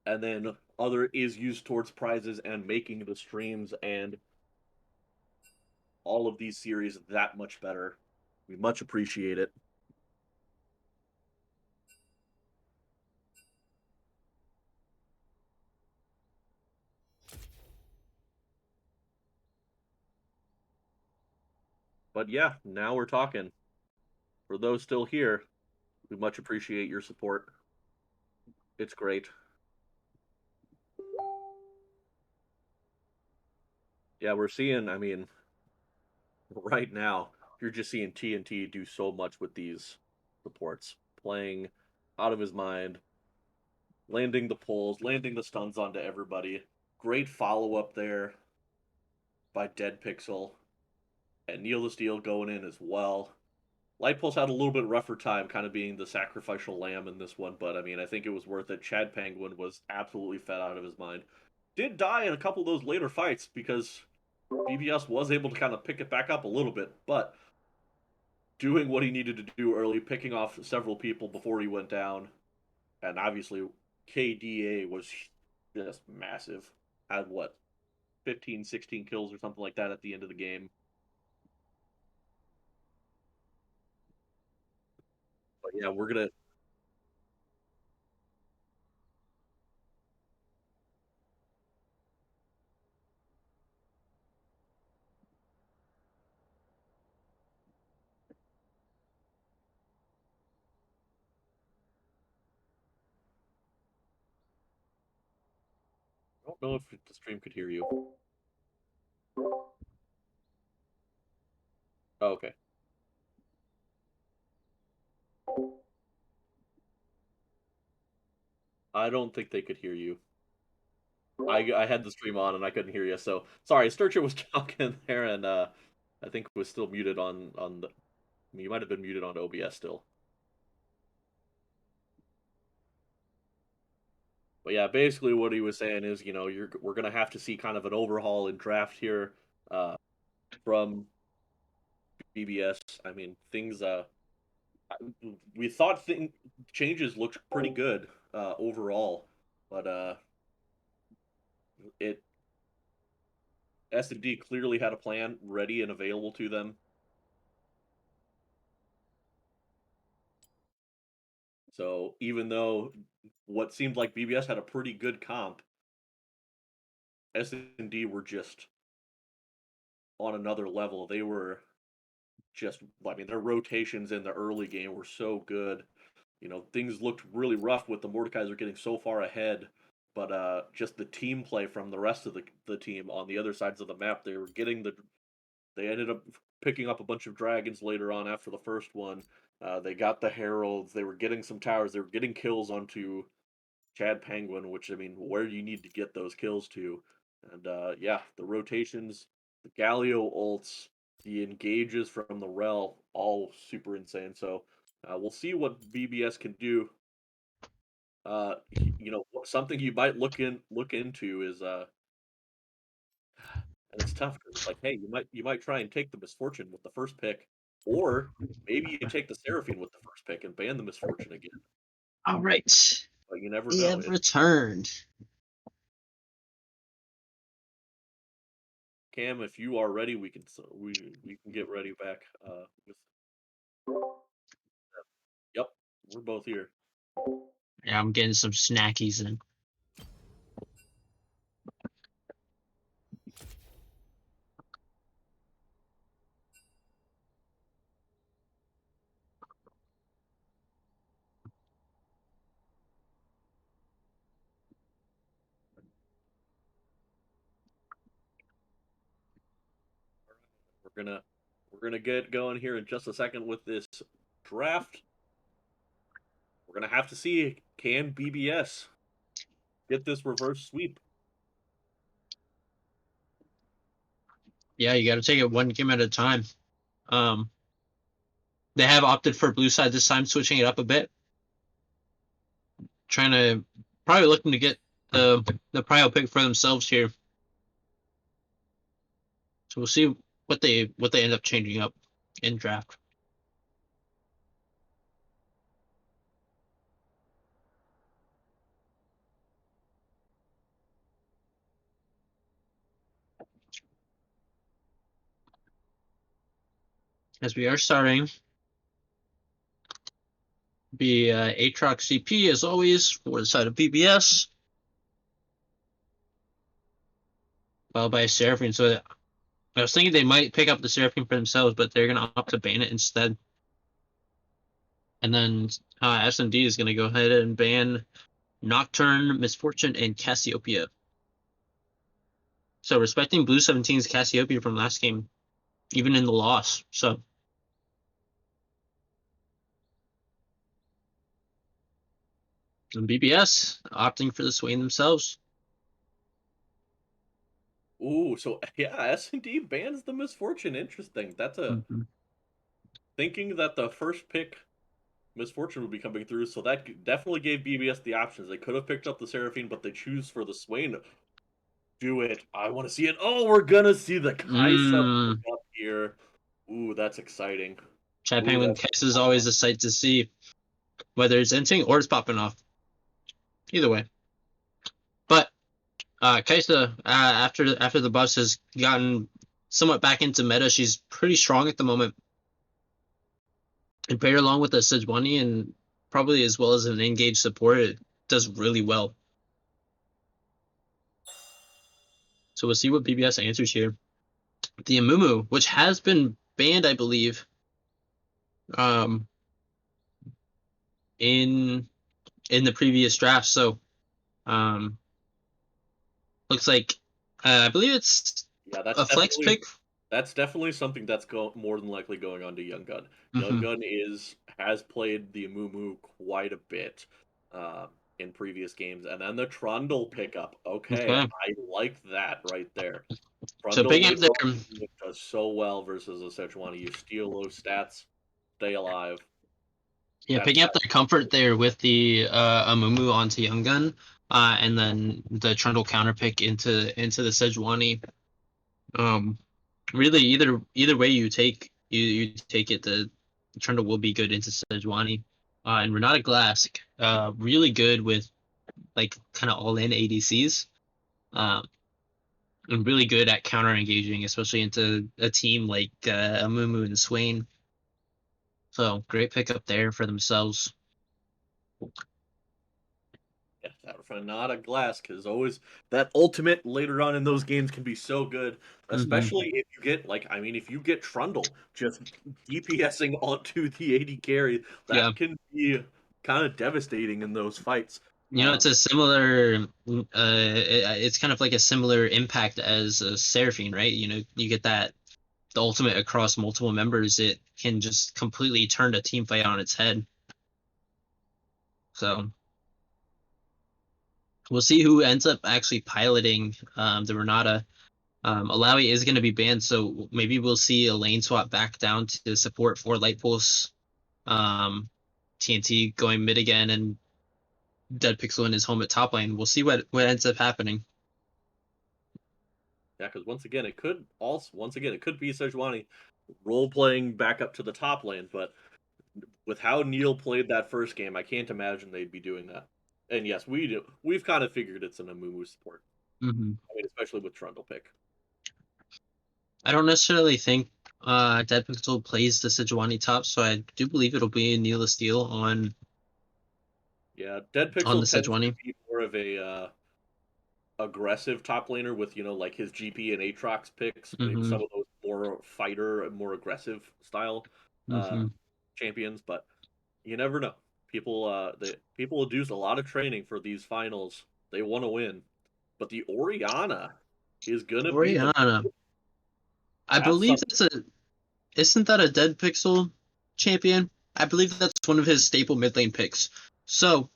and then other is used towards prizes and making the streams and all of these series that much better. We much appreciate it. But yeah, now we're talking. For those still here, we much appreciate your support. It's great. Yeah, we're seeing, I mean, right now, you're just seeing TNT do so much with these supports. Playing out of his mind, landing the pulls, landing the stuns onto everybody. Great follow up there by Dead Pixel. And Neil the Steel going in as well. Light Pulse had a little bit rougher time kind of being the sacrificial lamb in this one, but I mean, I think it was worth it. Chad Penguin was absolutely fed out of his mind. Did die in a couple of those later fights because BBS was able to kind of pick it back up a little bit, but doing what he needed to do early, picking off several people before he went down, and obviously KDA was just massive. Had what, 15, 16 kills or something like that at the end of the game. But yeah, we're gonna. I don't know if the stream could hear you. Oh, okay. I don't think they could hear you. I had the stream on and I couldn't hear you. So sorry, Sturcher was talking there, and I think was still muted on the. You might have been muted on OBS still. But yeah, basically what he was saying is, we're gonna have to see kind of an overhaul in draft here, from BBS. I mean, things. We thought changes looked pretty good overall, but it S&D clearly had a plan ready and available to them. So even though what seemed like BBS had a pretty good comp, S&D were just on another level. They were just, I mean, their rotations in the early game were so good. Things looked really rough with the Mordekaiser getting so far ahead, but just the team play from the rest of the team on the other sides of the map, they ended up picking up a bunch of dragons later on after the first one. They got the heralds. They were getting some towers. They were getting kills onto Chad Penguin, which, I mean, where you need to get those kills to. And yeah, the rotations, the Galio ults, the engages from the Rel, all super insane. So we'll see what BBS can do. Something you might look into is and it's tough because it's like, hey, you might try and take the Misfortune with the first pick, or maybe you take the Seraphine with the first pick and ban the Misfortune again. All right. But you never We know. have returned. Cam, if you are ready, we can get ready back. With Yep, we're both here. Yeah, I'm getting some snackies in. We're gonna get going here in just a second with this draft. we're going to have to see, can BBS get this reverse sweep? Yeah, you got to take it one game at a time. They have opted for blue side this time, switching it up a bit. Trying to probably looking to get the prio pick for themselves here. So we'll see what they end up changing up in draft. As we are starting, be Aatrox CP as always for the side of BBS, followed by Seraphine. So I was thinking they might pick up the Seraphine for themselves, but they're gonna opt to ban it instead. And then S&D is gonna go ahead and ban Nocturne, Misfortune, and Cassiopeia. So respecting Blue 17's Cassiopeia from last game, even in the loss. So and BBS opting for the Swain themselves. Ooh, so yeah, S&D bans the Misfortune. Interesting. That's a thinking that the first pick Misfortune would be coming through, so that definitely gave BBS the options. They could have picked up the Seraphine, but they choose for the Swain. Do it. I want to see it. Oh, we're gonna see the Kaisa pick up here. Ooh, that's exciting. Chad Penguin Kaisa is always a sight to see, whether it's inting or it's popping off. Either way. But Kaisa, after the buffs, has gotten somewhat back into meta. She's pretty strong at the moment. And paired along with the Sejuani and probably as well as an engaged support, it does really well. So we'll see what BBS answers here. The Amumu, which has been banned, I believe, in the previous draft. So looks like I believe it's a flex pick. That's definitely something that's more than likely going on to Young Gun. Young Gun has played the Amumu quite a bit in previous games, and then the Trundle pickup. Okay, I like that right there. Trundle so picking up there does so well versus a Sejuani. You steal those stats, stay alive. Yeah, picking up the comfort there with the Amumu onto Young Gun, and then the Trundle counter pick into the Sejuani. Really, either way you take it, the Trundle will be good into Sejuani. And Renata Glass, really good with like kind of all in ADCs. And really good at counter engaging, especially into a team like Amumu and Swain. So great pickup there for themselves. Yeah, that Renata Glass, because always that ultimate later on in those games can be so good, especially if you get if you get Trundle just DPSing onto the AD carry, that can be kind of devastating in those fights. You know, it's a similar, it's kind of like a similar impact as a Seraphine, right? You know, you get the ultimate across multiple members, it can just completely turn a team fight on its head. So we'll see who ends up actually piloting the Renata. Alawi is going to be banned, so maybe we'll see a lane swap back down to support for Light Pulse, TNT going mid again, and Dead Pixel in his home at top lane. We'll see what ends up happening. Yeah, because once again, it could be Sejuani role playing back up to the top lane, but with how Neil played that first game, I can't imagine they'd be doing that. And yes, we've kind of figured it's an Amumu support. I mean, especially with Trundle pick. I don't necessarily think Dead Pixel plays the Sejuani top, so I do believe it'll be Neil Steele on. Yeah, Dead Pixel tends to be more of a aggressive top laner with like his GP and Aatrox picks, some of those more fighter, more aggressive style champions. But you never know. People will do a lot of training for these finals. They want to win, but the Orianna is gonna be. I believe isn't that a Dead Pixel champion? I believe that's one of his staple mid lane picks. So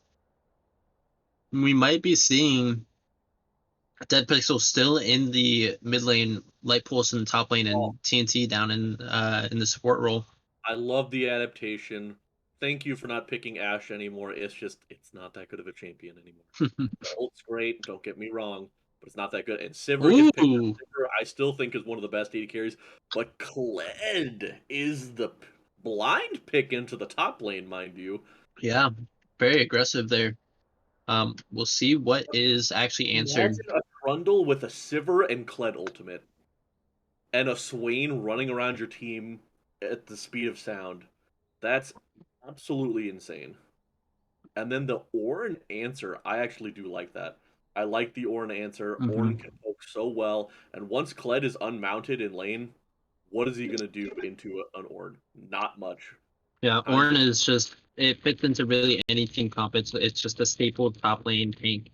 we might be seeing Dead Pixel still in the mid lane, Light Pulse in the top lane, and TNT down in the support role. I love the adaptation. Thank you for not picking Ashe anymore. It's not that good of a champion anymore. Ult's great, don't get me wrong, but it's not that good. And Sivir gets picked up. Sivir, I still think is one of the best AD carries, but Kled is the blind pick into the top lane, mind you. Yeah, very aggressive there. We'll see what is actually answered. Imagine a Trundle with a Sivir and Kled ultimate, and a Swain running around your team at the speed of sound. That's absolutely insane. And then the Ornn answer, I actually do like that. I like the Ornn answer. Ornn can poke so well, and once Kled is unmounted in lane, what is he gonna do into an Ornn? Not much. Yeah, Ornn is just, it fits into really any team comp. It's just a staple top lane tank.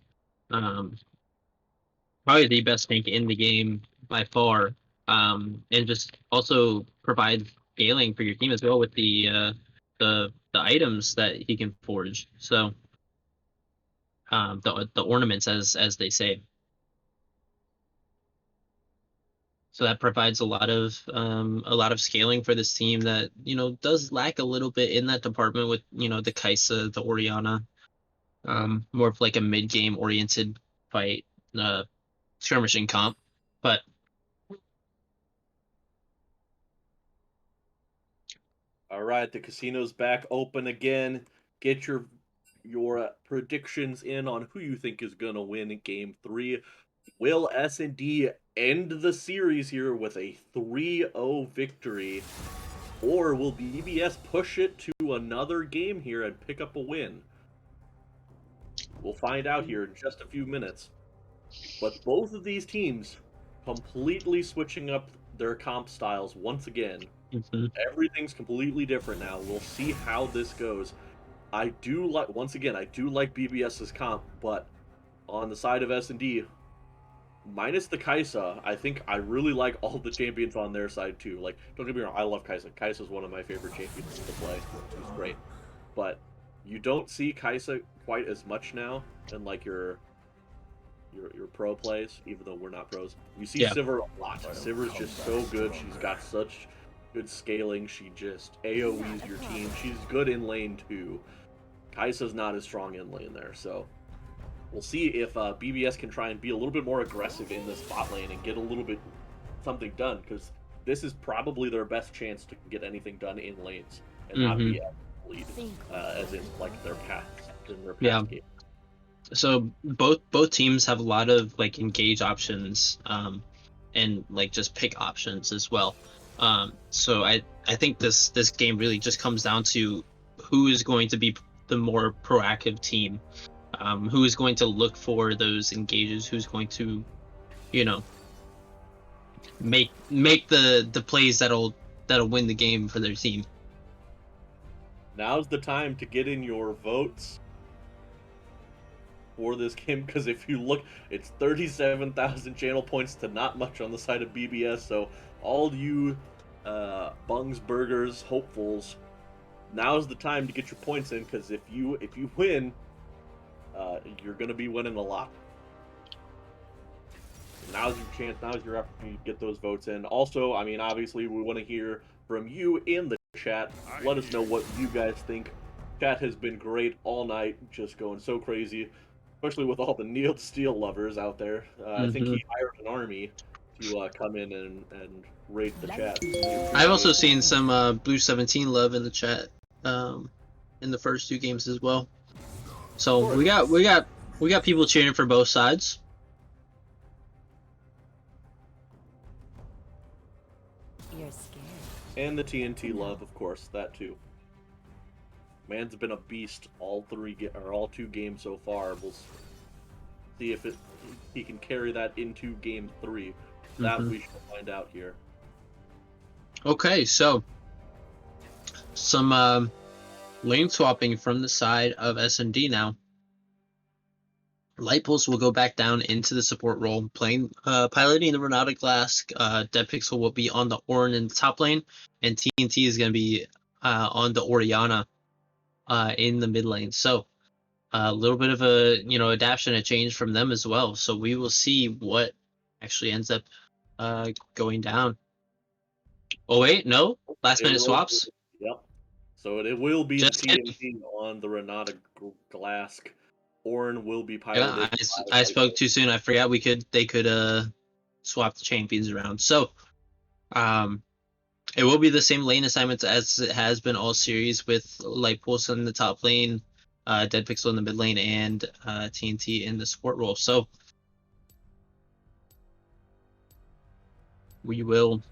Probably the best tank in the game by far. And just also provides scaling for your team as well with the items that he can forge. So the ornaments, as they say. So that provides a lot of scaling for this team that does lack a little bit in that department with the Kai'Sa, the Orianna, more of like a mid game oriented fight, skirmishing comp, but. All right, the casino's back open again. Get your predictions in on who you think is gonna win in Game 3. Will S&D end the series here with a 3-0 victory? Or will BBS push it to another game here and pick up a win? We'll find out here in just a few minutes. But both of these teams completely switching up their comp styles once again. Everything's completely different now. We'll see how this goes. I do like BBS's comp, but on the side of S&D, minus the Kai'Sa, I think I really like all the champions on their side too. Like, don't get me wrong, I love Kai'Sa. Kai'Sa's one of my favorite champions to play. He's great. But you don't see Kai'Sa quite as much now in like your pro plays, even though we're not pros. You see Sivir a lot. Sivir's just so good. She's got such good scaling. She just AoEs your team. She's good in lane too. Kai'Sa's not as strong in lane there, so we'll see if BBS can try and be a little bit more aggressive in this bot lane and get a little bit something done, because this is probably their best chance to get anything done in lanes and not be at lead, as in like their past game. So both teams have a lot of like engage options, and like just pick options as well. So I think this game really just comes down to who is going to be the more proactive team, who is going to look for those engages, who's going to, make the plays that'll win the game for their team. Now's the time to get in your votes for this game, because if you look, it's 37,000 channel points to not much on the side of BBS. So all you bungs, burgers, hopefuls, now's the time to get your points in, because if you win, you're gonna be winning a lot. Now's your chance. Now's your opportunity to get those votes in. Also, I mean, obviously, we want to hear from you in the chat. Let us know what you guys think. Chat has been great all night, just going so crazy, especially with all the Neil Steel lovers out there. I think he hired an army to come in and raid the chat. I've also seen some Blue 17 love in the chat in the first two games as well. So we got people cheering for both sides. You're scared. And the TNT love, of course, that too. Man's been a beast all two games so far. We'll see if he can carry that into game 3. That we shall find out here. Okay, so some lane swapping from the side of S&D now. Light Pulse will go back down into the support role, piloting the Renata Glass. Dead Pixel will be on the Ornn in the top lane, and TNT is going to be on the Orianna in the mid lane. So a little bit of a adaptation, a change from them as well. So we will see what actually ends up going down. Oh wait, no, last minute swaps. Yep. So it will be the Just kidding. TNT on the Renata Glask. Orn will be Yeah, piloted. I spoke too soon. I forgot they could swap the champions around. So it will be the same lane assignments as it has been all series, with Light Pulse in the top lane, Dead Pixel in the mid lane, and TNT in the support role. So we will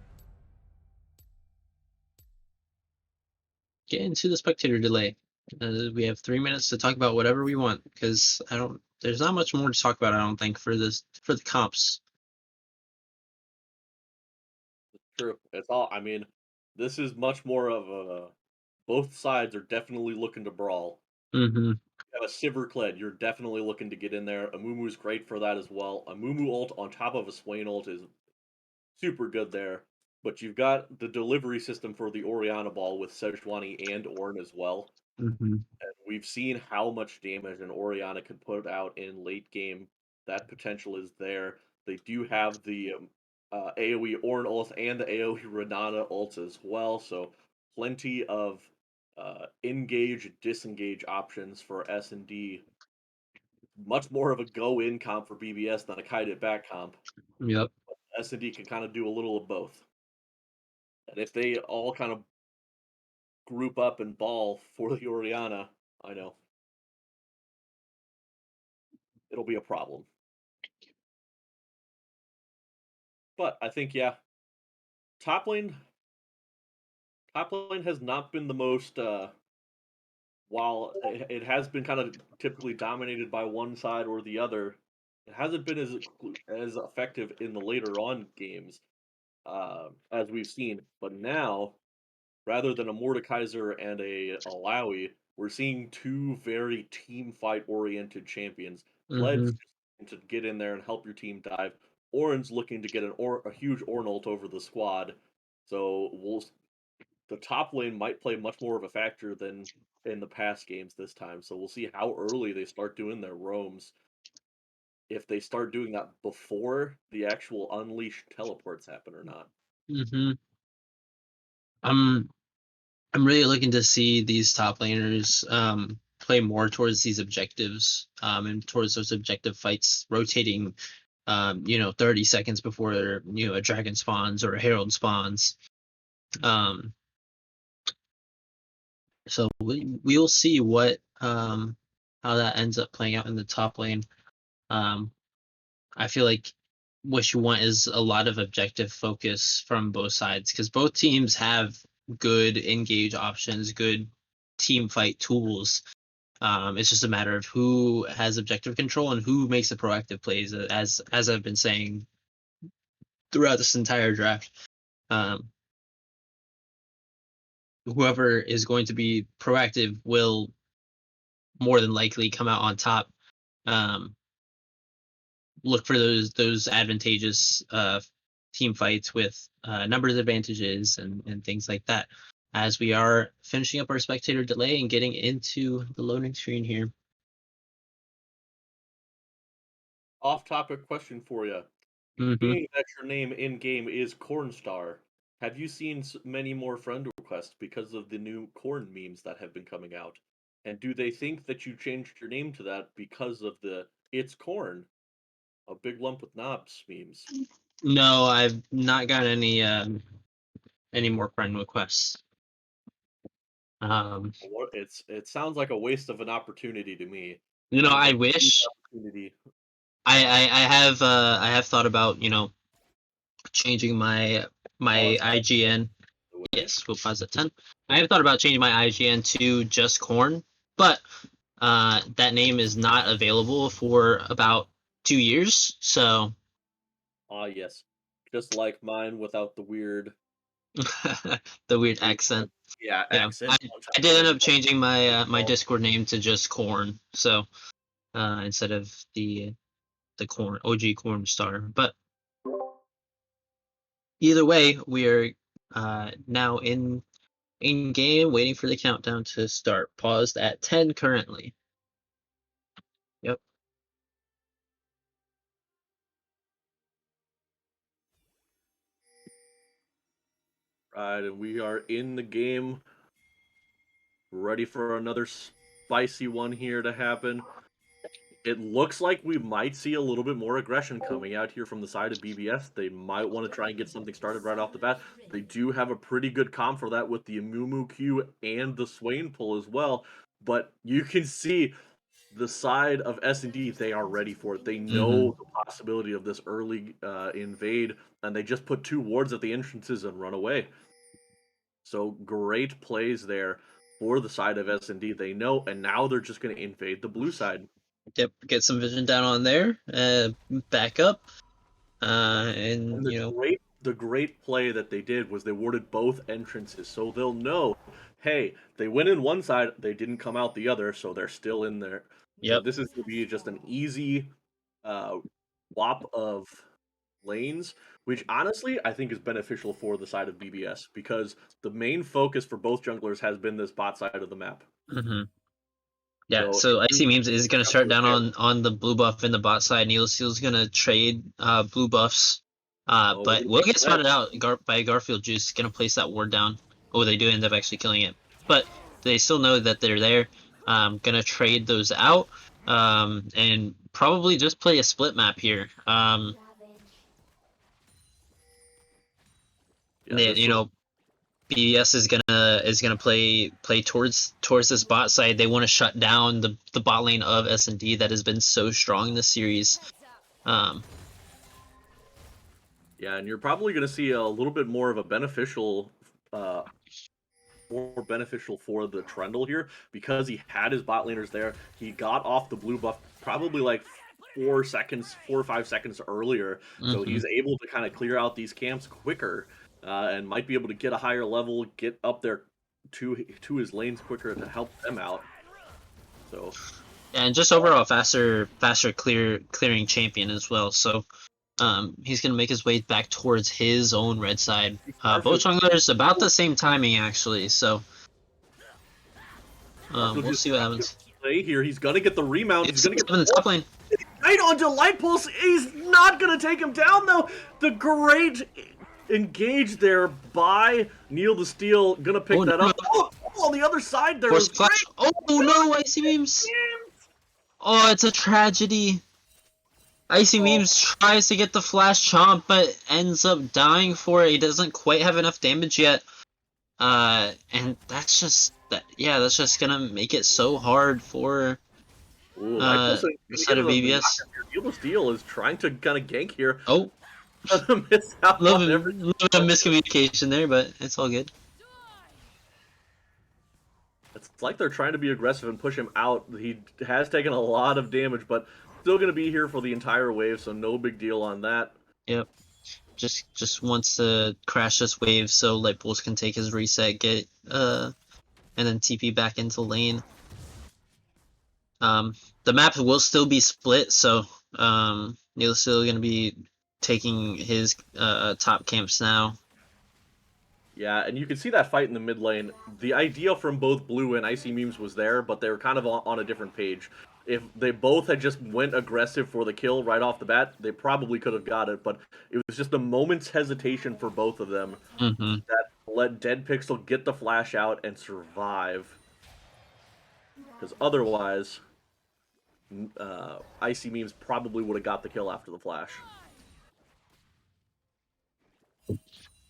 get into the spectator delay. We have 3 minutes to talk about whatever we want, because there's not much more to talk about, I don't think, for the comps. True. It's all. I mean, this is much more of a. Both sides are definitely looking to brawl. Mm-hmm. You have a Sivercled, you're definitely looking to get in there. Amumu's great for that as well. A Mumu ult on top of a Swain ult is super good there. But you've got the delivery system for the Orianna ball with Sejuani and Ornn as well. Mm-hmm. And we've seen how much damage an Orianna can put out in late game. That potential is there. They do have the AoE Ornn ult and the AoE Renata ults as well, so plenty of engage, disengage options for S&D. Much more of a go-in comp for BBS than a kite back comp. Yep. S&D can kind of do a little of both. And if they all kind of group up and ball for the Orianna, I know it'll be a problem. But I think, yeah, top lane has not been the most while it has been kind of typically dominated by one side or the other. It hasn't been as effective in the later on games as we've seen. But now, rather than a Mordekaiser and a Alawi, we're seeing two very team fight oriented champions. Mm-hmm. Pled's to get in there and help your team dive. Ornn's looking to get a huge Ornult over the squad. So the top lane might play much more of a factor than in the past games this time. So we'll see how early they start doing their roams. If they start doing that before the actual unleashed teleports happen or not. Mm-hmm. I'm really looking to see these top laners play more towards these objectives, and towards those objective fights, rotating 30 seconds before a dragon spawns or a herald spawns. So we'll see what how that ends up playing out in the top lane. I feel like what you want is a lot of objective focus from both sides, because both teams have good engage options, good team fight tools. It's just a matter of who has objective control and who makes the proactive plays, as I've been saying throughout this entire draft. Whoever is going to be proactive will more than likely come out on top. Look for those advantageous team fights with numbers advantages and things like that, as we are finishing up our spectator delay and getting into the loading screen here. Off-topic question for you. Mm-hmm. Being that your name in game is Cornstar, have you seen many more friend requests because of the new corn memes that have been coming out? And do they think that you changed your name to that because of the "It's corn, a big lump with knobs" memes? No, I've not got any more friend requests. It sounds like a waste of an opportunity to me. I wish. I have thought about changing my IGN. Yes, we'll pause at 10. I have thought about changing my IGN to just corn, but that name is not available for about 2 years. So yes, just like mine without the weird the weird accent. Yeah, Yeah, accent. I did end up changing my my Discord name to just corn. So instead of the corn OG corn star, but either way, we are now in game, waiting for the countdown to start. Paused at 10 currently. Alright, and we are in the game. Ready for another spicy one here to happen. It looks like we might see a little bit more aggression coming out here from the side of BBS. They might want to try and get something started right off the bat. They do have a pretty good comp for that with the Amumu Q and the Swain pull as well. But you can see the side of S&D, they are ready for it. They know the possibility of this early invade, and they just put 2 wards at the entrances and run away. So great plays there for the side of S&D. They know, and now they're just going to invade the blue side. Yep, get some vision down on there, back up, and the great play that they did was they warded both entrances, so they'll know, hey, they went in one side, they didn't come out the other, so they're still in there. Yep. So this is going to be just an easy swap of lanes, which honestly I think is beneficial for the side of BBS because the main focus for both junglers has been this bot side of the map. Yeah, so Icy Memes is going to start down on the blue buff in the bot side. Neilsteel's going to trade blue buffs, but we'll get spotted out by Garfield Juice. Going to place that ward down. Oh, they do end up actually killing it, but they still know that they're there. Going to trade those out and probably just play a split map here. You know, BBS is gonna play towards this bot side. They want to shut down the bot lane of S&D that has been so strong this series. Yeah, and you're probably gonna see a little bit more of a beneficial, more beneficial for the Trundle here because he had his bot laners there. He got off the blue buff probably like 4 or 5 seconds earlier, so he's able to kind of clear out these camps quicker. And might be able to get a higher level, get up there to his lanes quicker to help them out. So, and just overall faster clearing champion as well. So, he's gonna make his way back towards his own red side. Both junglers about the same timing actually. So, we'll see what happens. Play here, he's gonna get the remount. He's gonna get in the top lane. Right onto Light Pulse. He's not gonna take him down though. The great engage there by Neil the Steel, gonna pick that up. Oh, on the other side there. Oh no, Icy Memes! Oh, it's a tragedy. Icy Memes tries to get the flash chomp, but ends up dying for it. He doesn't quite have enough damage yet. And that's just gonna make it so hard for the side of BBS. Neil the Steel is trying to kind of gank here. Oh. Miss out little bit of miscommunication there, but it's all good. It's like they're trying to be aggressive and push him out. He has taken a lot of damage, but still going to be here for the entire wave, so no big deal on that. Yep. Just wants to crash this wave so Lightpulse can take his reset, get and then TP back into lane. The map will still be split, so Neil's still going to be taking his top camps now. Yeah, and you can see that fight in the mid lane. The idea from both Blue and Icy Memes was there, but they were kind of on a different page. If they both had just went aggressive for the kill right off the bat, they probably could have got it, but it was just a moment's hesitation for both of them that let Dead Pixel get the flash out and survive. Because otherwise, Icy Memes probably would have got the kill after the flash.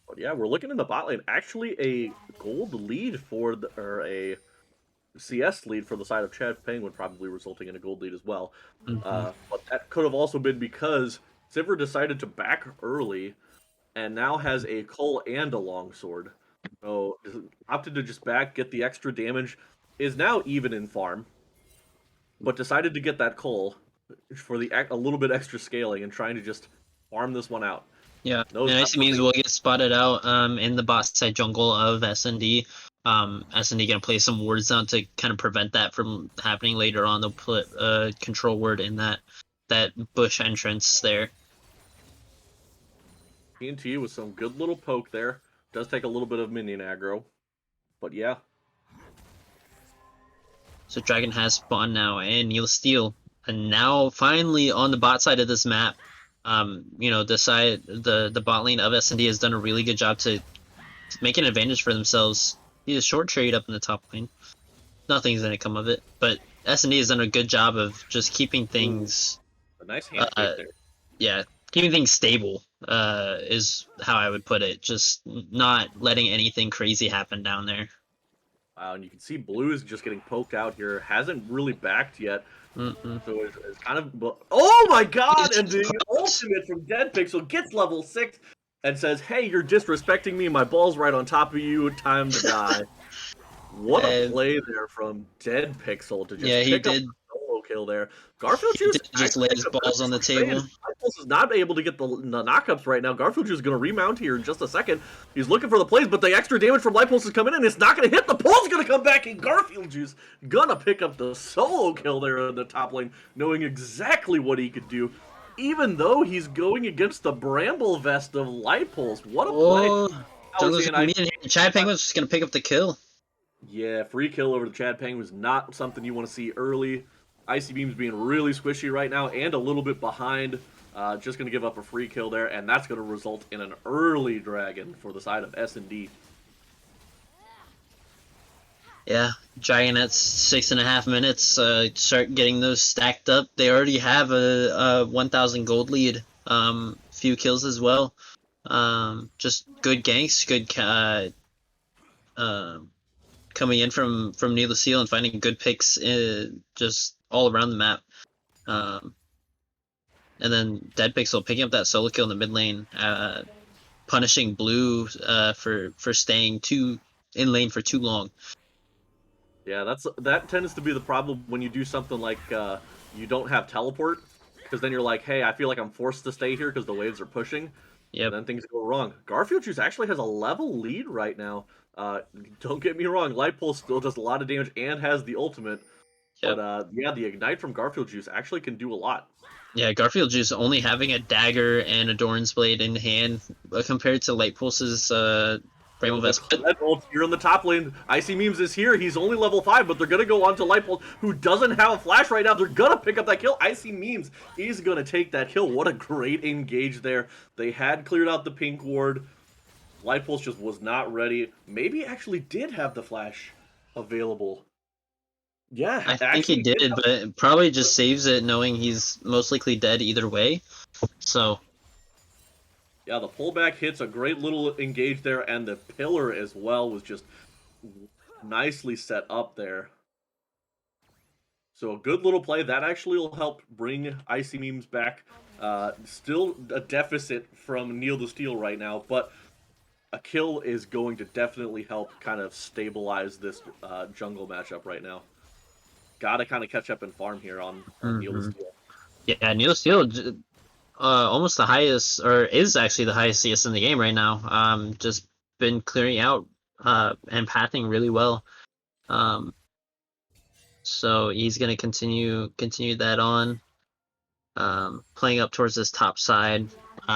But yeah, we're looking in the bot lane. Actually, a gold lead for or a CS lead for the side of Chad Penguin, probably resulting in a gold lead as well. But that could have also been because Sivir decided to back early and now has a Cull and a longsword. So opted to just back, get the extra damage, is now even in farm, but decided to get that Cull for a little bit extra scaling and trying to just farm this one out. Yeah, and Icy Memes will get spotted out in the bot side jungle of S&D. S&D gonna play some wards down to kind of prevent that from happening later on. They'll put control word in that bush entrance there. TNT with some good little poke there. Does take a little bit of minion aggro, but yeah. So Dragon has spawned now, and Neil Steel, and now finally on the bot side of this map. You know, the bot lane of S&D has done a really good job to make an advantage for themselves. Need a short trade up in the top lane. Nothing's gonna come of it, but S&D has done a good job of just keeping things. A nice handshake there. Yeah, keeping things stable is how I would put it. Just not letting anything crazy happen down there. Wow, and you can see Blue is just getting poked out here. Hasn't really backed yet. So it's kind of... Oh my god! And the ultimate from Dead Pixel gets level 6 and says, hey, you're disrespecting me. My ball's right on top of you. Time to die. What a play there from Dead Pixel to just pick up the solo kill there. Garfield Juice just laid his balls on the table. Lipos is not able to get the knockups right now. Garfield Juice is going to remount here in just a second. He's looking for the plays, but the extra damage from Lipos is coming in. It's not going to hit. The pull's going to come back, and Garfield Juice gonna pick up the solo kill there in the top lane, knowing exactly what he could do. Even though he's going against the Bramble Vest of Lipos. What a play. Chad Penguin's just going to pick up the kill. Yeah, free kill over the Chad Peng was not something you want to see early. Icy Beam's being really squishy right now and a little bit behind. Just going to give up a free kill there, and that's going to result in an early dragon for the side of S&D. Yeah, Dragon at 6.5 minutes. Start getting those stacked up. They already have a 1,000 gold lead. Few kills as well. Just good ganks, good coming in from Needless Seal and finding good picks just all around the map. And then Dead Pixel picking up that solo kill in the mid lane, punishing Blue for staying in lane for too long. Yeah, that tends to be the problem when you do something like you don't have teleport, because then you're like, hey, I feel like I'm forced to stay here because the waves are pushing. Yeah, then things go wrong. Garfield Juice actually has a level lead right now. Don't get me wrong, Light Pulse still does a lot of damage and has the ultimate. Yep. But yeah, the Ignite from Garfield Juice actually can do a lot. Yeah, Garfield Juice only having a dagger and a Doran's Blade in hand compared to Light Pulse's Bramble Vest. You're in the top lane. Icy Memes is here. He's only level 5, but they're going to go on to Light Pulse, who doesn't have a flash right now. They're going to pick up that kill. Icy Memes is going to take that kill. What a great engage there. They had cleared out the pink ward. Light Pulse just was not ready. Maybe actually did have the flash available. Yeah, I think he did, but it probably just saves it knowing he's most likely dead either way. So... yeah, the pullback hits a great little engage there, and the pillar as well was just nicely set up there. So a good little play. That actually will help bring Icy Memes back. Still a deficit from Neil the Steel right now, but a kill is going to definitely help kind of stabilize this jungle matchup right now. Gotta kind of catch up and farm here on Neil the Steel. Yeah, Neil the Steel... almost the highest, or is actually the highest CS in the game right now. Just been clearing out and pathing really well. So he's gonna continue that on. Playing up towards this top side,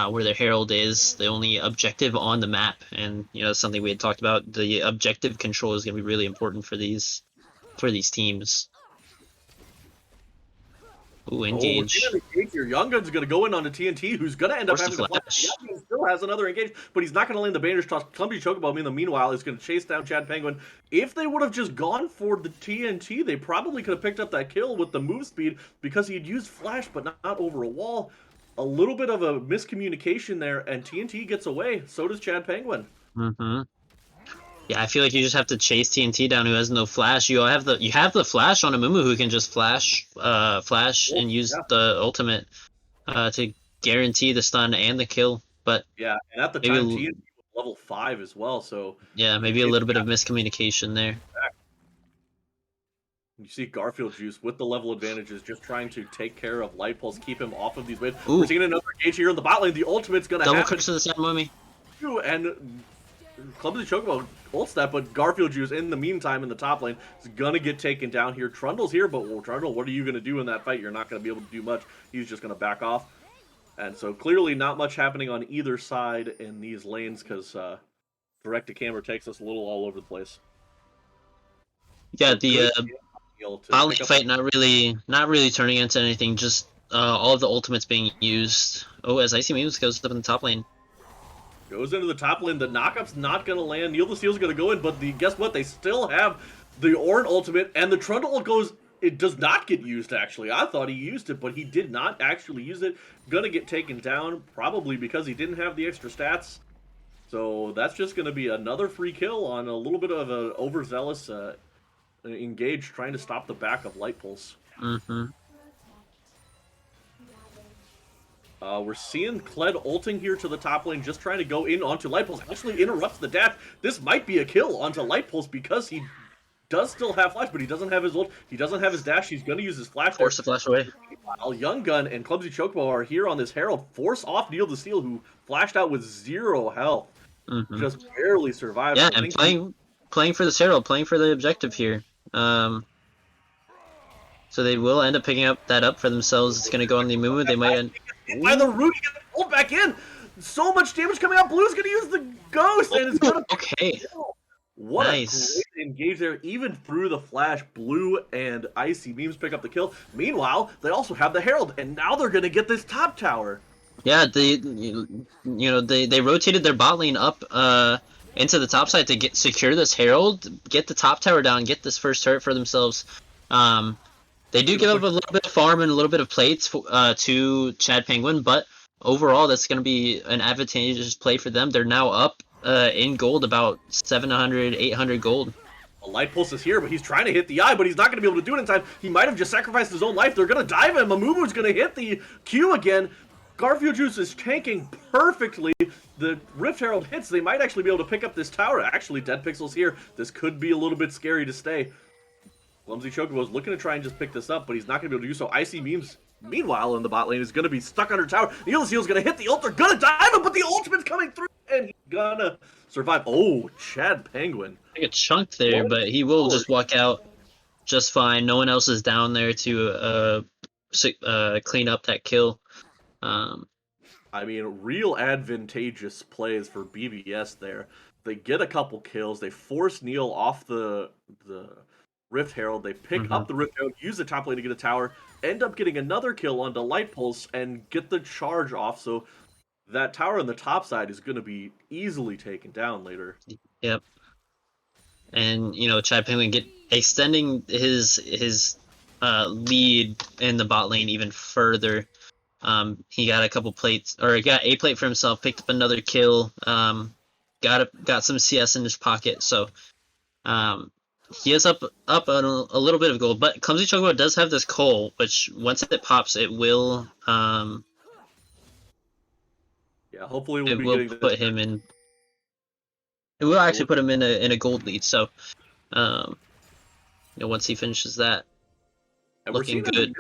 where the Herald is, the only objective on the map, and something we had talked about. The objective control is gonna be really important for these teams. Ooh, engage. Your Young Gun's going to go in on the TNT, who's going to end up having the flash. He still has another engage, but he's not going to land the Banner's Toss. Clumsy Chocobo, in the meanwhile, is going to chase down Chad Penguin. If they would have just gone for the TNT, they probably could have picked up that kill with the move speed because he had used flash, but not over a wall. A little bit of a miscommunication there, and TNT gets away. So does Chad Penguin. Yeah, I feel like you just have to chase TNT down, who has no flash. You have the flash on Amumu, who can just flash and use the ultimate to guarantee the stun and the kill. But yeah, and at the time TNT was level 5 as well, so yeah, maybe a little bit of miscommunication there. You see Garfield Juice with the level advantages, just trying to take care of Light Pulse, keep him off of these waves. We're seeing another engage here in the bot lane. The ultimate's gonna double happen. clicks to the side, Mummy. And Clumsy Chocobo ult step, but Garfield Juice in the meantime in the top lane is gonna get taken down here. Trundle's here, but Trundle, what are you gonna do in that fight? You're not gonna be able to do much. He's just gonna back off. And so clearly not much happening on either side in these lanes because direct to camera takes us a little all over the place. Yeah, the volley fight not really turning into anything. Just all of the ultimates being used. Oh, as Icy Memes goes up in the top lane. Goes into the top lane. The knockup's not going to land. Neil the Seal's going to go in, but guess what? They still have the Ornn ultimate, and the Trundle goes... It does not get used, actually. I thought he used it, but he did not actually use it. Gonna get taken down, probably because he didn't have the extra stats. So that's just going to be another free kill on a little bit of an overzealous engage trying to stop the back of Light Pulse. Mm-hmm. We're seeing Kled ulting here to the top lane, just trying to go in onto Light Pulse. Actually interrupts the dash. This might be a kill onto Light Pulse because he does still have flash, but he doesn't have his ult. He doesn't have his dash. He's going to use his flash. Force the flash away. While Young Gun and Clumsy Chocobo are here on this Herald, force off Neil the Seal, who flashed out with 0 health. Mm-hmm. Just barely survived. Yeah, and playing for the Herald, playing for the objective here. So they will end up picking up for themselves. It's going to go on the Amumu. They might end... By the root, he gets pulled back in. So much damage coming out. Blue's going to use the Ghost, and it's going to... Okay. What Nice. a great engage there. Even through the flash, Blue and Icy Memes pick up the kill. Meanwhile, they also have the Herald, and now they're going to get this top tower. Yeah, they rotated their bot lane up into the top side to secure this Herald, get the top tower down, get this first turret for themselves. They do give up a little bit of farm and a little bit of plates to Chad Penguin, but overall that's going to be an advantageous play for them. They're now up in gold about 700, 800 gold. A Light Pulse is here, but he's trying to hit the eye, but he's not going to be able to do it in time. He might have just sacrificed his own life. They're going to dive him. Amumu's going to hit the Q again. Garfield Juice is tanking perfectly. The Rift Herald hits. They might actually be able to pick up this tower. Actually, Dead Pixel's here. This could be a little bit scary to stay. Clumsy Chocobo's looking to try and just pick this up, but he's not going to be able to do so. Icy Memes, meanwhile, in the bot lane, is going to be stuck under tower. Neil the Seal's going to hit the ult. They're going to dive him, but the ultimate's coming through, and he's going to survive. Oh, Chad Penguin. I get chunked there, but he will just walk out just fine. No one else is down there to clean up that kill. I mean, real advantageous plays for BBS there. They get a couple kills. They force Neil off the Rift Herald. They pick up the Rift Herald, use the top lane to get a tower, end up getting another kill onto Light Pulse, and get the charge off. So that tower on the top side is going to be easily taken down later. Yep. And, Chad Penguin extending his lead in the bot lane even further. He got a couple plates, or he got a plate for himself, picked up another kill, got some CS in his pocket, so he is up on a little bit of gold, but Clumsy Chocobo does have this coal, which once it pops, it will hopefully we'll put him in. It will actually put him in a gold lead, so once he finishes that, and looking good.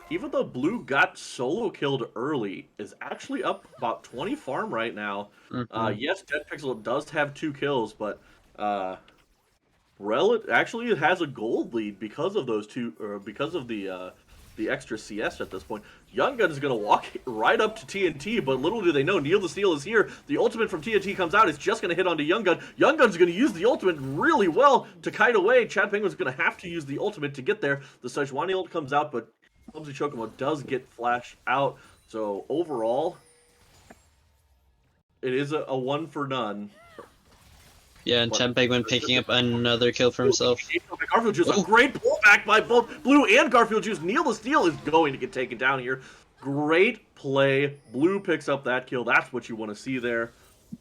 Even though Blue got solo killed early, is actually up about 20 farm right now. Yes, Dead Pixel does have 2 kills, but actually it has a gold lead because of those two, or because of the extra CS at this point. Young Gun is going to walk right up to TNT, but little do they know, Neil the Steel is here. The ultimate from TNT comes out. It's just going to hit onto Young Gun. Young Gun's going to use the ultimate really well to kite away. Chad Penguin's going to have to use the ultimate to get there. The Sejuani ult comes out, but Clumsy Chocobo does get flashed out. So overall, it is a one for none. Yeah, and Chad Penguin picking up another kill for himself. Garfield Juice, a great pullback by both Blue and Garfield Juice. Neil the Steel is going to get taken down here. Great play. Blue picks up that kill. That's what you want to see there.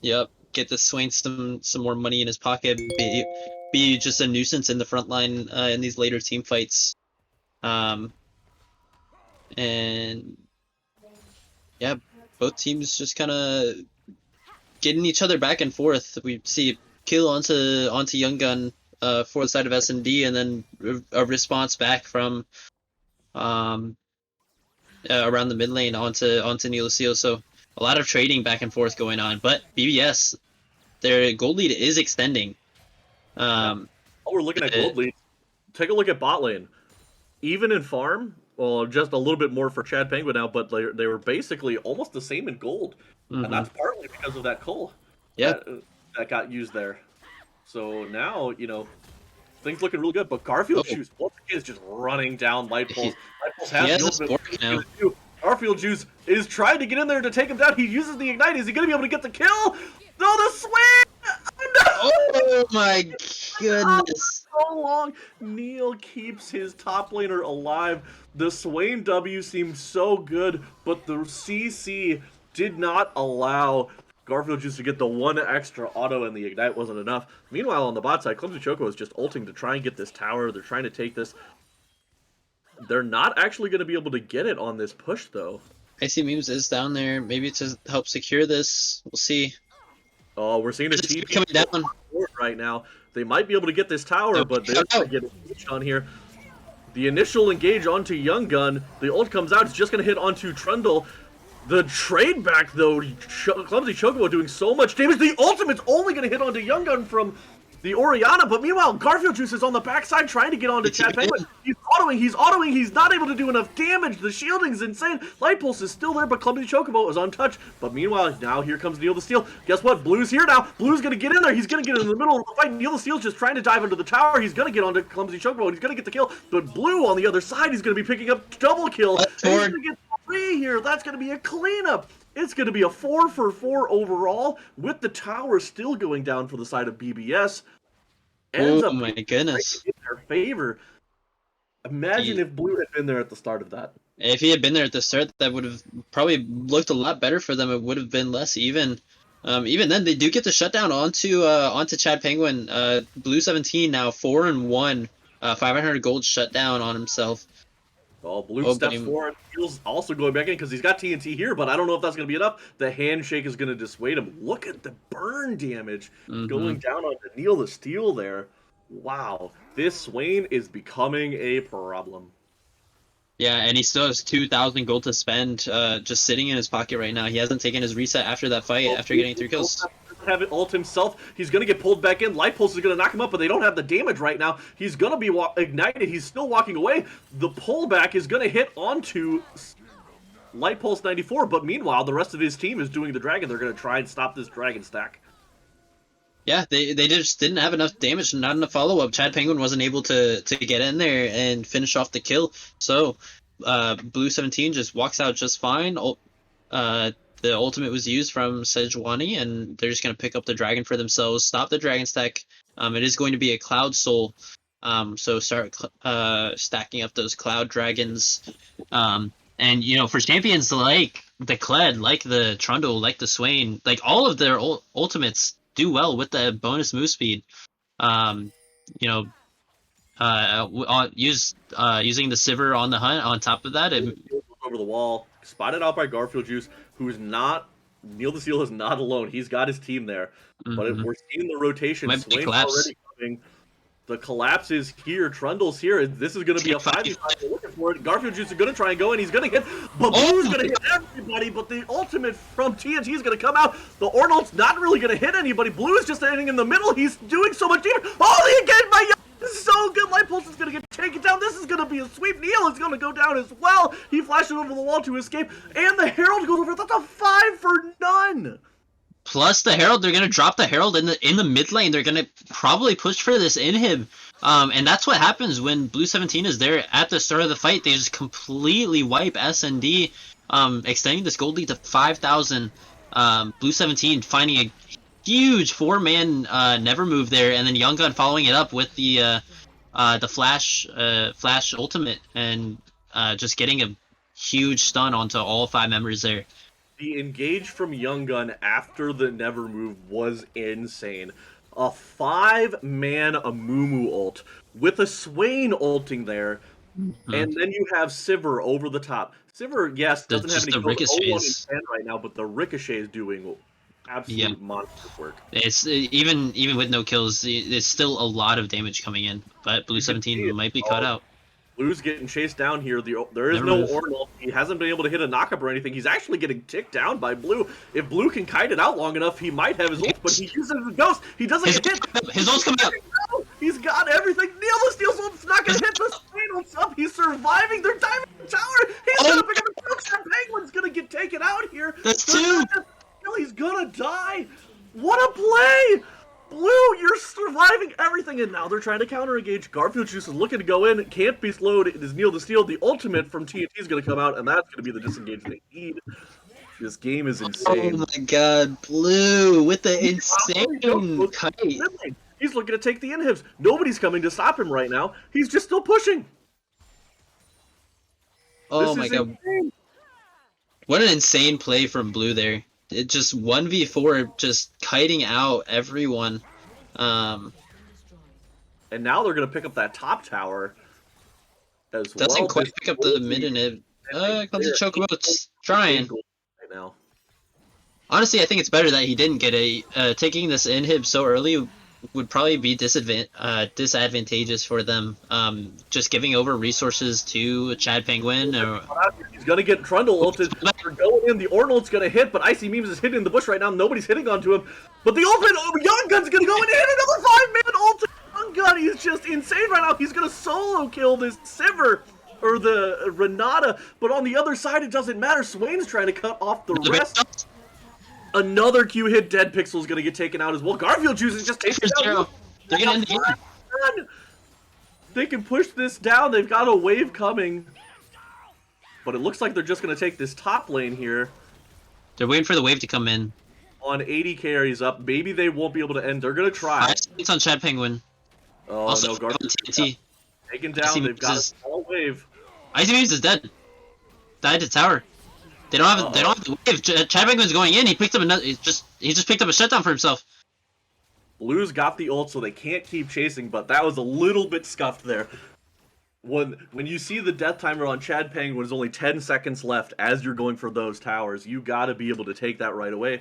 Yep. Get the Swain some more money in his pocket. Be just a nuisance in the front line in these later team fights. And yeah, both teams just kind of getting each other back and forth. We see a kill onto Young Gun for the side of S&D, and then a response back from around the mid lane onto Neil Seal. So a lot of trading back and forth going on. But BBS, their gold lead is extending. While we're looking at gold lead, take a look at bot lane. Even in farm, well, just a little bit more for Chad Penguin now, but they were basically almost the same in gold. And that's partly because of that coal that got used there. So now, things looking really good. But Garfield Juice, once again, is just running down Light Pulse. Light Pulse has the ultimate. Garfield Juice is trying to get in there to take him down. He uses the Ignite. Is he going to be able to get the kill? No, the swing! Oh my goodness. So long. Neil keeps his top laner alive. The Swain W seemed so good, but the CC did not allow Garfield Juice to get the one extra auto, and the Ignite wasn't enough. Meanwhile, on the bot side, Clumsy Choco is just ulting to try and get this tower. They're trying to take this. They're not actually going to be able to get it on this push, though. Icy Memes is down there. Maybe to help secure this. We'll see. Oh, we're seeing a It's TP coming down right now. They might be able to get this tower, but they're going to get engaged on here. The initial engage onto Young Gun. The ult comes out. It's just going to hit onto Trundle. The trade back, though, Clumsy Chocobo doing so much damage. The ultimate's only going to hit onto Young Gun from the Orianna, but meanwhile, Garfield Juice is on the backside trying to get onto Chad Penguin. He's autoing, he's not able to do enough damage. The shielding's insane. Light Pulse is still there, but Clumsy Chocobo is untouched. But meanwhile, now here comes Neil the Steel. Guess what? Blue's here now. Blue's gonna get in there. He's gonna get in the middle of the fight. Neil the Steel's just trying to dive into the tower. He's gonna get onto Clumsy Chocobo, and he's gonna get the kill. But Blue on the other side, he's gonna be picking up double kill. And he's gonna get 3 here. That's gonna be a cleanup. It's going to be a 4-for-4 overall, with the tower still going down for the side of BBS. Ends up my goodness. in their favor. Imagine if Blue had been there at the start of that. If he had been there at the start, that would have probably looked a lot better for them. It would have been less even. Even then, they do get the shutdown onto Chad Penguin. Blue 17 now 4-1, 500 gold shutdown on himself. Oh, Blue steps forward. He's also going back in because he's got TNT here, but I don't know if that's going to be enough. The handshake is going to dissuade him. Look at the burn damage going down on Neil the Steel there. Wow, this Swain is becoming a problem. Yeah, and he still has 2,000 gold to spend just sitting in his pocket right now. He hasn't taken his reset after that fight, after getting 3 kills. Have it ult himself. He's going to get pulled back in. Light Pulse is going to knock him up, but they don't have the damage right now. He's going to be ignited. He's still walking away. The pullback is going to hit onto Light Pulse 94, but meanwhile, the rest of his team is doing the dragon. They're going to try and stop this dragon stack. Yeah, they just didn't have enough damage, not enough follow-up. Chad Penguin wasn't able to get in there and finish off the kill. So, Blue 17 just walks out just fine. The ultimate was used from Sejuani, and they're just going to pick up the dragon for themselves, stop the dragon stack. It is going to be a Cloud Soul, so start stacking up those Cloud Dragons. And, you know, for champions like the Kled, like the Trundle, like the Swain, like all of their ultimates do well with the bonus move speed. Using the Sivir on the hunt on top of that. Over the wall, spotted out by Garfield Juice, who's not, Neil the Seal is not alone. He's got his team there. But we're seeing the rotation. Swain's already coming. The collapse is here. Trundle's here. This is going to be a 5v5. We're looking for it. Garfield Juice is going to try and go in. He's going to hit. But Blue's going to hit everybody. But the ultimate from TNT is going to come out. The Ornalt's not really going to hit anybody. Blue is just standing in the middle. He's doing so much damage. Oh, again, my this is so good. Light Pulse is going to get taken down. This is going to be a sweep. Neil is going to go down as well. He flashes over the wall to escape. And the Herald goes over. That's a 5 for none. Plus the Herald, they're gonna drop the Herald in the mid lane. They're gonna probably push for this inhib, and that's what happens when Blue 17 is there at the start of the fight. They just completely wipe SND, extending this gold lead to 5,000. Blue 17 finding a huge 4-man never move there, and then Young Gun following it up with the flash ultimate, and just getting a huge stun onto all 5 members there. The engage from Young Gun after the never move was insane. A 5-man Amumu ult with a Swain ulting there, and then you have Sivir over the top. Sivir, yes, doesn't have any gold 0-1 in 10 right now, but the Ricochet is doing absolute monster work. It's even with no kills, there's still a lot of damage coming in, but Blue 17 might be caught out. Blue's getting chased down here. There is no Ornal. He hasn't been able to hit a knockup or anything. He's actually getting ticked down by Blue. If Blue can kite it out long enough, he might have his ult, but he uses his ghost. He doesn't get hit. His ult's coming out. He's got everything. Neil the Steel's ult's not going to hit. The Swain ult's up. He's surviving. They're diving the tower. He's going to pick up a kill. Penguin's going to get taken out here. That's 2. He's going to die. What a play. Blue, you're surviving everything, and now they're trying to counter-engage. Garfield Juice is looking to go in, can't be slowed. It is Kneel to Steel. The ultimate from TNT is going to come out, and that's going to be the disengage they need. This game is insane. Oh my god, Blue with the insane kite. He's looking to take the inhibs. Nobody's coming to stop him right now. He's just still pushing. Oh my god. Insane. What an insane play from Blue there. It just 1v4, just kiting out everyone. And now they're going to pick up that top tower as well. Doesn't quite pick up the mid inhib. Comes the Chocobo's trying. Right now. Honestly, I think it's better that he didn't get a taking this inhib so early would probably be disadvantageous for them. Just giving over resources to Chad Penguin. He's gonna get Trundle ulted. They're going in. The Ornult's gonna hit, but Icy Memes is hitting in the bush right now. Nobody's hitting onto him. But the ultimate Young Gun's gonna go in and hit another 5-man ult. Young Gun, he's just insane right now. He's gonna solo kill this Sivir. Or the Renata, but on the other side, it doesn't matter. Swain's trying to cut off the rest. Another Q hit. Dead Pixel's gonna get taken out as well. Garfield Juice is just taking down. They're gonna end the game. They can push this down. They've got a wave coming. But it looks like they're just gonna take this top lane here. They're waiting for the wave to come in. On 80 carries up. Maybe they won't be able to end. They're gonna try. It's on Chad Penguin. Oh also, no, Garfield TNT. Taken down. They've got a small wave. Icy Memes is dead. Died to tower. They don't have. They don't have the wave. Chad Penguin's going in. He picked up another. He just picked up a shutdown for himself. Blue's got the ult, so they can't keep chasing. But that was a little bit scuffed there. When you see the death timer on Chad Penguin is only 10 seconds left as you're going for those towers, you got to be able to take that right away.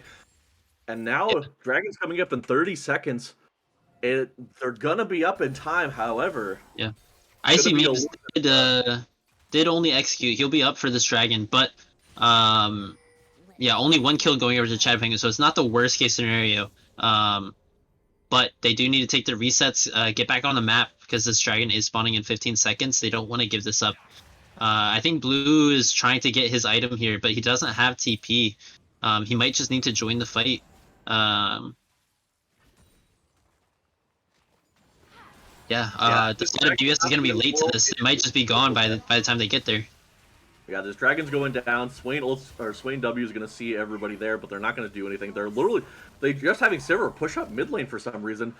And now Dragon's coming up in 30 seconds. They're gonna be up in time. However, yeah, Icy Memes did only execute. He'll be up for this dragon, but yeah, only one kill going over to Chad Penguin, so it's not the worst case scenario. But they do need to take their resets, get back on the map, because this dragon is spawning in 15 seconds. They don't want to give this up. I think Blue is trying to get his item here, but he doesn't have TP. He might just need to join the fight. The side of BBS is going to be late to this. It might just be gone by the time they get there. Yeah, this dragon's going down. Swain W is going to see everybody there, but they're not going to do anything. They're just having Sivir push up mid lane for some reason.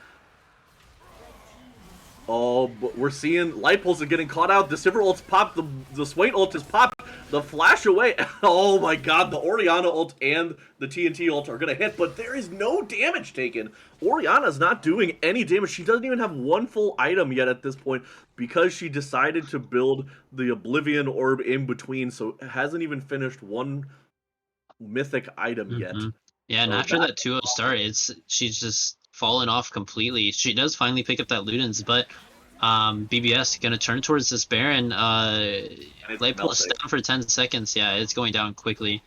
Oh, but we're seeing Light Pulse is getting caught out. The Sivir ult's popped. The Swain ult is popped. The flash away. Oh my god, the Orianna ult and the TNT ult are going to hit, but there is no damage taken. Orianna's not doing any damage. She doesn't even have one full item yet at this point because she decided to build the Oblivion Orb in between, so hasn't even finished one mythic item yet. Yeah, and after that 2-0 start, she's just fallen off completely. She does finally pick up that Ludens, but BBS gonna turn towards this Baron. Light Pulse down for 10 seconds. Yeah, it's going down quickly.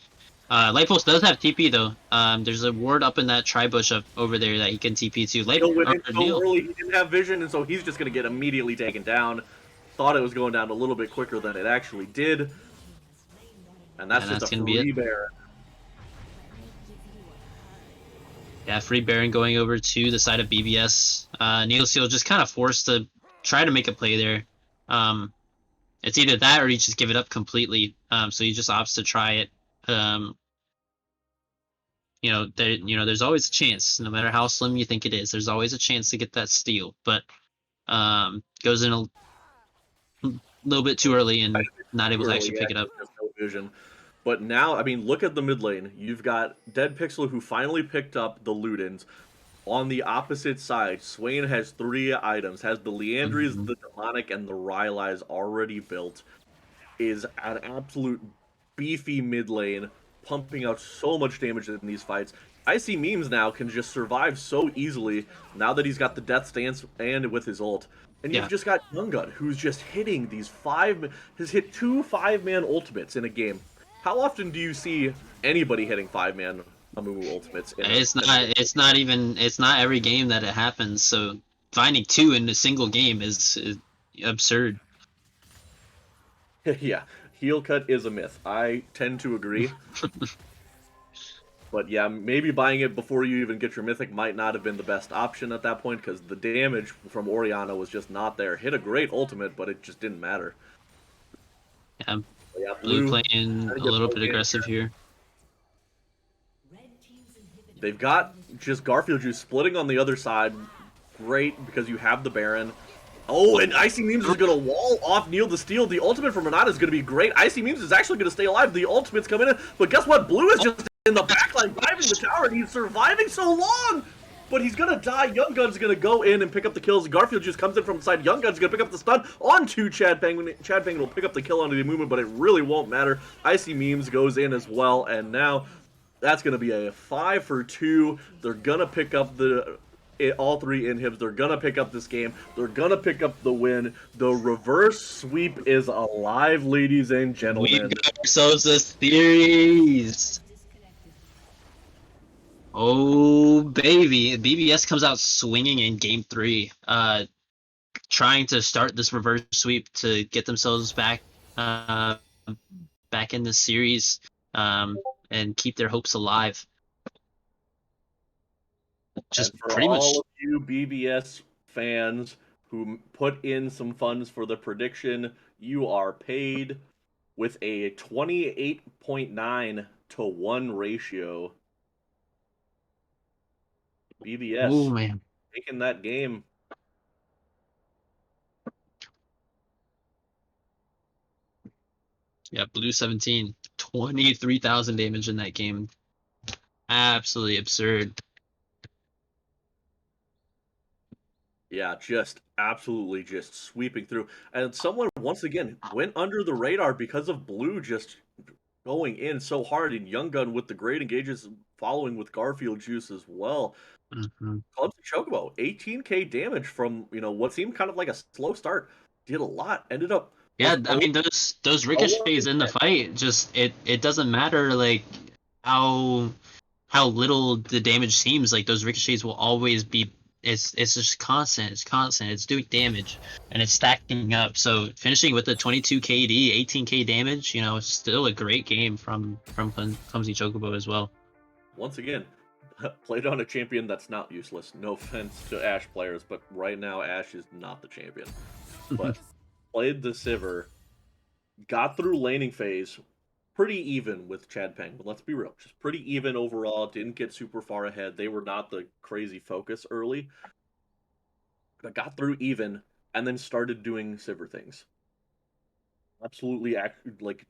Light Pulse does have TP though. There's a ward up in that tri-bush up over there that he can TP to. Early, he didn't have vision, and so he's just gonna get immediately taken down. Thought it was going down a little bit quicker than it actually did. And that's just a free Baron. Yeah, free Baron going over to the side of BBS. Neilsteel just kind of forced to try to make a play there. It's either that or he just give it up completely. So he just opts to try it. There's always a chance, no matter how slim you think it is. There's always a chance to get that steal, but goes in a little bit too early and not able to actually pick it up. No vision. But now, I mean, look at the mid lane. You've got Dead Pixel, who finally picked up the Ludens. On the opposite side, Swain has 3 items. Has the Leandries, the Demonic, and the Rylai's already built. Is an absolute beefy mid lane, pumping out so much damage in these fights. Icy Memes now can just survive so easily now that he's got the Death Stance and with his ult. And you've just got Young Gun, who's just hitting these has hit 2 5-man ultimates in a game. How often do you see anybody hitting 5-man Amumu ultimates? It's not every game that it happens. So finding 2 in a single game is absurd. Yeah, heel cut is a myth. I tend to agree. But yeah, maybe buying it before you even get your Mythic might not have been the best option at that point, because the damage from Oriana was just not there. Hit a great ultimate, but it just didn't matter. Yeah, But yeah, Blue Blue playing a little bit aggressive here. They've got just Garfield Juice splitting on the other side. Great, because you have the Baron. Oh, and Icy Memes is going to wall off Neil the Steel. The ultimate from Renata is going to be great. Icy Memes is actually going to stay alive. The ultimate's coming in. But guess what? Blue is just in the backline driving the tower, and he's surviving so long. But he's going to die. Young Gun's going to go in and pick up the kills. Garfield just comes in from the side. Young Gun's going to pick up the stun onto Chad Penguin. Chad Penguin will pick up the kill onto the movement, but it really won't matter. Icy Memes goes in as well, and now that's going to be a 5 for 2. They're going to pick up all 3 inhibs. They're going to pick up this game. They're going to pick up the win. The reverse sweep is alive, ladies and gentlemen. We got ourselves a series. Oh, baby. BBS comes out swinging in game 3, trying to start this reverse sweep to get themselves back in the series, and keep their hopes alive. Just and for pretty much all of you BBS fans who put in some funds for the prediction, you are paid with a 28.9 to 1 ratio. BBS oh man, taking that game. yeah, Blue 17, 23,000 damage in that game. Absolutely absurd. Yeah, just absolutely just sweeping through. And someone, once again, went under the radar because of Blue just going in so hard, and Young Gun with the great engages following with Garfield Juice as well. Mm-hmm. Clubs Chocobo, 18k damage from, what seemed kind of like a slow start. Did a lot. Ended up. Yeah, I mean those ricochets in the fight, just it doesn't matter like how little the damage seems, like those ricochets will always be, it's just constant, it's doing damage and it's stacking up. So finishing with a 22 KD, 18k damage, it's still a great game from Clumsy Chocobo as well. Once again, played on a champion that's not useless. No offense to Ashe players, but right now Ashe is not the champion. But played the Sivir, got through laning phase pretty even with Chad Peng, but let's be real, just pretty even overall. Didn't get super far ahead. They were not the crazy focus early, but got through even and then started doing Sivir things. Absolutely,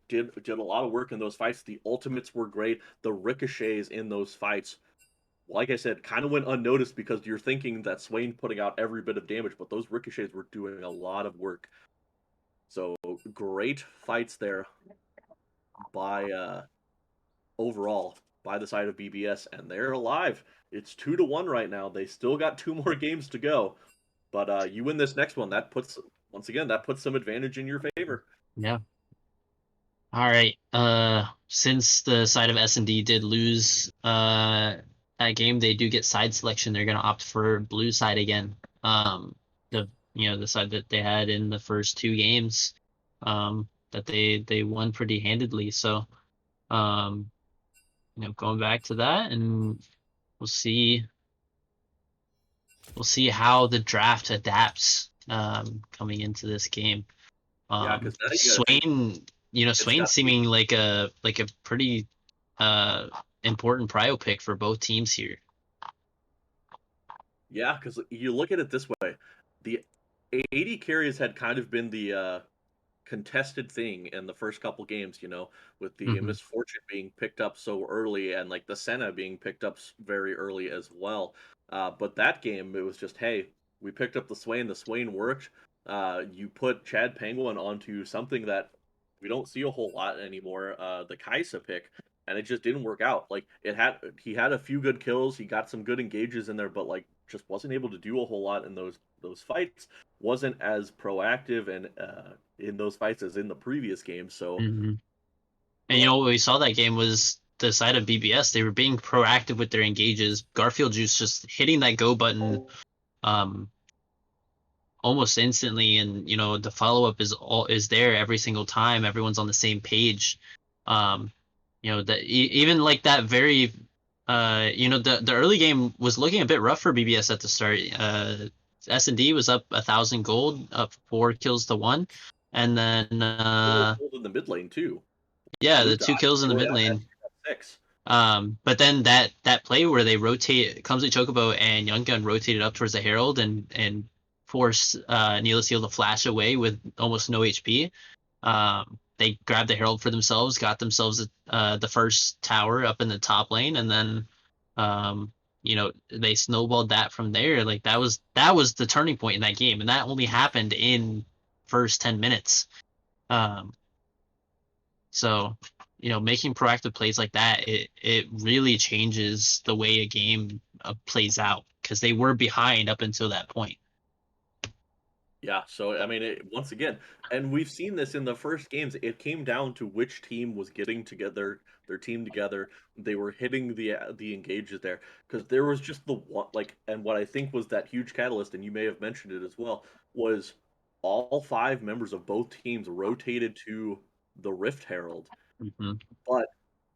did a lot of work in those fights. The ultimates were great. The ricochets in those fights, like I said, kind of went unnoticed because you're thinking that Swain putting out every bit of damage, but those ricochets were doing a lot of work. So great fights there by overall by the side of BBS, and they're alive. It's 2-1 right now. They still got 2 more games to go, but you win this next one. That puts some advantage in your favor. Yeah. All right. Since the side of S&D did lose that game, they do get side selection. They're gonna opt for Blue side again. The side that they had in the first 2 games, that they won pretty handedly. So, going back to that, and we'll see how the draft adapts coming into this game. Yeah, because Swain, Swain seeming like a pretty important prio pick for both teams here. Yeah, because you look at it this way, the AD carries had kind of been the contested thing in the first couple games, with the Misfortune being picked up so early and like the Senna being picked up very early as well. But that game, it was just, hey, we picked up the Swain worked. You put Chad Penguin onto something that we don't see a whole lot anymore, the Kaisa pick, and it just didn't work out. Like he had a few good kills, he got some good engages in there, but like just wasn't able to do a whole lot in those fights. Wasn't as proactive and in those fights as in the previous game. So, and what we saw that game was the side of BBS. They were being proactive with their engages. Garfield Juice just hitting that go button almost instantly, and the follow up is there every single time. Everyone's on the same page. That even like that very the early game was looking a bit rough for BBS at the start. S&D was up 1,000 gold, up 4 kills to 1, and then In the mid lane too. yeah, Blue the 2 kills in the mid lane. 6. But then that play where they rotate Clumsy Chocobo and Young Gun rotated up towards the Herald and forced Neelasil to flash away with almost no HP. They grabbed the Herald for themselves, got themselves the first tower up in the top lane, and then they snowballed that from there. Like that was the turning point in that game, and that only happened in first 10 minutes. So making proactive plays like that, it really changes the way a game plays out, because they were behind up until that point. Yeah, so I mean, once again, and we've seen this in the first games. It came down to which team was getting together, their team together. They were hitting the engages there, because there was just the one and what I think was that huge catalyst, and you may have mentioned it as well, was all 5 members of both teams rotated to the Rift Herald, Mm-hmm. but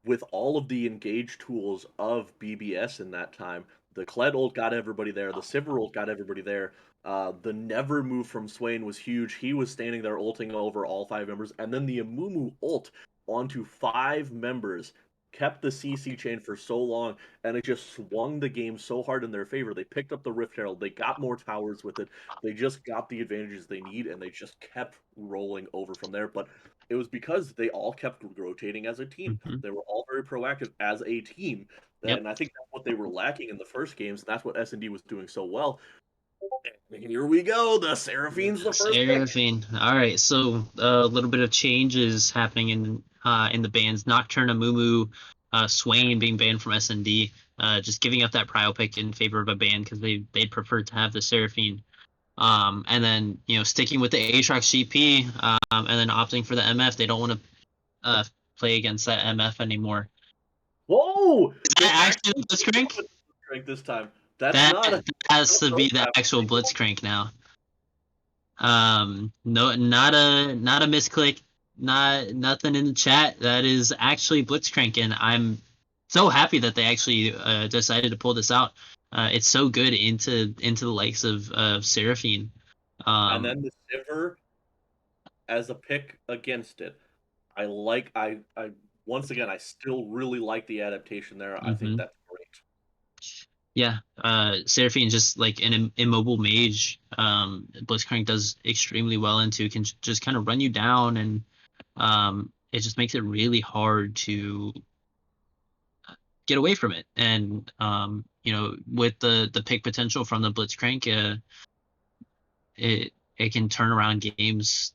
with all of the engage tools of BBS in that time, the Kled ult got everybody there, the Sivir ult got everybody there. The Never move from Swain was huge. He was standing there ulting over all 5 members, and then the Amumu ult onto 5 members kept the CC chain for so long, and it just swung the game so hard in their favor. They picked up the Rift Herald, they got more towers with it, they just got the advantages they need, and they just kept rolling over from there. But it was because they all kept rotating as a team. Mm-hmm. They were all very proactive as a team, Yep. and I think that's what they were lacking in the first games. And that's what S&D was doing so well. And here we go. The Seraphine's the first pick. Seraphine. All right, so a little bit of changes happening in the bans. Nocturne, Amumu, Swain being banned from S&D, just giving up that prio pick in favor of a ban because they'd prefer to have the Seraphine. And then sticking with the Aatrox GP, and then opting for the MF. They don't want to play against that MF anymore. Whoa! Is that actually Blitzcrank? This time. That has to be the actual Blitzcrank now. No, not a misclick, nothing in the chat. That is actually Blitzcrank, and I'm so happy that they actually decided to pull this out. It's so good into the likes of Seraphine. And then the Sivir as a pick against it. I once again, I still really like the adaptation there. I think that's great. Yeah, Seraphine, just like an immobile mage, Blitzcrank does extremely well into, can just kind of run you down, and it just makes it really hard to get away from it. And with the pick potential from the Blitzcrank, it can turn around games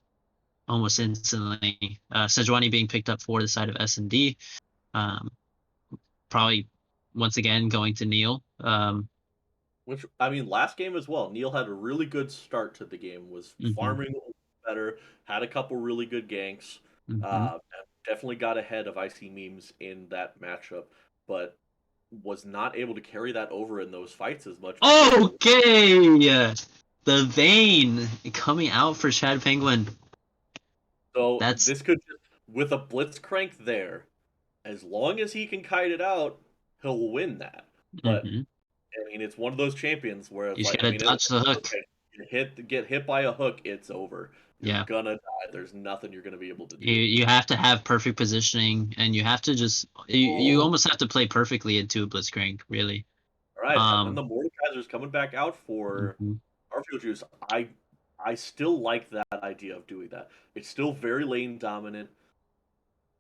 almost instantly. Sejuani being picked up for the side of S&D, probably once again going to Neil. Which, I mean, last game as well, Neil had a really good start to the game, was farming better, had a couple really good ganks, definitely got ahead of IC Memes in that matchup, but was not able to carry that over in those fights as much. Okay! The Vayne coming out for Chad Penguin. So this could just, with a Blitzcrank there, as long as he can kite it out, he'll win that. But I mean, it's one of those champions where it's like, dodge the hook. Get hit by a hook, it's over. You're gonna die. There's nothing you're gonna be able to do. You have to have perfect positioning, and you have to just you almost have to play perfectly into a Blitzcrank, really. All right, and then the Mordekaiser's coming back out for Starfield Juice. I still like that idea of doing that. It's still very lane dominant.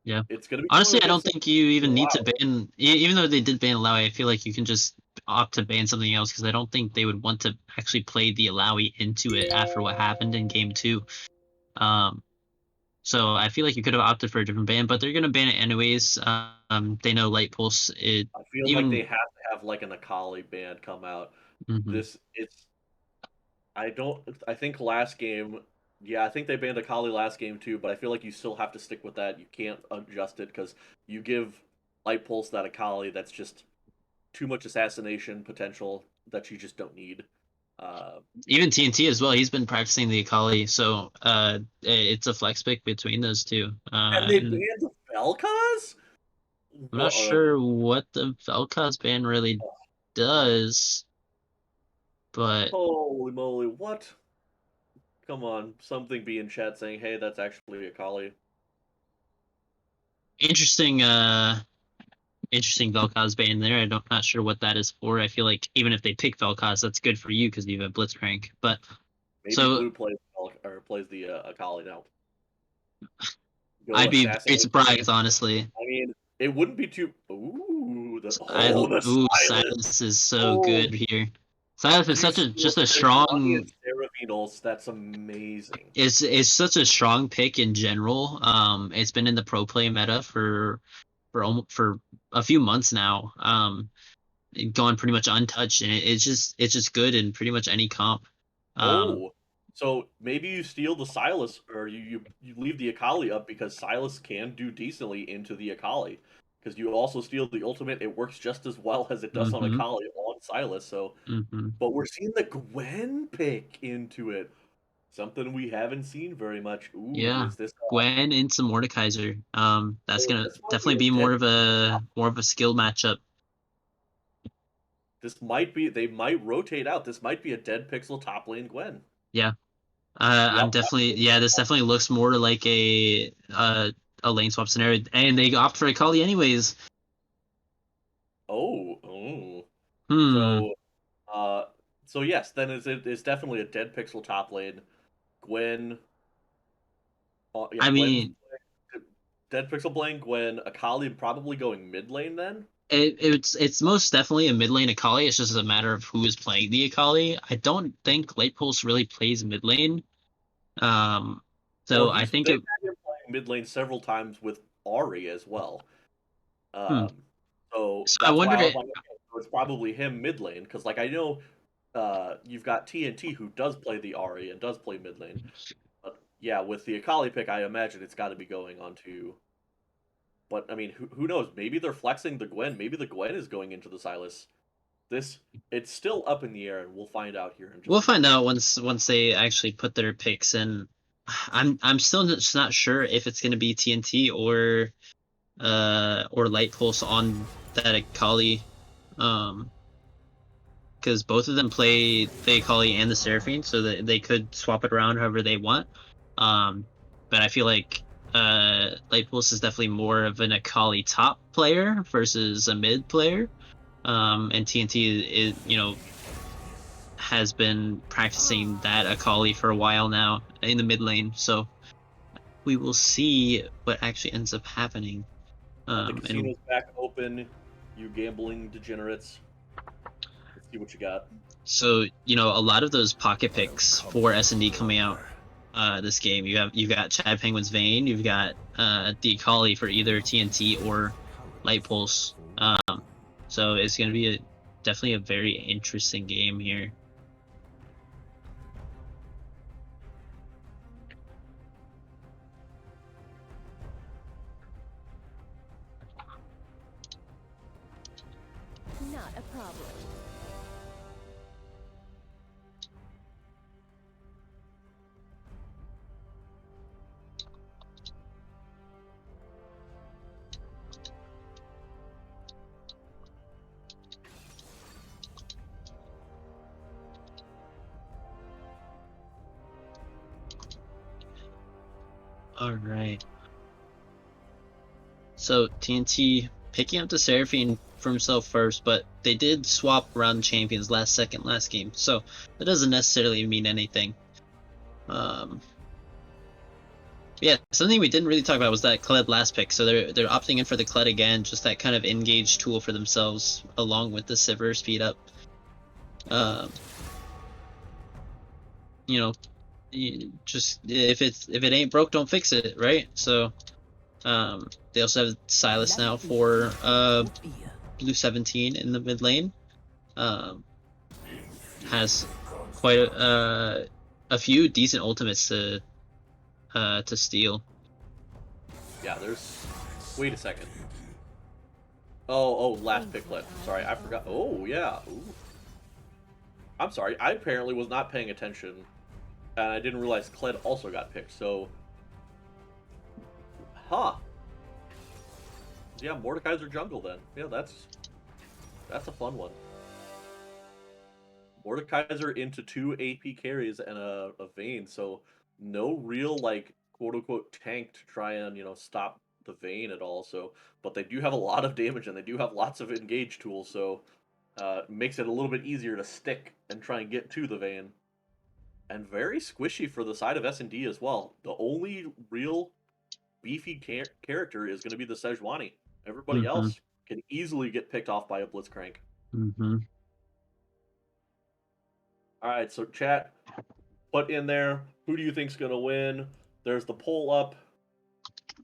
Yeah. It's gonna be honestly, I don't think you even need to ban, even though they did ban Alawi. I feel like you can just opt to ban something else, because I don't think they would want to actually play the Alawi into it after what happened in game 2. So I feel like you could have opted for a different ban, but they're gonna ban it anyways. They know Light Pulse. I feel like they have to have like an Akali ban come out. I think last game, I think they banned Akali last game too, but I feel like you still have to stick with that. You can't adjust it, because you give Light Pulse that Akali that's just too much assassination potential that you just don't need. Even TNT as well, he's been practicing the Akali, so it's a flex pick between those two. And they banned Vel'Koz? I'm not sure what the Vel'Koz ban really does, but Holy moly, what? Come on, something be in chat saying, hey, that's actually a Kali. interesting interesting Vel'Koz ban there. I'm not sure what that is for. I feel like even if they pick Vel'Koz, that's good for you because you have Blitzcrank. But Maybe so Blue plays the Akali now. Go I'd be very assassinate. surprised, honestly. I mean, it wouldn't be too. Ooh, the Silas. Silas is so Oh, good here. Silas is you such a steal just a Sejuani strong. and Seraphinols. That's amazing. It's such a strong pick in general. It's been in the pro play meta for a few months now. Gone pretty much untouched, and it's just good in pretty much any comp. Um, Oh, so maybe you steal the Silas, or you leave the Akali up because Silas can do decently into the Akali. Because you also steal the ultimate, it works just as well as it does on hmm Akali on Silas. So, hmm but we're seeing the Gwen pick into it. Something we haven't seen very much. Ooh, Yeah, is this? Gwen into Mordekaiser. That's Oh, gonna this might be definitely a be dead. more of a skill matchup. This might be. They might rotate out. This might be a dead pixel top lane Gwen. Yeah, I'm Yep. definitely yeah. This definitely looks more like a lane swap scenario, and they opt for Akali anyways. Oh. Oh. Hmm. So. Uh. So yes, then it's definitely a dead pixel top lane. Gwen. Yeah, I Gwen's mean, dead pixel playing Gwen. Akali probably going mid lane then. it's most definitely a mid lane Akali. It's just a matter of who is playing the Akali. I don't think Late Pulse really plays mid lane. Um, Well, so I think they've it. had him playing mid lane several times with Ari as well. Hmm. Um, so So I that's why wondered I was it. like, okay, so it's probably him mid lane because like I know you've got TNT who does play the Ari and does play mid lane. But yeah, with the Akali pick, I imagine it's got to be going on to. But I mean, who knows? Maybe they're flexing the Gwen. Maybe the Gwen is going into the Silas. This it's still up in the air, and we'll find out here in We'll just a find moment. out once they actually put their picks in. I'm still just not sure if it's gonna be TNT or Light Pulse on that Akali, because both of them play the Akali and the Seraphine, so that they could swap it around however they want. But I feel like Light Pulse is definitely more of an Akali top player versus a mid player. And TNT is has been practicing that Akali for a while now in the mid lane, so we will see what actually ends up happening. The And casino's back open. You gambling degenerates. Let's see what you got. so a lot of those pocket picks for S&D coming out this game. You've got Chad Penguin's Vayne, you've got the Akali for either TNT or Light Pulse. So it's going to be definitely a very interesting game here. Not a problem. All right. So TNT picking up the Seraphine for himself first, but they did swap around champions last game, so that doesn't necessarily mean anything. Yeah, something we didn't really talk about was that Kled last pick. So they're opting in for the Kled again, just that kind of engage tool for themselves, along with the Sivir speed up. You know, just if it ain't broke, don't fix it, right? So they also have Silas now for blue 17 in the mid lane. Has quite a few decent ultimates to steal. Yeah, there's. Wait a second. Oh, last picklet. Sorry, I forgot. Oh, yeah. Ooh. I'm sorry. I apparently was not paying attention, and I didn't realize Kled also got picked. So, huh? yeah, Mordekaiser jungle then. Yeah, that's a fun one. Mordekaiser into 2 AP carries and a Vayne, so no real like quote unquote tank to try and stop the Vayne at all. So, but they do have a lot of damage and they do have lots of engage tools, so makes it a little bit easier to stick and try and get to the Vayne. And very squishy for the side of S&D as well. The only real beefy character is going to be the Sejuani. Everybody else can easily get picked off by a Blitzcrank. All right, so chat, put in there, who do you think's going to win? There's the poll up.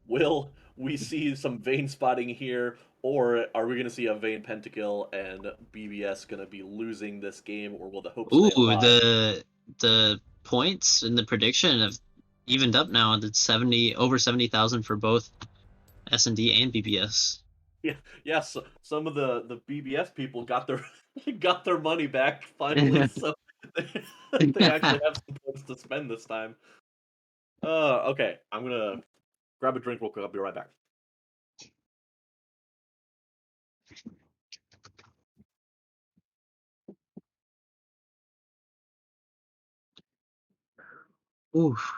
Will we see some Vayne spotting here, or are we going to see a Vayne pentakill and BBS going to be losing this game, or will the hope stay alive? The points in the prediction have evened up now. It's over 70,000 for both S&D and BBS. Yeah, yes. Some of the BBS people got their money back finally, so they actually have some points to spend this time. Okay, I'm gonna grab a drink real quick. I'll be right back. Oof.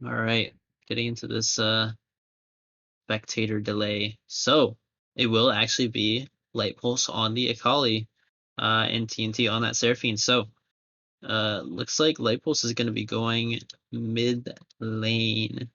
All right, getting into this spectator delay. So it will actually be Light Pulse on the Akali, and TNT on that Seraphine. So looks like Light Pulse is going to be going mid lane.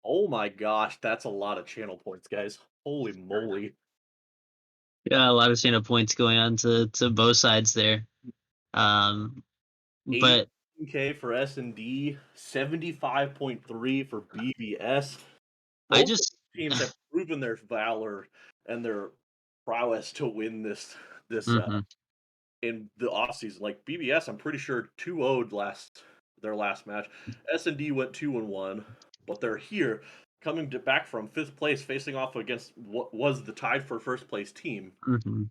Oh my gosh, that's a lot of channel points, guys. Holy moly. Yeah, a lot of channel points going on to both sides there. But 18K for S&D, 75.3 for BBS. I Both just teams have proven their valor and their prowess to win this in the offseason. Like BBS, I'm pretty sure 2-0'd their last match. S&D went 2-1, but they're here coming back from 5th place, facing off against what was the tied for first place team, and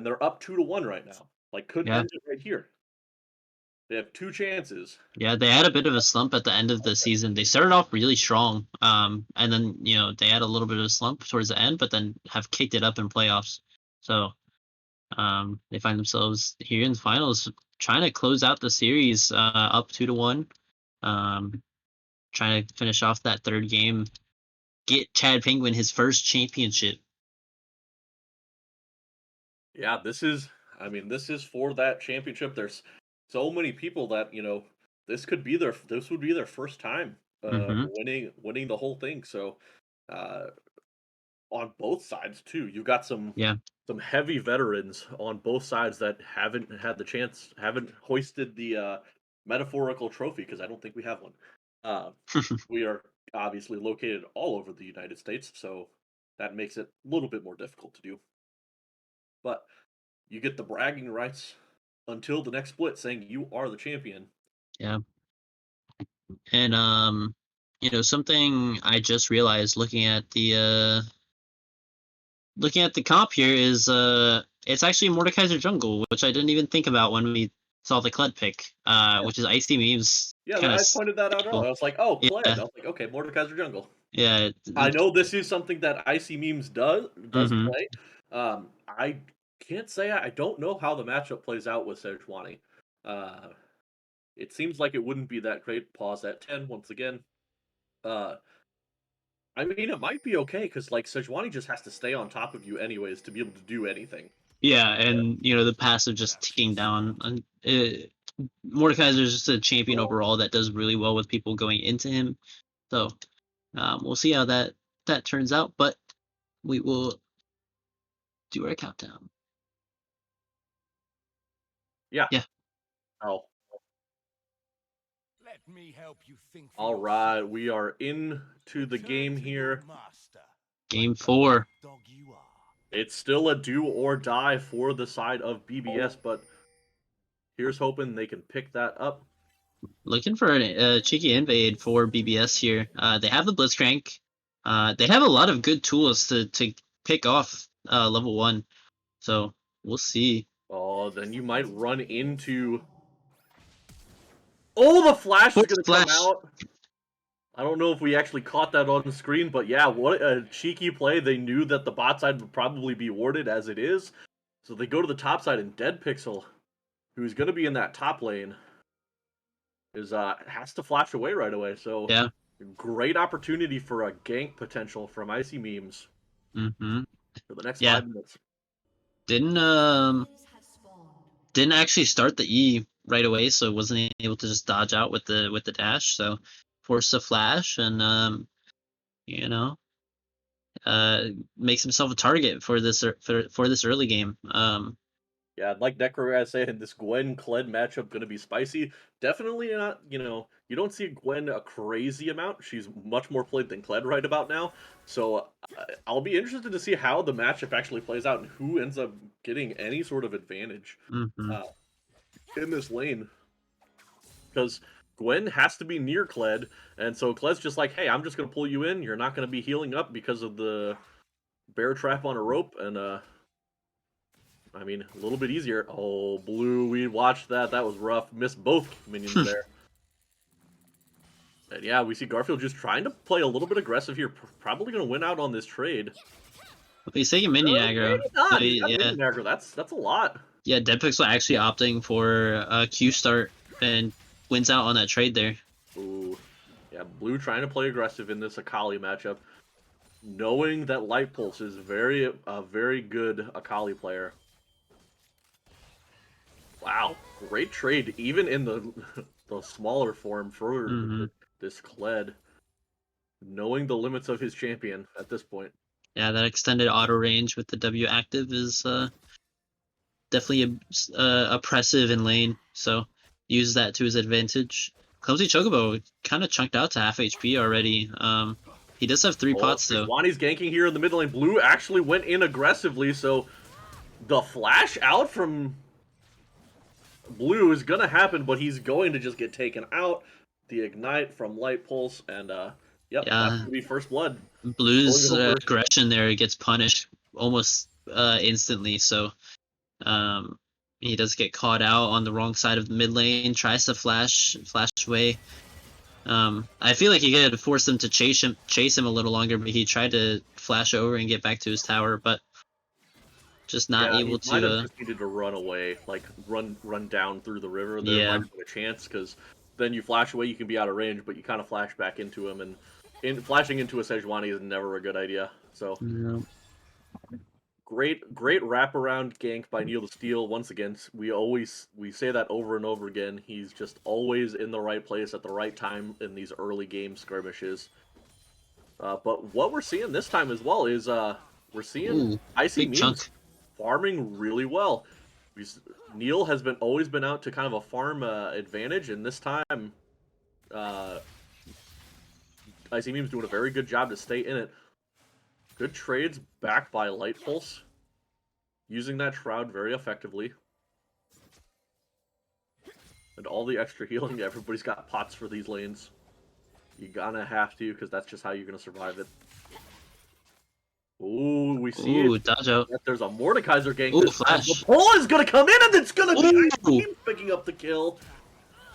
they're up 2-1 right now. Like could end it right here. They have 2 chances. Yeah, they had a bit of a slump at the end of the season. They started off really strong, and then they had a little bit of a slump towards the end, but then have kicked it up in playoffs. So they find themselves here in the finals, trying to close out the series up 2-1, trying to finish off that third game, get Chad Penguin his first championship. Yeah, this is for that championship. There's so many people that this would be their first time winning the whole thing. So on both sides too, you've got some heavy veterans on both sides that haven't had the chance, haven't hoisted the metaphorical trophy, because I don't think we have one. We are obviously located all over the United States, so that makes it a little bit more difficult to do. But you get the bragging rights until the next split, saying you are the champion. Yeah. And something I just realized looking at the comp here is it's actually Mordekaiser jungle, which I didn't even think about when we saw the Kled pick, which is Icy Memes. Yeah, I pointed that out earlier. I was like, oh, Kled. Yeah. I was like, okay, Mordekaiser jungle. Yeah. I know this is something that Icy Memes does play. I can't say I don't know how the matchup plays out with Sejuani. It seems like it wouldn't be that great. Pause at 10 once again. I mean, it might be okay because like Sejuani just has to stay on top of you anyways to be able to do anything. Yeah, and the passive just ticking down. Mordekaiser is just a champion overall that does really well with people going into him. So we'll see how that turns out, but we will do our countdown. Yeah. Yeah. Oh. Let me help you think for All right, yourself. we are into the Return game to your here. master, Game like the 4. dog you are. It's still a do or die for the side of BBS, but here's hoping they can pick that up. Looking for a cheeky invade for BBS here. They have the Blitzcrank. They have a lot of good tools to pick off level 1. So we'll see. Oh, then you might run into... Oh, the flash is Force going to come Flash. out. I don't know if we actually caught that on the screen, but yeah, what a cheeky play. They knew that the bot side would probably be warded as it is. So they go to the top side, and Dead Pixel, who's going to be in that top lane, has to flash away right away. So Yeah. great opportunity for a gank potential from Icy Memes Mm-hmm. for the next Yeah. 5 minutes. Didn't actually start the E right away, so wasn't able to just dodge out with the dash. So forced a flash and makes himself a target for this early game. Yeah, like Necro guys saying, this Gwen Kled matchup going to be spicy. Definitely not, you don't see Gwen a crazy amount. She's much more played than Kled right about now. So I'll be interested to see how the matchup actually plays out and who ends up getting any sort of advantage in this lane. Because Gwen has to be near Kled, and so Kled's just like, hey, I'm just going to pull you in. You're not going to be healing up because of the bear trap on a rope, and I mean, a little bit easier. Oh, Blue, we watched that. That was rough. Missed both minions there. And yeah, we see Garfield just trying to play a little bit aggressive here. Probably going to win out on this trade. He's taking minion aggro. Maybe not. But He's got yeah, minion aggro. That's a lot. yeah. Dead Pixel actually opting for a Q start and wins out on that trade there. Ooh. Yeah, Blue trying to play aggressive in this Akali matchup. Knowing that Light Pulse is a very good Akali player. Wow, great trade, even in the the smaller form for this Kled. Knowing the limits of his champion at this point. Yeah, that extended auto range with the W active is definitely oppressive in lane. So use that to his advantage. Clumsy Chocobo kind of chunked out to half HP already. He does have 3 pots though. Sejuani's ganking here in the mid lane. Blue actually went in aggressively, so the flash out from Blue is gonna happen, but he's going to just get taken out. The ignite from Light Pulse, and that's gonna be first blood. Blue's aggression there gets punished almost instantly, so he does get caught out on the wrong side of the mid lane, tries to flash away. I feel like he could force him to chase him a little longer, but he tried to flash over and get back to his tower, but just not able to. Might have just needed to run away, like run down through the river. There might have been a chance, because then you flash away, you can be out of range, but you kind of flash back into him, and flashing into a Sejuani is never a good idea. So great wraparound gank by Neil the Steel. Once again, we say that over and over again. He's just always in the right place at the right time in these early game skirmishes. But what we're seeing this time as well is we're seeing Icy Memes farming really well. Neil has always been out to kind of a farm advantage, and this time Icy Memes doing a very good job to stay in it. Good trades backed by Light Pulse. Using that Shroud very effectively. And all the extra healing, everybody's got pots for these lanes. You gonna have to, because that's just how you're gonna survive it. Ooh, we see it. Dodge out. There's a Mordekaiser gank. Ooh, flash. The pull is gonna come in, and it's gonna be Icy Memes picking up the kill.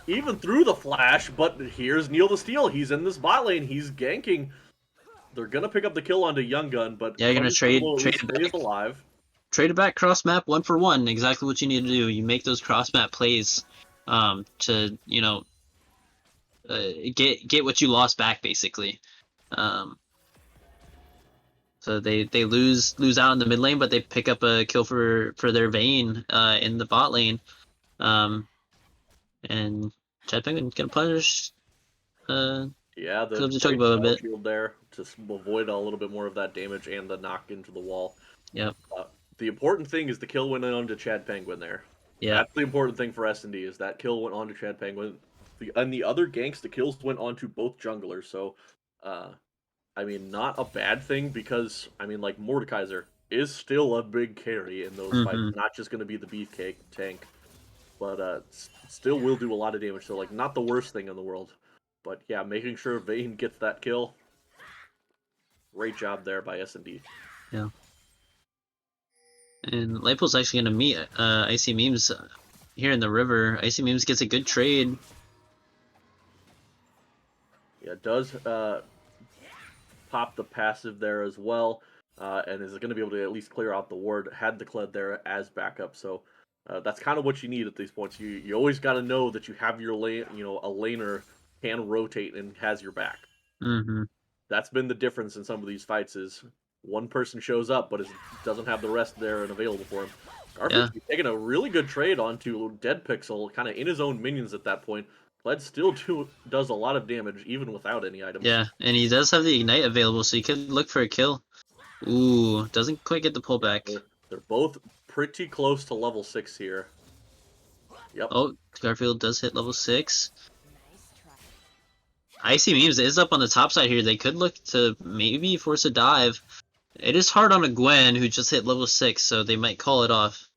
Even through the flash, but here's Neil the Steel. He's in this bot lane. He's ganking. They're gonna pick up the kill onto Young Gun, but yeah, you're gonna trade it back. Alive. Trade it back, cross map 1-for-1. Exactly what you need to do. You make those cross map plays to get what you lost back, basically. So they lose out in the mid lane, but they pick up a kill for their Vayne in the bot lane. And Jetpack gonna punish Yeah, the Clip the choke great a bit. shield there to avoid a little bit more of that damage and the knock into the wall. Yep. The important thing is the kill went on to Chad Penguin there. Yeah. That's the important thing for S&D is that kill went on to Chad Penguin. And the other ganks, the kills went on to both junglers. So, I mean, not a bad thing because, I mean, like, Mordekaiser is still a big carry in those fights. Not just going to be the beefcake tank, but still will do a lot of damage. So, like, not the worst thing in the world. But, yeah, making sure Vayne gets that kill. Great job there by S&D. Yeah. And Lightpool's actually going to meet Icy Memes here in the river. Icy Memes gets a good trade. Yeah, does pop the passive there as well, and is going to be able to at least clear out the ward. Had the Kled there as backup, so that's kind of what you need at these points. You always got to know that you have your lane, a laner can rotate and has your back. That's been the difference in some of these fights. Is one person shows up but doesn't have the rest there and available for him. Garfield's taking a really good trade onto Dead Pixel, kind of in his own minions at that point. Kled still does a lot of damage even without any items. Yeah, and he does have the Ignite available, so he could look for a kill. Ooh, doesn't quite get the pullback. They're both pretty close to level 6 here. Yep. Oh, Garfield does hit level 6. Icy Memes is up on the top side here. They could look to maybe force a dive. It is hard on a Gwen who just hit level 6, so they might call it off.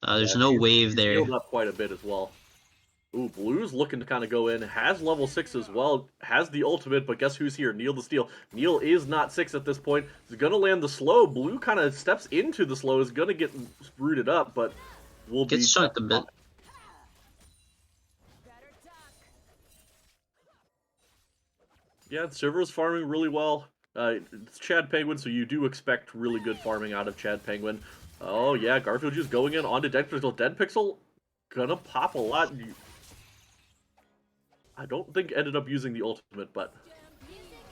There's no wave there. Healed up quite a bit as well. Ooh, Blue's looking to kind of go in. Has level 6 as well. Has the ultimate, but guess who's here? Neil the Steel. Neil is not 6 at this point. He's going to land the slow. Blue kind of steps into the slow. Is going to get rooted up, but will be... Gets chunked a bit. Yeah, Silver's farming really well. It's Chad Penguin, so you do expect really good farming out of Chad Penguin. Oh, yeah, Garfield just going in onto Dead Pixel. Dead Pixel gonna pop a lot. I don't think ended up using the ultimate, but...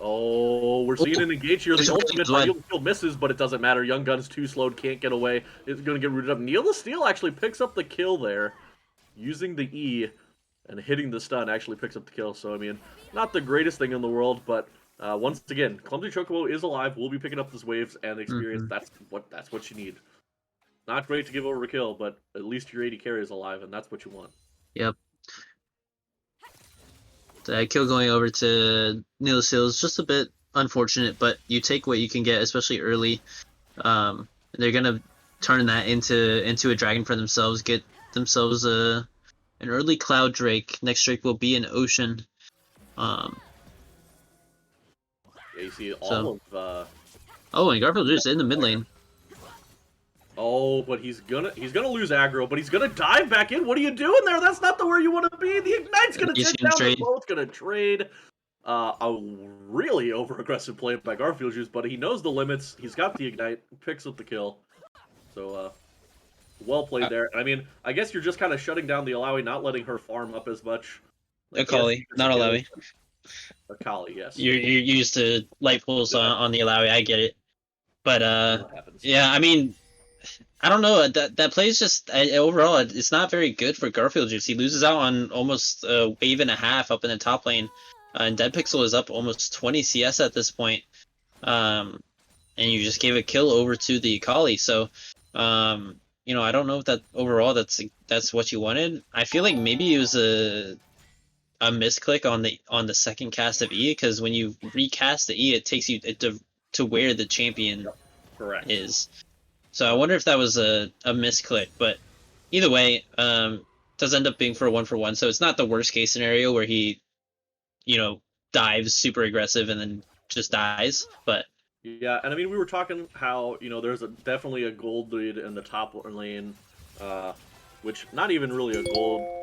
Oh, we're seeing an engage here. The ultimate by Neil misses, but it doesn't matter. Young Gun's too slowed, can't get away. It's going to get rooted up. Neil the Steel actually picks up the kill there, using the E, and hitting the stun actually picks up the kill. So, I mean, not the greatest thing in the world, but once again, Clumsy Chocobo is alive. We'll be picking up this waves and experience. That's what you need. Not great to give over a kill, but at least your 80 carry is alive, and that's what you want. Yep. The kill going over to Neil Seal is just a bit unfortunate, but you take what you can get, especially early. They're gonna turn that into a dragon for themselves, get themselves an early Cloud Drake. Next Drake will be an Ocean. Yeah, you see all of... Oh, and Garfield is in the mid lane. Oh, but he's gonna lose aggro, but he's gonna dive back in. What are you doing there? That's not the where you want to be. The Ignite's gonna take down. They're both gonna trade. A really over-aggressive play by Garfield Juice, but he knows the limits. He's got the Ignite, picks up the kill. So, well played there. I mean, I guess you're just kind of shutting down the Alawi, not letting her farm up as much. Like, Akali, not Alawi. Akali, yes. You're used to light pulls on the Alawi. I get it, but yeah, I mean. I don't know. That play is just overall. It's not very good for Garfield Juice. He loses out on almost a wave and a half up in the top lane, and Dead Pixel is up almost 20 CS at this point. And you just gave a kill over to the Akali. So, I don't know if that overall that's what you wanted. I feel like maybe it was a misclick on the second cast of E, because when you recast the E, it takes you to where the champion is. So I wonder if that was a misclick, but either way, does end up being for a 1-for-1. So it's not the worst case scenario where he, dives super aggressive and then just dies. But yeah, and I mean, we were talking how there's definitely a gold lead in the top lane, which not even really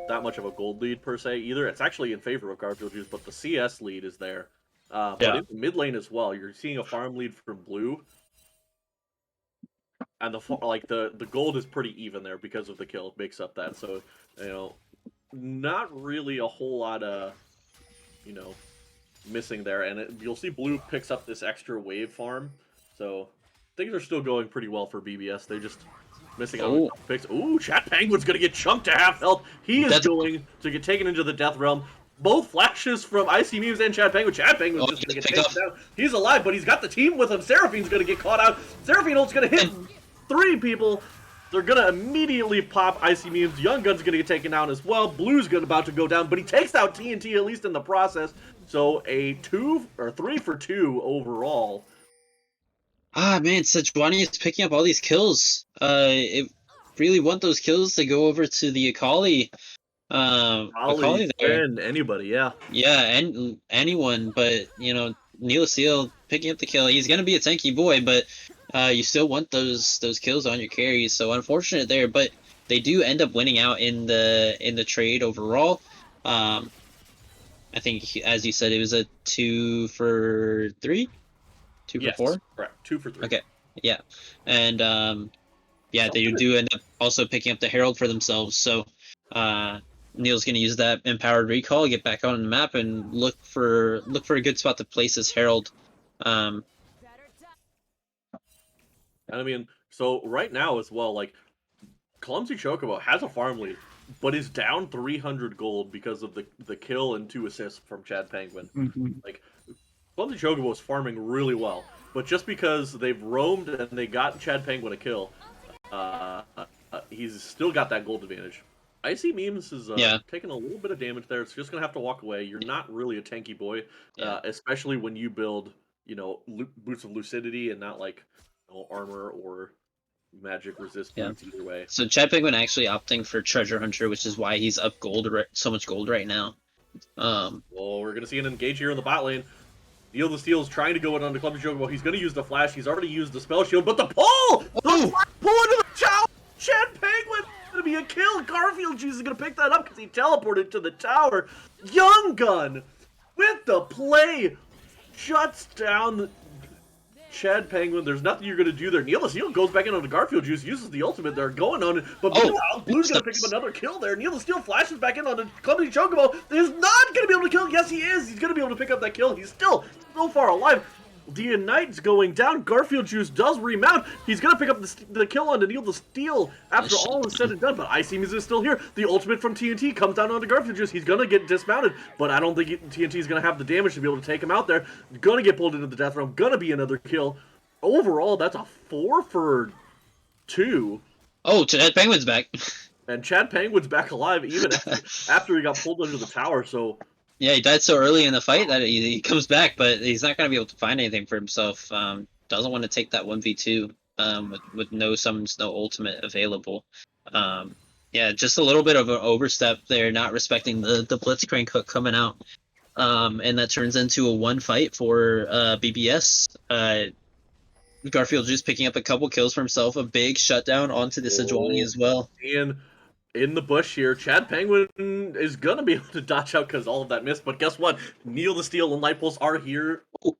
that much of a gold lead per se either. It's actually in favor of Garfield Juice, but the CS lead is there. But in the mid lane as well, you're seeing a farm lead from Blue. And the gold is pretty even there because of the kill. It makes up that. So, not really a whole lot of, missing there. And you'll see Blue picks up this extra wave farm. So, things are still going pretty well for BBS. They're just missing out on picks. Ooh, Chat Penguin's going to get chunked to half health. He is going to get taken into the Death Realm. both flashes from Icy Memes and Chad Penguin. Chad Penguin's just going to get taken down. He's alive, but he's got the team with him. Seraphine's going to get caught out. Seraphine ult's going to hit 3 people. They're going to immediately pop Icy Memes. Young Gun's going to get taken down as well. Blue's about to go down, but he takes out TNT at least in the process. So a 2 or 3 for 2 overall. Ah, man, Sejuani is picking up all these kills. It really want those kills to go over to the Akali. Akali there. And anybody, yeah. Yeah, and anyone, but, you know, Neil Seal picking up the kill. He's going to be a tanky boy, but you still want those kills on your carries. So unfortunate there, but they do end up winning out in the trade overall. I think, as you said, it was a 2 for 3? 2 for 4? Correct. 2 for 3. Okay. Yeah. And yeah, they do end up also picking up the Herald for themselves. So Neil's going to use that empowered recall, get back on the map, and look for a good spot to place his Herald. And I mean, so right now as well, like, Clumsy Chocobo has a farm lead, but is down 300 gold because of the kill and 2 assists from Chad Penguin. Like, Clumsy Chocobo is farming really well, but just because they've roamed and they got Chad Penguin a kill, he's still got that gold advantage. Icy Memes is taking a little bit of damage there. It's just going to have to walk away. You're not really a tanky boy, especially when you build, you know, Boots of Lucidity and not like, you know, armor or magic resist boots either way. So Chad Penguin actually opting for Treasure Hunter, which is why he's up so much gold right now. Well, we're going to see an engage here in the bot lane. Neil the Steel is trying to go in on the Clumsy Chocobo. He's going to use the flash. He's already used the spell shield, but the pull! The pull into the tower! Chad Penguin! Going to be a kill. Garfield Juice is going to pick that up because he teleported to the tower. Young Gun with the play shuts down Chad Penguin. There's nothing you're going to do there. Neil the Steel goes back in on the Garfield Juice, uses the ultimate. They're going on it, but meanwhile, Blue's going to pick up another kill there. Neil the Steel flashes back in on the Clumsy Chocobo. He's not going to be able to kill. Yes, he is. He's going to be able to pick up that kill. He's still so far alive. The Ignite's going down. Garfield Juice does remount. He's going to pick up the kill on Neil the Steel after all is said and done, but Icy Memes is still here. The ultimate from TNT comes down onto Garfield Juice. He's going to get dismounted, but I don't think TNT is going to have the damage to be able to take him out there. Going to get pulled into the death realm. Going to be another kill. Overall, that's a 4 for 2. Oh, Chad Penguin's back. And Chad Penguin's back alive even after he got pulled under the tower, so... Yeah, he died so early in the fight that he comes back, but he's not going to be able to find anything for himself. Doesn't want to take that 1v2 with no summons, no ultimate available. Yeah, just a little bit of an overstep there, not respecting the Blitzcrank hook coming out. And that turns into a 1 fight for BBS. Garfield just picking up a couple kills for himself, a big shutdown onto the Sejuani as well. And in the bush here, Chad Penguin is going to be able to dodge out because all of that missed. But guess what? Neil the Steel and Light Pulse are here. The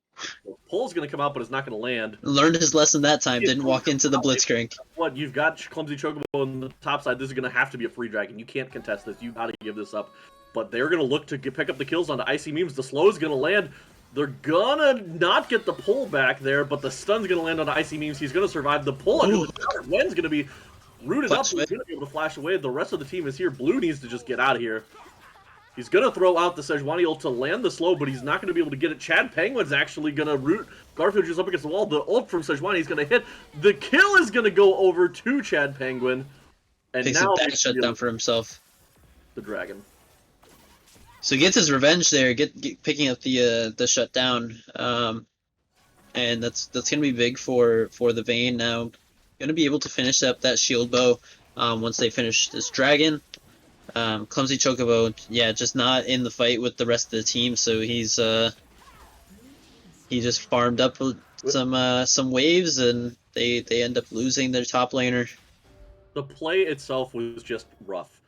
pull's going to come out, but it's not going to land. Learned his lesson that time. Didn't walk into the Blitzcrank. What? You've got Clumsy Chocobo on the top side. This is going to have to be a free dragon. You can't contest this. You got to give this up. But they're going to look to pick up the kills onto Icy Memes. The slow is going to land. They're gonna not get the pull back there, but the stun's gonna land on Icy Memes. He's gonna survive the pull under the tower. Gwen's gonna be rooted up. He's gonna be able to flash away. The rest of the team is here. Blue needs to just get out of here. He's gonna throw out the Sejuani ult to land the slow, but he's not gonna be able to get it. Chad Penguin's actually gonna root Garfield just up against the wall. The ult from Sejuani is gonna hit. The kill is gonna go over to Chad Penguin. And Takes now a bad shutdown for himself. The dragon. So he gets his revenge there, picking up the shutdown, and that's gonna be big for the Vayne now. Gonna be able to finish up that shield bow once they finish this dragon. Clumsy Chocobo, yeah, just not in the fight with the rest of the team, so he just farmed up some waves, and they end up losing their top laner. The play itself was just rough.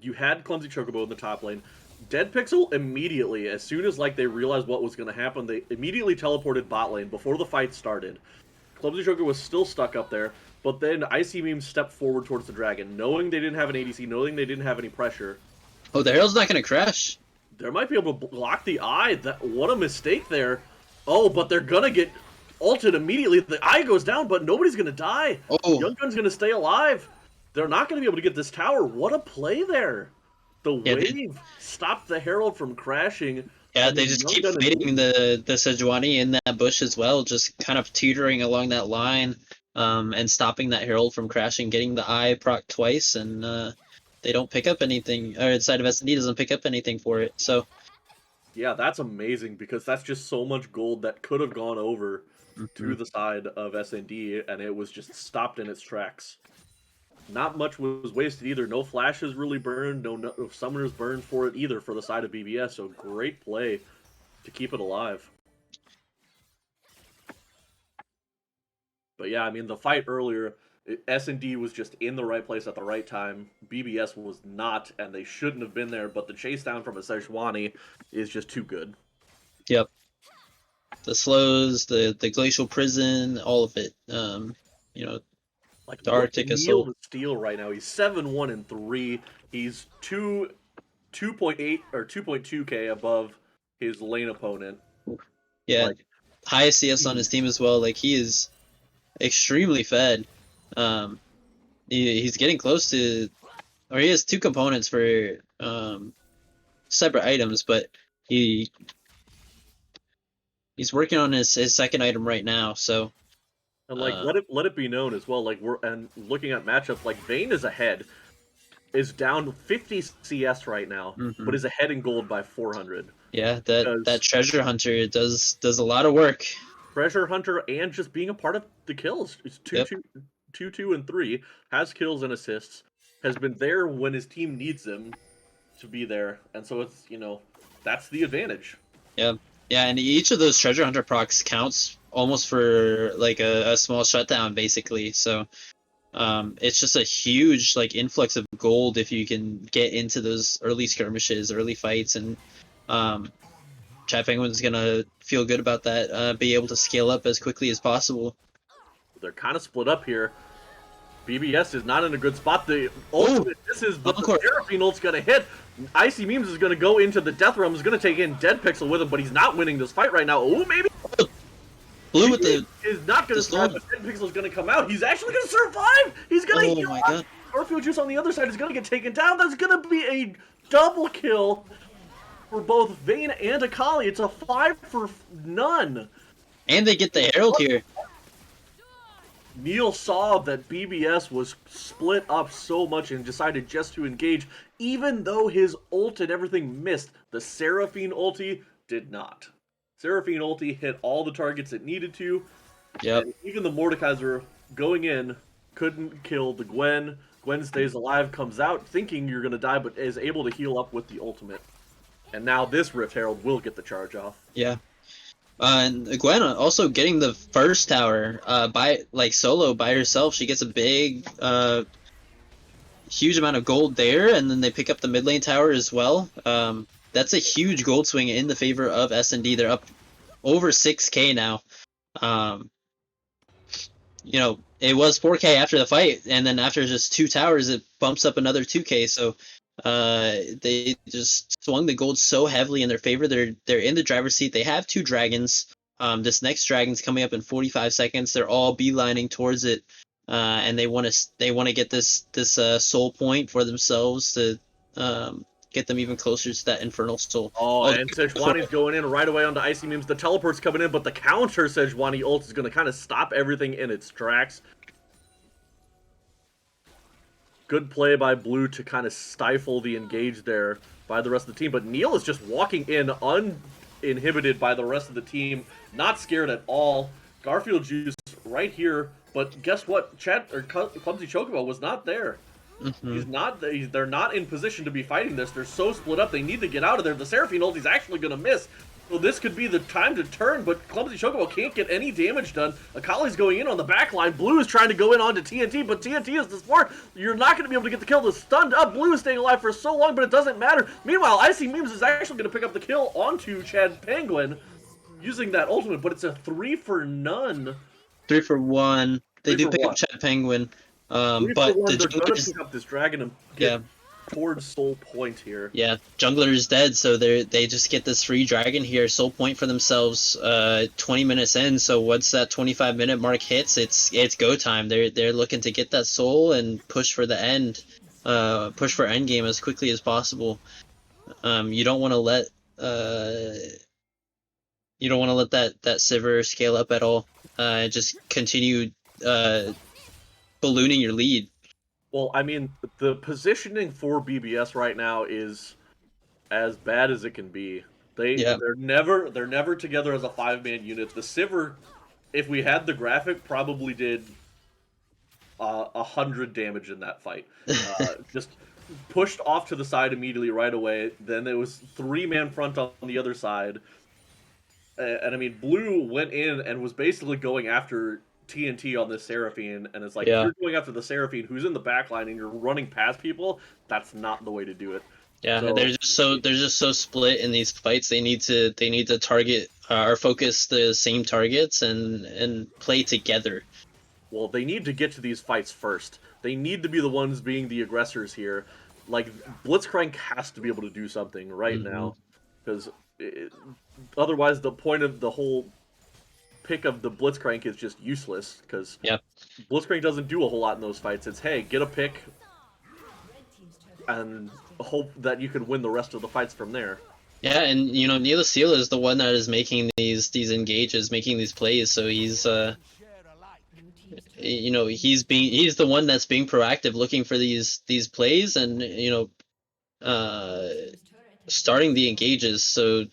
You had Clumsy Chocobo in the top lane. Dead Pixel immediately, as soon as they realized what was going to happen, they immediately teleported bot lane before the fight started. Clumsy Chocobo was still stuck up there, but then Icy Memes stepped forward towards the dragon, knowing they didn't have an ADC, knowing they didn't have any pressure. Oh, the Herald's not going to crash. They might be able to block the eye. What a mistake there. Oh, but they're going to get ulted immediately. The eye goes down, but nobody's going to die. Oh. Young Gun's going to stay alive. They're not going to be able to get this tower. What a play there. The Yeah, wave stopped the Herald from crashing. Yeah, and they the just Young keep Gun fighting the Sejuani in that bush as well, just kind of teetering along that line, and stopping that Herald from crashing, getting the eye proc twice, and they don't pick up anything, or the side of S&D doesn't pick up anything for it. So, Yeah, that's amazing because that's just so much gold that could have gone over to mhm. the side of S&D, and it was just stopped in its tracks. Not much was wasted either. No flashes really burned. No summoners burned for it either for the side of BBS. So great play to keep it alive. But yeah, I mean the fight earlier, S&D was just in the right place at the right time. BBS was not, and they shouldn't have been there. But the chase down from a Sejuani is just too good. Yep. The slows, the glacial prison, all of it. You know, Like the look Arctic at Neil assault. to steal right now. He's 7-1-3. He's 2.8 or 2.2k above his lane opponent. Yeah, Like highest CS on his team as well. Like, he is extremely fed. Um, he's getting close to, or he has two components for separate items, but he he's working on his second item right now. So, and like let it be known as well. Like we're and looking at matchups, like Vayne is ahead, is down 50 CS right now, but mhm. is ahead in gold by 400. Yeah, that Because treasure hunter does a lot of work. Treasure Hunter and just being a part of the kills, it's Yep. 2, and 3, has kills and assists, has been there when his team needs him to be there, and so it's that's the advantage. Yeah, yeah, and each of those treasure hunter procs counts almost for like a small shutdown, basically. So, it's just a huge like influx of gold if you can get into those early skirmishes, early fights, and Chad Penguin's gonna feel good about that. Be able to scale up as quickly as possible. They're kind of split up here. BBS is not in a good spot. The Oh, ultimate misses, but the encore. Seraphine ult's gonna hit. Icy Memes is gonna go into the Death Realm, is gonna take in Dead Pixel with him, but he's not winning this fight right now. Oh, maybe Blue with the is not gonna survive, but Dead Pixel is gonna come out. He's actually gonna survive! He's gonna oh heal my up. god. Garfield Juice on the other side is gonna get taken down. That's gonna be a double kill for both Vayne and Akali. It's a 5 for none. And they get the Herald here. Neil saw that BBS was split up so much and decided just to engage, even though his ult and everything missed. The Seraphine ulti did not. Seraphine ulti hit all the targets it needed to, Yep. and even the Mordekaiser going in couldn't kill the Gwen. Gwen stays alive, comes out thinking you're going to die, but is able to heal up with the ultimate. And now this Rift Herald will get the charge off. Yeah. And Gwen also getting the first tower by like solo by herself. She gets a big, huge amount of gold there, and then they pick up the mid lane tower as well. That's a huge gold swing in the favor of S&D. They're up over 6k now. It was 4k after the fight, and then after just 2 towers, it bumps up another 2k. So they just swung the gold so heavily in their favor. They're in the driver's seat. They have 2 dragons. This next dragon's coming up in 45 seconds. They're all beelining towards it, and they want to get this soul point for themselves to get them even closer to that infernal soul. Oh, and Sejuani's going in right away onto Icy Memes. The teleport's coming in, but the counter Sejuani ult is going to kind of stop everything in its tracks. Good play by Blue to kind of stifle the engage there by the rest of the team. But Neil is just walking in uninhibited by the rest of the team. Not scared at all. Garfield Juice right here. But guess what? Clumsy Chocobo was not there. Mm-hmm. He's not. They're not in position to be fighting this. They're so split up. They need to get out of there. The Seraphine ult is actually going to miss. So this could be the time to turn, but Clumsy Chocobo can't get any damage done. Akali's going in on the back line. Blue is trying to go in onto TNT, but TNT is the smart. You're not going to be able to get the kill. The stunned up Blue is staying alive for so long, but it doesn't matter. Meanwhile, Icy Memes is actually going to pick up the kill onto Chad Penguin using that ultimate, but it's a 3 for none. 3 for 1. They 3 do for pick 1. up Chad Penguin. 3 But for 1, the they're going to junglers, pick up this dragon and get yeah, towards Soul Point here. yeah, jungler is dead, so they just get this free dragon here, soul point for themselves. 20 minutes in, so once that 25-minute mark hits, it's go time. They're looking to get that soul and push for the end. push for endgame as quickly as possible. You don't want to let that Sivir scale up at all. Just continue ballooning your lead. Well, I mean, the positioning for BBS right now is as bad as it can be. Yeah. They're never together as a 5-man unit. The Sivir, if we had the graphic, probably did 100 damage in that fight. Just pushed off to the side immediately right away. Then there was 3-man front on the other side. And I mean, Blue went in and was basically going after TNT on this Seraphine, and it's like, if Yeah. you're going after the Seraphine who's in the back line and you're running past people, that's not the way to do it. Yeah, So- they're just so split in these fights. They need to target or focus the same targets and play together. Well, they need to get to these fights first. They need to be the ones being the aggressors here. Like, Blitzcrank has to be able to do something right now, because otherwise the point of the whole pick of the Blitzcrank is just useless, because Yep. Blitzcrank doesn't do a whole lot in those fights. It's, hey, get a pick and hope that you can win the rest of the fights from there. Yeah, and you know, Neil Seal is the one that is making these engages, making these plays. So he's you know, he's the one that's being proactive, looking for these plays, and you know, starting the engages. So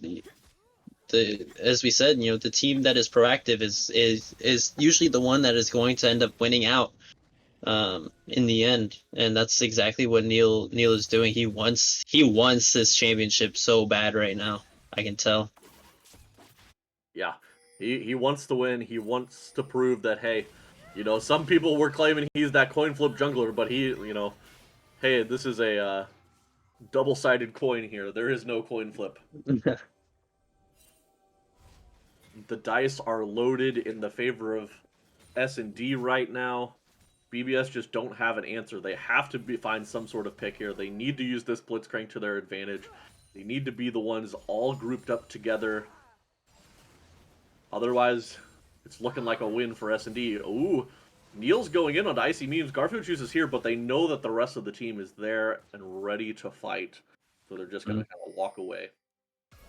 as we said, you know, the team that is proactive is usually the one that is going to end up winning out in the end, and that's exactly what Neil is doing. He wants this championship so bad right now. I can tell. Yeah, he wants to win. He wants to prove that, hey, you know, some people were claiming he's that coin flip jungler, but he, you know, hey, this is a double-sided coin here. There is no coin flip. The dice are loaded in the favor of S&D right now. BBS just don't have an answer. They have to find some sort of pick here. They need to use this Blitzcrank to their advantage. They need to be the ones all grouped up together. Otherwise, it's looking like a win for S&D. Ooh, Neil's going in on Icy Memes. Garfield Juice is here, but they know that the rest of the team is there and ready to fight. So they're just going to kind of walk away.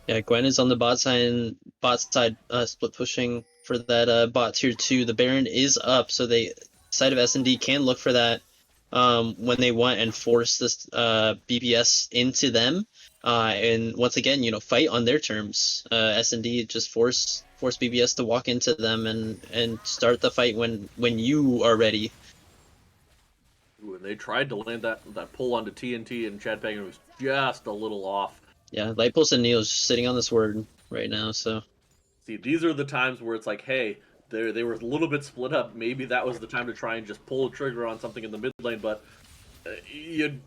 Yeah, Gwen is on the bot side split pushing for that bot tier 2. The Baron is up, so they side of S&D can look for that when they want and force this BBS into them. And once again, you know, fight on their terms. S&D just force BBS to walk into them and start the fight when you are ready. Ooh, and they tried to land that pull onto TNT, and Chad Pagan was just a little off. Yeah, Lightpulse and Neil is just sitting on this word right now, so. See, these are the times where it's like, hey, they were a little bit split up. Maybe that was the time to try and just pull a trigger on something in the mid lane, but you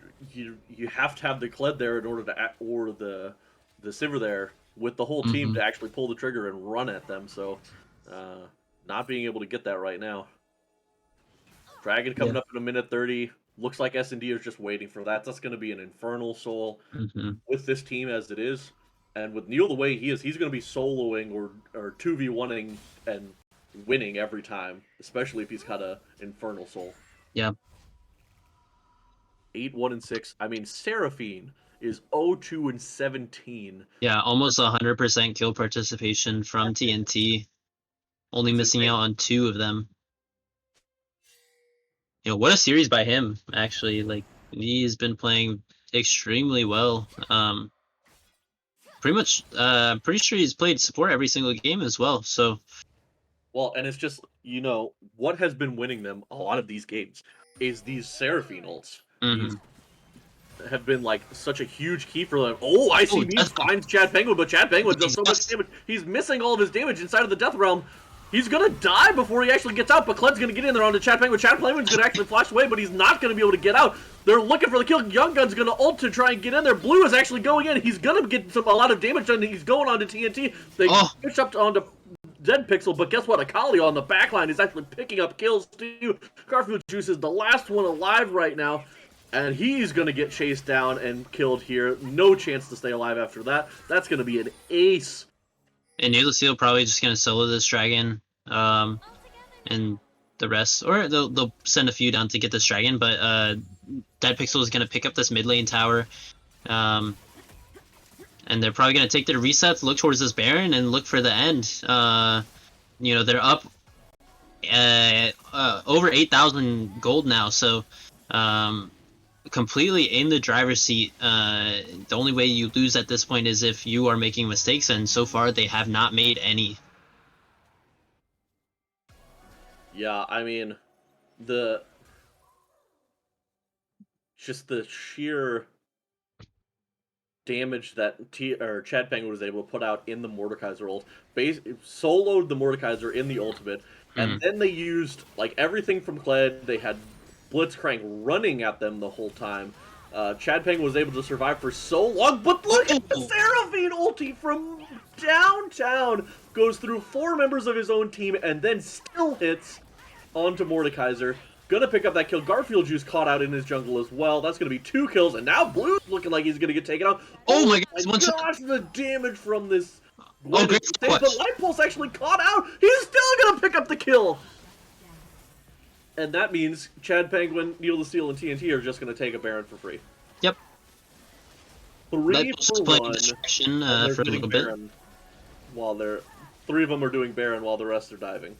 have to have the Kled there in order to, or the Sivir there with the whole team to actually pull the trigger and run at them. So, not being able to get that right now. Dragon coming up in a minute 30. Looks like S&D is just waiting for that. That's going to be an Infernal Soul with this team as it is. And with Neil the way he is, he's going to be soloing or 2v1ing and winning every time, especially if he's got a Infernal Soul. Yeah. 8-1-6. I mean, Seraphine is 0-2-17. Yeah, almost 100% kill participation from TNT. Only missing out on 2 of them. You know, what a series by him, actually. Like, he's been playing extremely well. Pretty sure he's played support every single game as well, so. Well, and it's just, you know, what has been winning them a lot of these games is these Seraphine ults. These have been, like, such a huge key for them. Oh, Icy Memes finds Chad Penguin, but Chad Penguin does so much damage. He's missing all of his damage inside of the Death Realm. He's gonna die before he actually gets out, but Cled's gonna get in there onto Chad Penguin. Chad Penguin's gonna actually flash away, but he's not gonna be able to get out. They're looking for the kill. Young Gun's gonna ult to try and get in there. Blue is actually going in. He's gonna get a lot of damage done. He's going onto TNT. They push up onto Dead Pixel, but guess what? Akali on the backline is actually picking up kills too. Garfield Juice is the last one alive right now, and he's gonna get chased down and killed here. No chance to stay alive after that. That's gonna be an ace. And Neil probably just gonna solo this dragon, and the rest, or they'll send a few down to get this dragon. But Dead Pixel is gonna pick up this mid lane tower, and they're probably gonna take their resets, look towards this Baron, and look for the end. They're up over 8,000 gold now, so completely in the driver's seat. The only way you lose at this point is if you are making mistakes, and so far they have not made any. Yeah, I mean, just the sheer damage that Chad Penguin was able to put out in the Mordekaiser ult, soloed the Mordekaiser in the ultimate, and then they used like everything from Kled. They had Blitzcrank running at them the whole time. Chad Penguin was able to survive for so long, but look at the Seraphine ulti from downtown, goes through 4 members of his own team, and then still hits onto Mordekaiser. Gonna pick up that kill. Garfield Juice caught out in his jungle as well. That's gonna be 2 kills, and now Blue's looking like he's gonna get taken out. Oh my gosh, the damage from this. Great but Light Pulse actually caught out. He's still gonna pick up the kill. And that means Chad Penguin, Neil the Steel, and TNT are just gonna take a Baron for free. Yep. 3 for 1. Distraction for a little bit. While 3 of them are doing Baron while the rest are diving.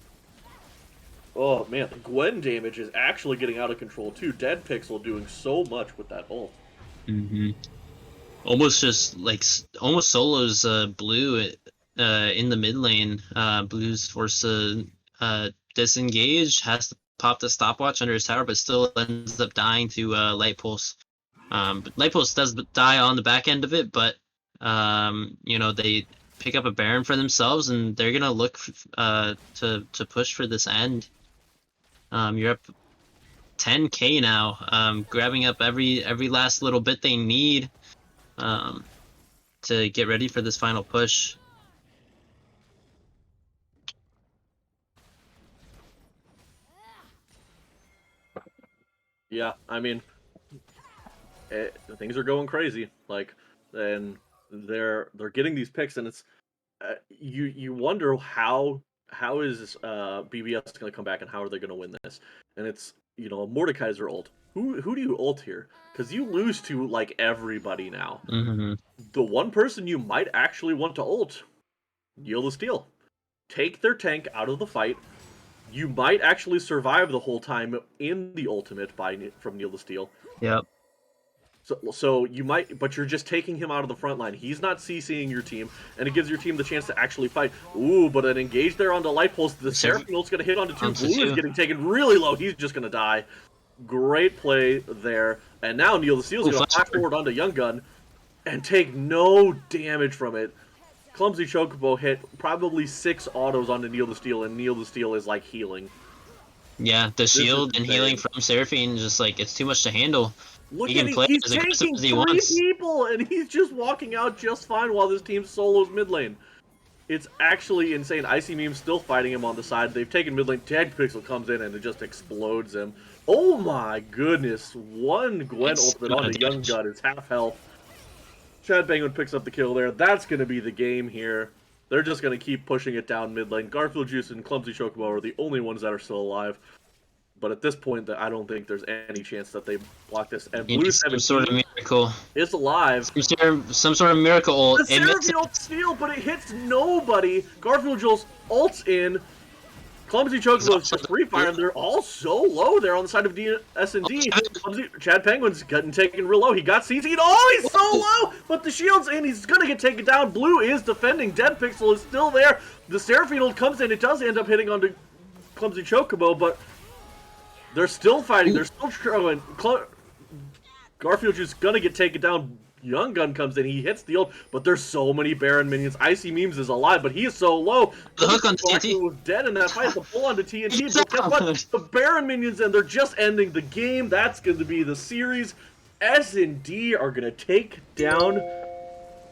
Oh man, the Gwen damage is actually getting out of control too. Dead Pixel doing so much with that ult. Almost solos Blue in the mid lane. Blue's forced to disengage, has to pop the stopwatch under his tower, but still ends up dying to Light Pulse. But Light Pulse does die on the back end of it, but they pick up a Baron for themselves, and they're gonna look to push for this end. You're up 10k now, grabbing up every last little bit they need to get ready for this final push. Yeah, I mean, things are going crazy. And they're getting these picks, and it's you wonder how is BBS going to come back, and how are they going to win this? And it's a Mordekaiser ult. Who do you ult here? Because you lose to like everybody now. The one person you might actually want to ult, Neil the Steel. Take their tank out of the fight. You might actually survive the whole time in the ultimate from Neil the Steel. Yep. So you might, but you're just taking him out of the front line. He's not CCing your team, and it gives your team the chance to actually fight. Ooh, but an engage there onto Light Pulse. The Seraphine ult's going to hit onto 2. Blue is getting taken really low. He's just going to die. Great play there. And now Neil the Steel's going to flash forward onto Young Gun and take no damage from it. Clumsy Chocobo hit probably 6 autos onto Neil the Steel, and Neil the Steel is like healing. Yeah, the shield and healing from Seraphine, just like, it's too much to handle. Look at him, he's taking 3 people, and he's just walking out just fine while this team solos mid lane. It's actually insane. Icy Meme's still fighting him on the side. They've taken mid lane. Dead Pixel comes in, and it just explodes him. Oh my goodness. 1 Gwen ultimate on the Young Gun is half health. Chad Penguin picks up the kill there. That's going to be the game here. They're just going to keep pushing it down mid lane. Garfield Juice and Clumsy Chocobo are the only ones that are still alive. But at this point, I don't think there's any chance that they block this. And Blue 17 some sort of miracle is alive. Some sort of miracle ult. The Seraphine ult steal, but it hits nobody. Garfield Jules ults in. Clumsy Chocobo is just free fire, and they're all so low there on the side of S&D. Chad Penguin's getting taken real low. He got CC'd. Oh, he's so low! But the shield's in. He's going to get taken down. Blue is defending. Dead Pixel is still there. The Seraphine ult comes in. It does end up hitting onto Clumsy Chocobo, but they're still fighting. They're still struggling. Garfield is going to get taken down. Young Gun comes in. He hits the ult, but there's so many Baron minions. Icy Memes is alive, but he is so low. The hook on TNT was dead in that fight. The pull onto TNT. But guess what? The Baron minions, and they're just ending the game. That's going to be the series. S&D are going to take down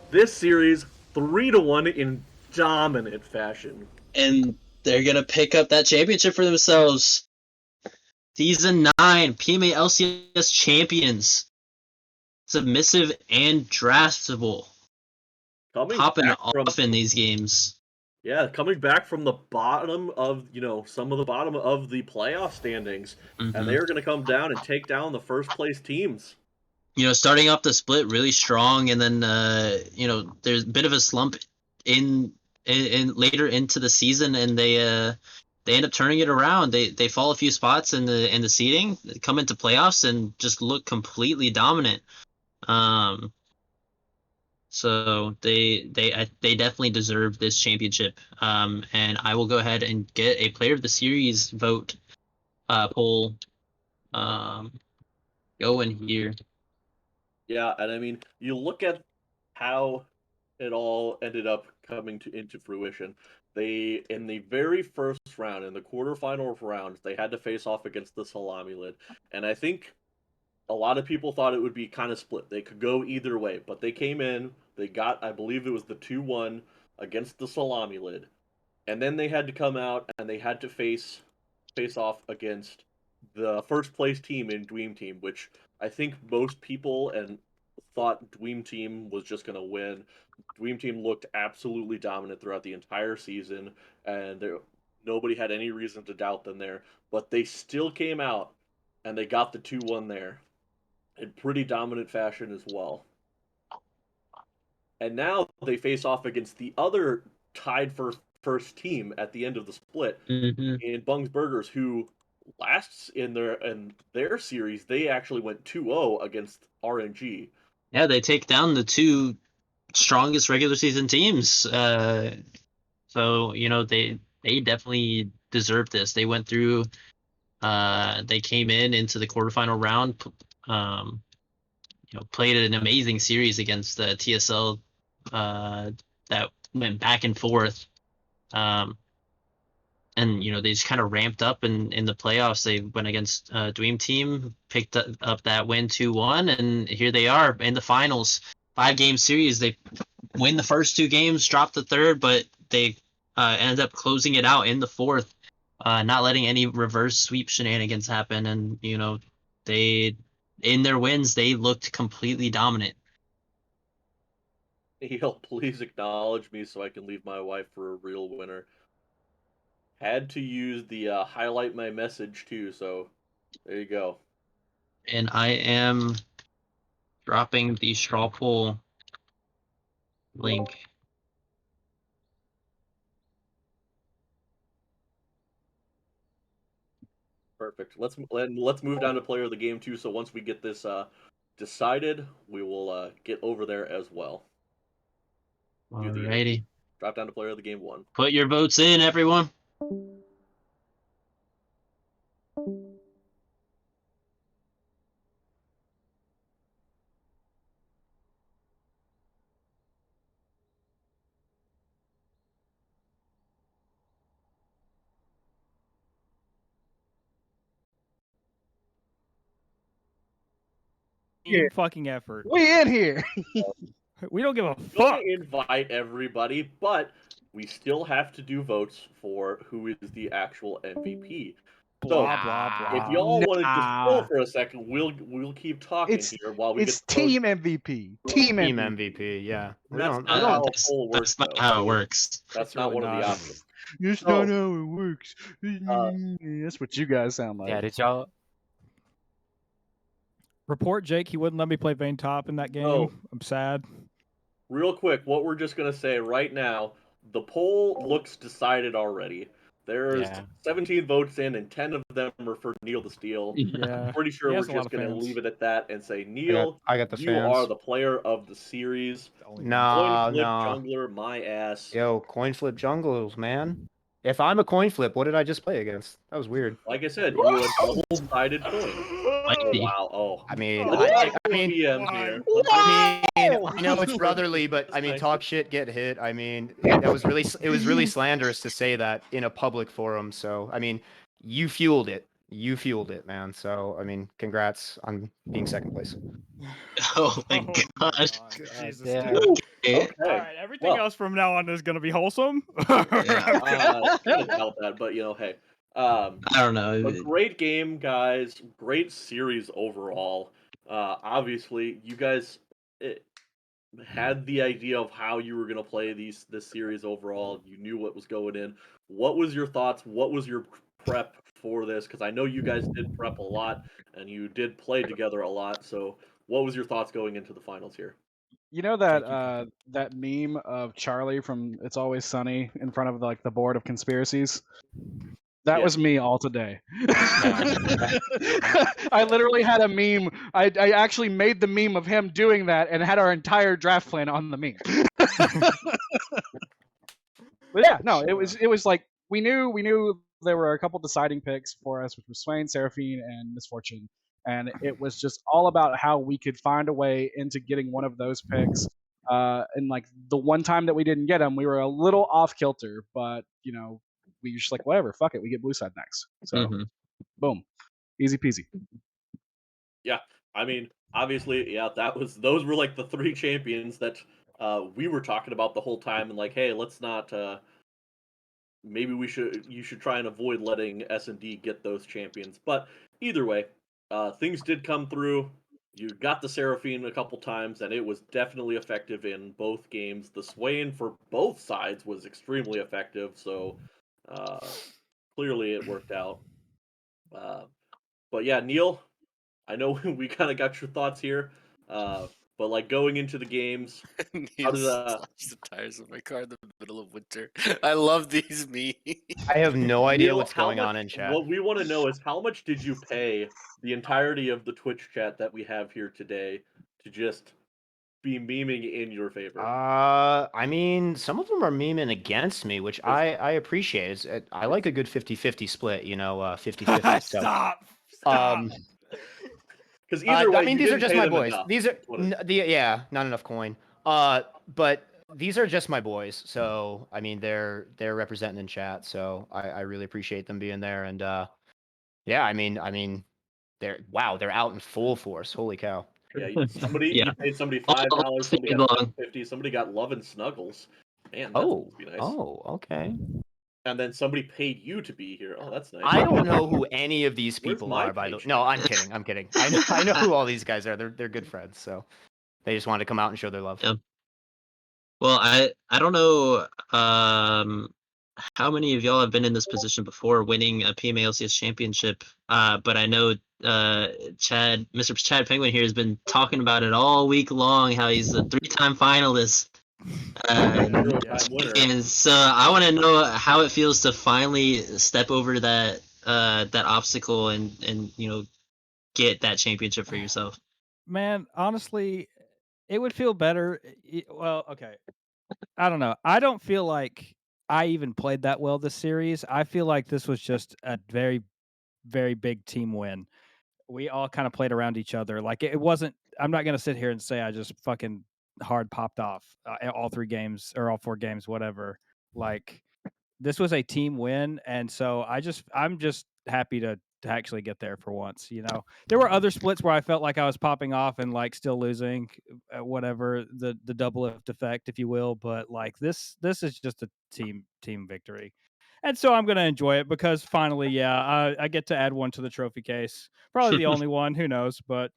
this series 3-1 in dominant fashion. And they're going to pick up that championship for themselves. Season 9, PMA LCS champions. Submissive and draftable. Popping off in these games. Yeah, coming back from the bottom of, some of the bottom of the playoff standings, and Hmm. they are going to come down and take down the first place teams. Starting off the split really strong, and then there's a bit of a slump in later into the season, and they end up turning it around. They fall a few spots in the seeding, come into playoffs, and just look completely dominant. Um, so they definitely deserve this championship. And I will go ahead and get a Player of the Series vote poll going here. Yeah, and I mean, you look at how it all ended up coming into fruition. They, in the very first round, in the quarterfinal round, they had to face off against the Salami Lid, and I think a lot of people thought it would be kind of split. They could go either way, but they came in. They got, I believe it was the 2-1 against the Salami Lid, and then they had to come out and they had to face off against the first place team in Dream Team, which I think most people and thought Dream Team was just going to win. Dream Team looked absolutely dominant throughout the entire season, and nobody had any reason to doubt them there. But they still came out and they got the 2-1 there in pretty dominant fashion as well. And now they face off against the other tied for first team at the end of the split Mm-hmm. in Bung's Burgers, who lasts in their series, they actually went 2-0 against RNG. Yeah, they take down the two strongest regular season teams. So they definitely deserve this. They went through. They came into the quarterfinal round. Um, played an amazing series against the TSL. That went back and forth. Um, and they just kind of ramped up in the playoffs. They went against Dream Team, picked up that win 2-1, and here they are in the finals. 5-game series. They win the first 2 games, drop the third, but they ended up closing it out in the fourth, not letting any reverse sweep shenanigans happen. And they in their wins they looked completely dominant. Neil, please acknowledge me so I can leave my wife for a real winner. Had to use the highlight my message too, so there you go. And I am dropping the straw poll link. Perfect. Let's move down to player of the game too. So once we get this decided, we will get over there as well. Do the interview. Alrighty. Drop down to player of the game 1. Put your votes in, everyone. Team fucking effort. We in here. We don't give a Going fuck. to invite everybody, but we still have to do votes for who is the actual MVP. Blah So, blah blah. if y'all want to just Nah. chill for a second, we'll keep talking It's here while we it's get the votes. team MVP. Team Team MVP. MVP, yeah. We That's don't, not we how don't, a poll works. That's not though. how it works. That's It's not really one of the not. options. That's So- not how it works. That's what you guys sound like. Yeah, did y'all? Report Jake. He wouldn't let me play Vayne top in that game. Oh. I'm sad. Real quick, what we're just gonna say right now, the poll looks decided already. There's Yeah. 17 votes in, and 10 of them are for Neil the Steal. Yeah. I'm pretty sure He we're has a lot just of gonna fans. leave it at that and say, Neil, I got the you fans. are the player of the series. No, Coin flip no. jungler, my ass. Yo, coin flip jungles, man. If I'm a coin flip, what did I just play against? That was weird. Like I said, you a double-sided coin. Oh Mighty. wow! Oh, I mean, Let's I not go mean, PM here. I know it's brotherly, but I mean, talk shit, get hit. I mean, it was really slanderous to say that in a public forum. So, I mean, you fueled it. You fueled it, man. So, I mean, congrats on being second place. Oh my gosh. Jesus. damn. dude. Okay. Okay. All right. Everything Well. else from now on is gonna be wholesome. Kind of doubt that, but hey. I don't know. A great game, guys. Great series overall. Obviously, you guys, had the idea of how you were going to play this series overall. You knew what was going in. What was your thoughts? What was your prep for this? Because I know you guys did prep a lot and you did play together a lot. So, what was your thoughts going into the finals here? You know that Thank you, Captain. that meme of Charlie from It's Always Sunny in front of like the board of conspiracies? That Yeah. was me all today. Nice. I literally had a meme. I actually made the meme of him doing that and had our entire draft plan on the meme. But yeah, no, it was like we knew there were a couple deciding picks for us, which was Swain, Seraphine, and Misfortune, and it was just all about how we could find a way into getting one of those picks. And like the one time that we didn't get them, we were a little off kilter, but we were just like whatever, fuck it, we get blue side next. So Mhm. boom, easy peasy. Yeah. I mean, obviously, yeah, those were like the three champions that we were talking about the whole time, and like, hey, let's not. Maybe you should try and avoid letting S&D get those champions. But either way, things did come through. You got the Seraphine a couple times, and it was definitely effective in both games. The Swain for both sides was extremely effective, so clearly it worked out. Uh, but yeah, Neil, I know we kind of got your thoughts here, but like going into the games, how Neil did slashed the tires of my car in the middle of winter. I love these memes. I have no idea Neil, what's how going much? on in chat. What we want to know is how much did you pay the entirety of the Twitch chat that we have here today to just be memeing in your favor? I mean, some of them are memeing against me, which I appreciate. I like a good 50-50 split, 50-50. So, Stop. um, Because either way, I mean, you these are didn't just pay my them boys. enough. These are That's what it is. yeah, not enough coin. But these are just my boys. So, I mean, they're representing in chat. So, I really appreciate them being there. And yeah, I mean, they're out in full force. Holy cow. Yeah, Yeah. you paid somebody All $5, somebody season got long. 50, somebody got Love and Snuggles. Man, that's Oh, supposed to be nice. oh, okay. And then somebody paid you to be here. Oh, that's nice. I don't know who any of these Where's people my are, by the way. paycheck? No, I'm kidding. I'm kidding. I know who all these guys are. They're good friends, so they just wanted to come out and show their love. Yeah. Well, I don't know how many of y'all have been in this position before, winning a PMA LCS championship. But I know Mr. Chad Penguin here has been talking about it all week long. How he's a 3-time finalist. Zero-time winner. And so I want to know how it feels to finally step over that obstacle and get that championship for yourself. Man, honestly, it would feel better. Well, okay. I don't know. I don't feel like I even played that well this series. I feel like this was just a very, very big team win. We all kind of played around each other. Like it wasn't. I'm not gonna sit here and say I just fucking hard popped off all 3 games or all 4 games, whatever. Like this was a team win, and so I'm just happy to actually get there for once. There were other splits where I felt like I was popping off and like still losing, whatever the double lift effect, if you will. But like this is just a team victory. And so I'm gonna enjoy it because finally, yeah, I get to add one to the trophy case. Probably the only one. Who knows? But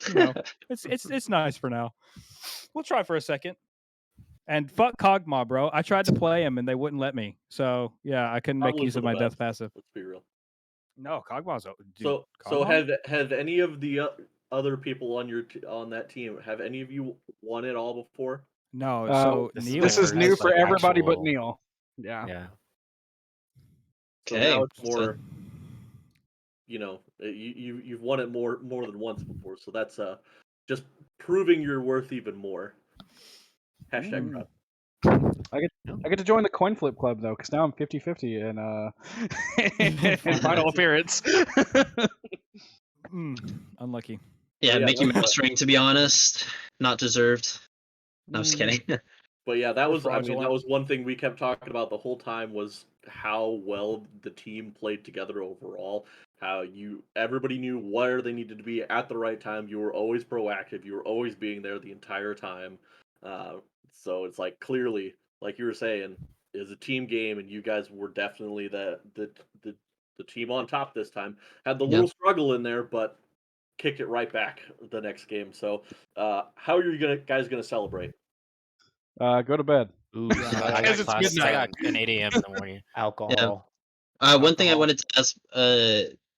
it's nice for now. We'll try for a second. And fuck Kog'Maw, bro. I tried to play him and they wouldn't let me. So yeah, I couldn't make Probably use for of the my death best. passive. Let's be real. No, Kog'Maw's dude. So Kog'Maw? have any of the other people on on that team, have any of you won it all before? No. So This Neil is new has for everybody but Neil. Yeah. Yeah. So Okay. now it's more, you've won it more than once before. So that's just proving your worth even more. Hashtag proud. I get to join the coin flip club though, because now I'm 50-50 in final appearance. Unlucky. Yeah, But yeah, Mickey that's Mouse ring, to be honest, not deserved. No, I'm just kidding. But yeah, that You're was, I mean, that fraudulent. was one thing we kept talking about the whole time, was how well the team played together overall. How everybody knew where they needed to be at the right time. You were always proactive. You were always being there the entire time. Uh, so it's like, clearly, like you were saying, is a team game, and you guys were definitely the team on top this time. Had the Yep. little struggle in there, but kicked it right back the next game. So, how are you guys gonna celebrate? Go to bed. Ooh, Yeah. I got Because it's class midnight. at an 8 a.m. in the morning. alcohol. One thing I Alcohol. wanted to ask,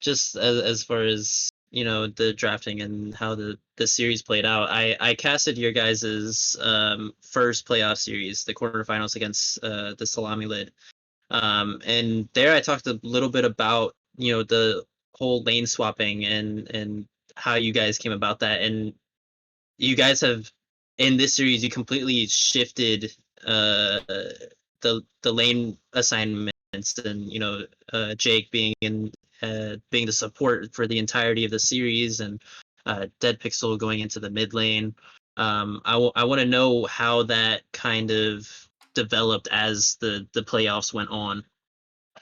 just as far as the drafting and how the series played out, I casted your guys's first playoff series, the quarterfinals against the Salami Lid, and there I talked a little bit about the whole lane swapping and how you guys came about that, and you guys have in this series you completely shifted the lane assignments, and Jake being being the support for the entirety of the series, and Dead Pixel going into the mid lane. I want to know how that kind of developed as the playoffs went on.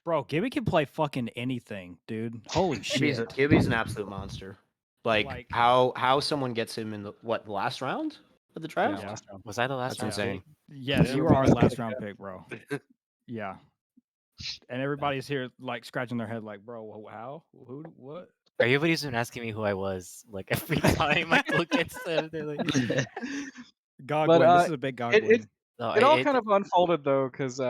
Bro, Gibby can play fucking anything, dude. Holy shit. Gibby's an absolute monster. Like, Like- how someone gets him in the last round of the draft? Yeah, last round. Was I the last That's round insane. Yes, Yeah, you were our everybody's last pick, round pick, bro. Yeah. And everybody's here like scratching their head like, bro, how? Who? What? Everybody's been asking me who I was. Like every time I look at them, they're like, Godwin. This is a big Godwin. no, It all kind of unfolded though, because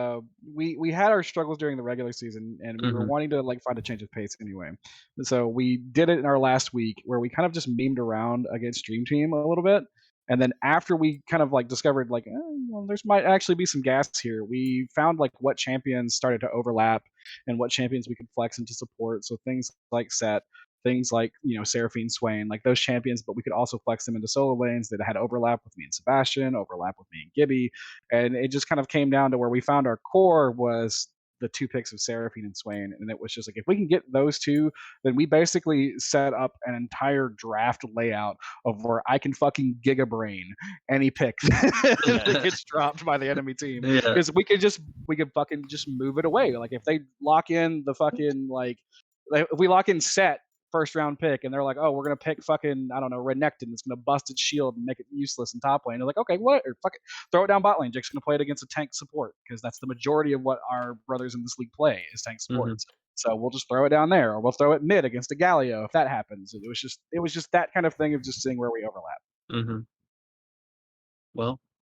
we had our struggles during the regular season, and we were Mhm. wanting to like find a change of pace anyway. And so we did it in our last week, where we kind of just memed around against Dream Team a little bit, and then after we kind of like discovered like, well, there's might actually be some gas here. We found like what champions started to overlap and what champions we could flex into support. So things like Set. Things like Seraphine, Swain, like those champions, but we could also flex them into solo lanes that had overlap with me and Sebastian, overlap with me and Gibby, and it just kind of came down to where we found our core was the two picks of Seraphine and Swain, and it was just like if we can get those two, then we basically set up an entire draft layout of where I can fucking giga brain any pick that gets dropped by the enemy team, Yeah. because we could fucking just move it away. Like if they lock in the fucking like if we lock in Set first round pick and they're like, oh, we're gonna pick fucking, I don't know, Renekton, it's gonna bust its shield and make it useless in top lane. They're like, okay, what? Or fuck it, throw it down bot lane. Jake's gonna play it against a tank support because that's the majority of what our brothers in this league play is tank supports. So we'll just throw it down there, or we'll throw it mid against a Galio if that happens. It was just that kind of thing of just seeing where we overlap. Mm-hmm. Well,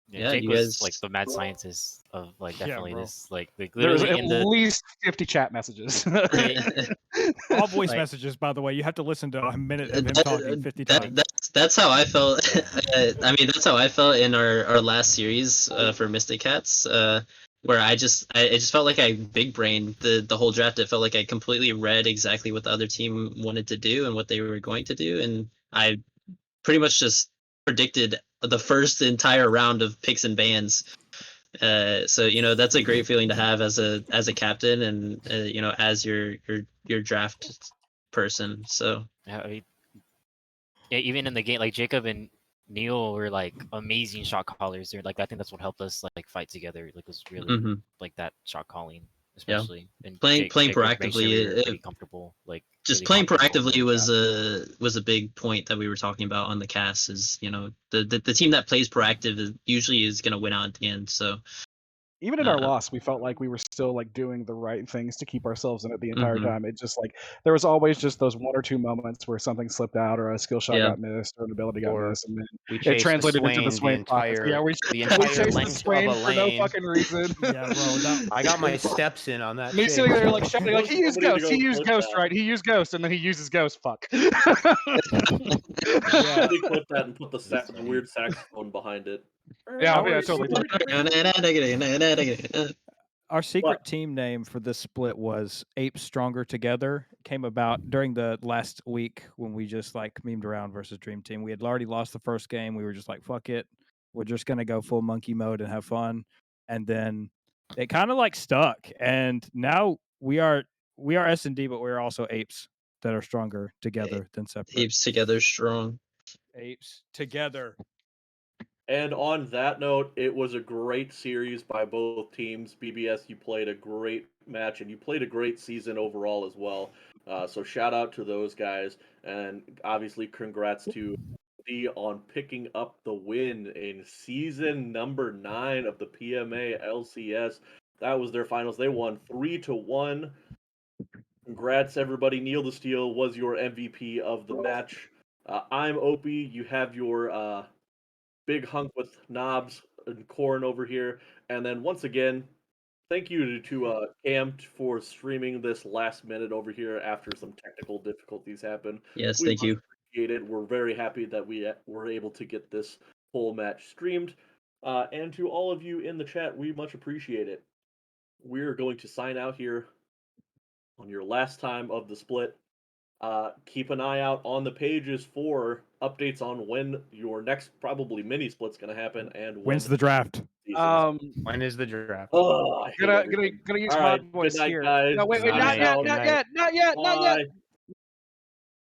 yeah, Jake you was guys like the mad scientist of like Yeah, definitely bro. this like There was literally at in the least 50 chat messages. All voice Like- messages, by the way. You have to listen to a minute of him That- talking 50 times. That's how I felt. I mean, that's how I felt in our last series for Mystic Cats, where I just felt like I big brained the whole draft. It felt like I completely read exactly what the other team wanted to do and what they were going to do, and I pretty much just predicted the first entire round of picks and bans. So that's a great feeling to have as a captain, and as your draft person. So yeah, I mean, yeah, even in the game, like Jacob and Neil were like amazing shot callers. They're like I think that's what helped us like fight together. Like was really mhm. like that shot calling, especially and Playing Jacob made sure proactively, we were pretty comfortable. Like just really playing confident going proactively into was a big point that we were talking about on the cast. Is the team that plays proactive usually is going to win out at the end. So Even in our loss, we felt like we were still like doing the right things to keep ourselves in it the entire time. It just like there was always just those one or two moments where something slipped out, or a skill shot got missed, or an ability got Or missed, and then we it chased translated into the Swain pockets. Yeah, we entire chased the length of Swain a for no lane. fucking reason. Yeah, bro. I got my steps in on that. Me chase. sitting there like shouting, like he used Somebody to Ghost, go he used clip Ghost, that. right? He used Ghost, and then he uses Ghost. Fuck. Somebody clip that and put the weird saxophone behind it. Yeah, totally. Our secret team name for this split was Apes Stronger Together. It came about during the last week when we just like memed around versus Dream Team. We had already lost the first game. We were just like, fuck it. We're just going to go full monkey mode and have fun. And then it kind of like stuck. And now we are S&D, but we're also apes that are stronger together than separate. Apes together strong. Apes together. And on that note, it was a great series by both teams. BBS, you played a great match, and you played a great season overall as well. So shout out to those guys, and obviously congrats to D on picking up the win in season number 9 of the PMA LCS. That was their finals. They won 3-1. Congrats, everybody. Neil the Steel was your MVP of the match. I'm Opie. You have your big hunk with knobs and Corn over here. And then once again, thank you to Cam for streaming this last minute over here after some technical difficulties happened. Yes, We thank much you. appreciate it. We're very happy that we were able to get this whole match streamed. And to all of you in the chat, we much appreciate it. We're going to sign out here on your last time of the split. Keep an eye out on the pages for updates on when your next probably mini split's going to happen and When's the draft? When is the draft? Oh, I hate Gonna everything. use All my right, voice good night, here. guys. No, wait, Good not night, yet, good not night. yet, not yet, not yet. Bye.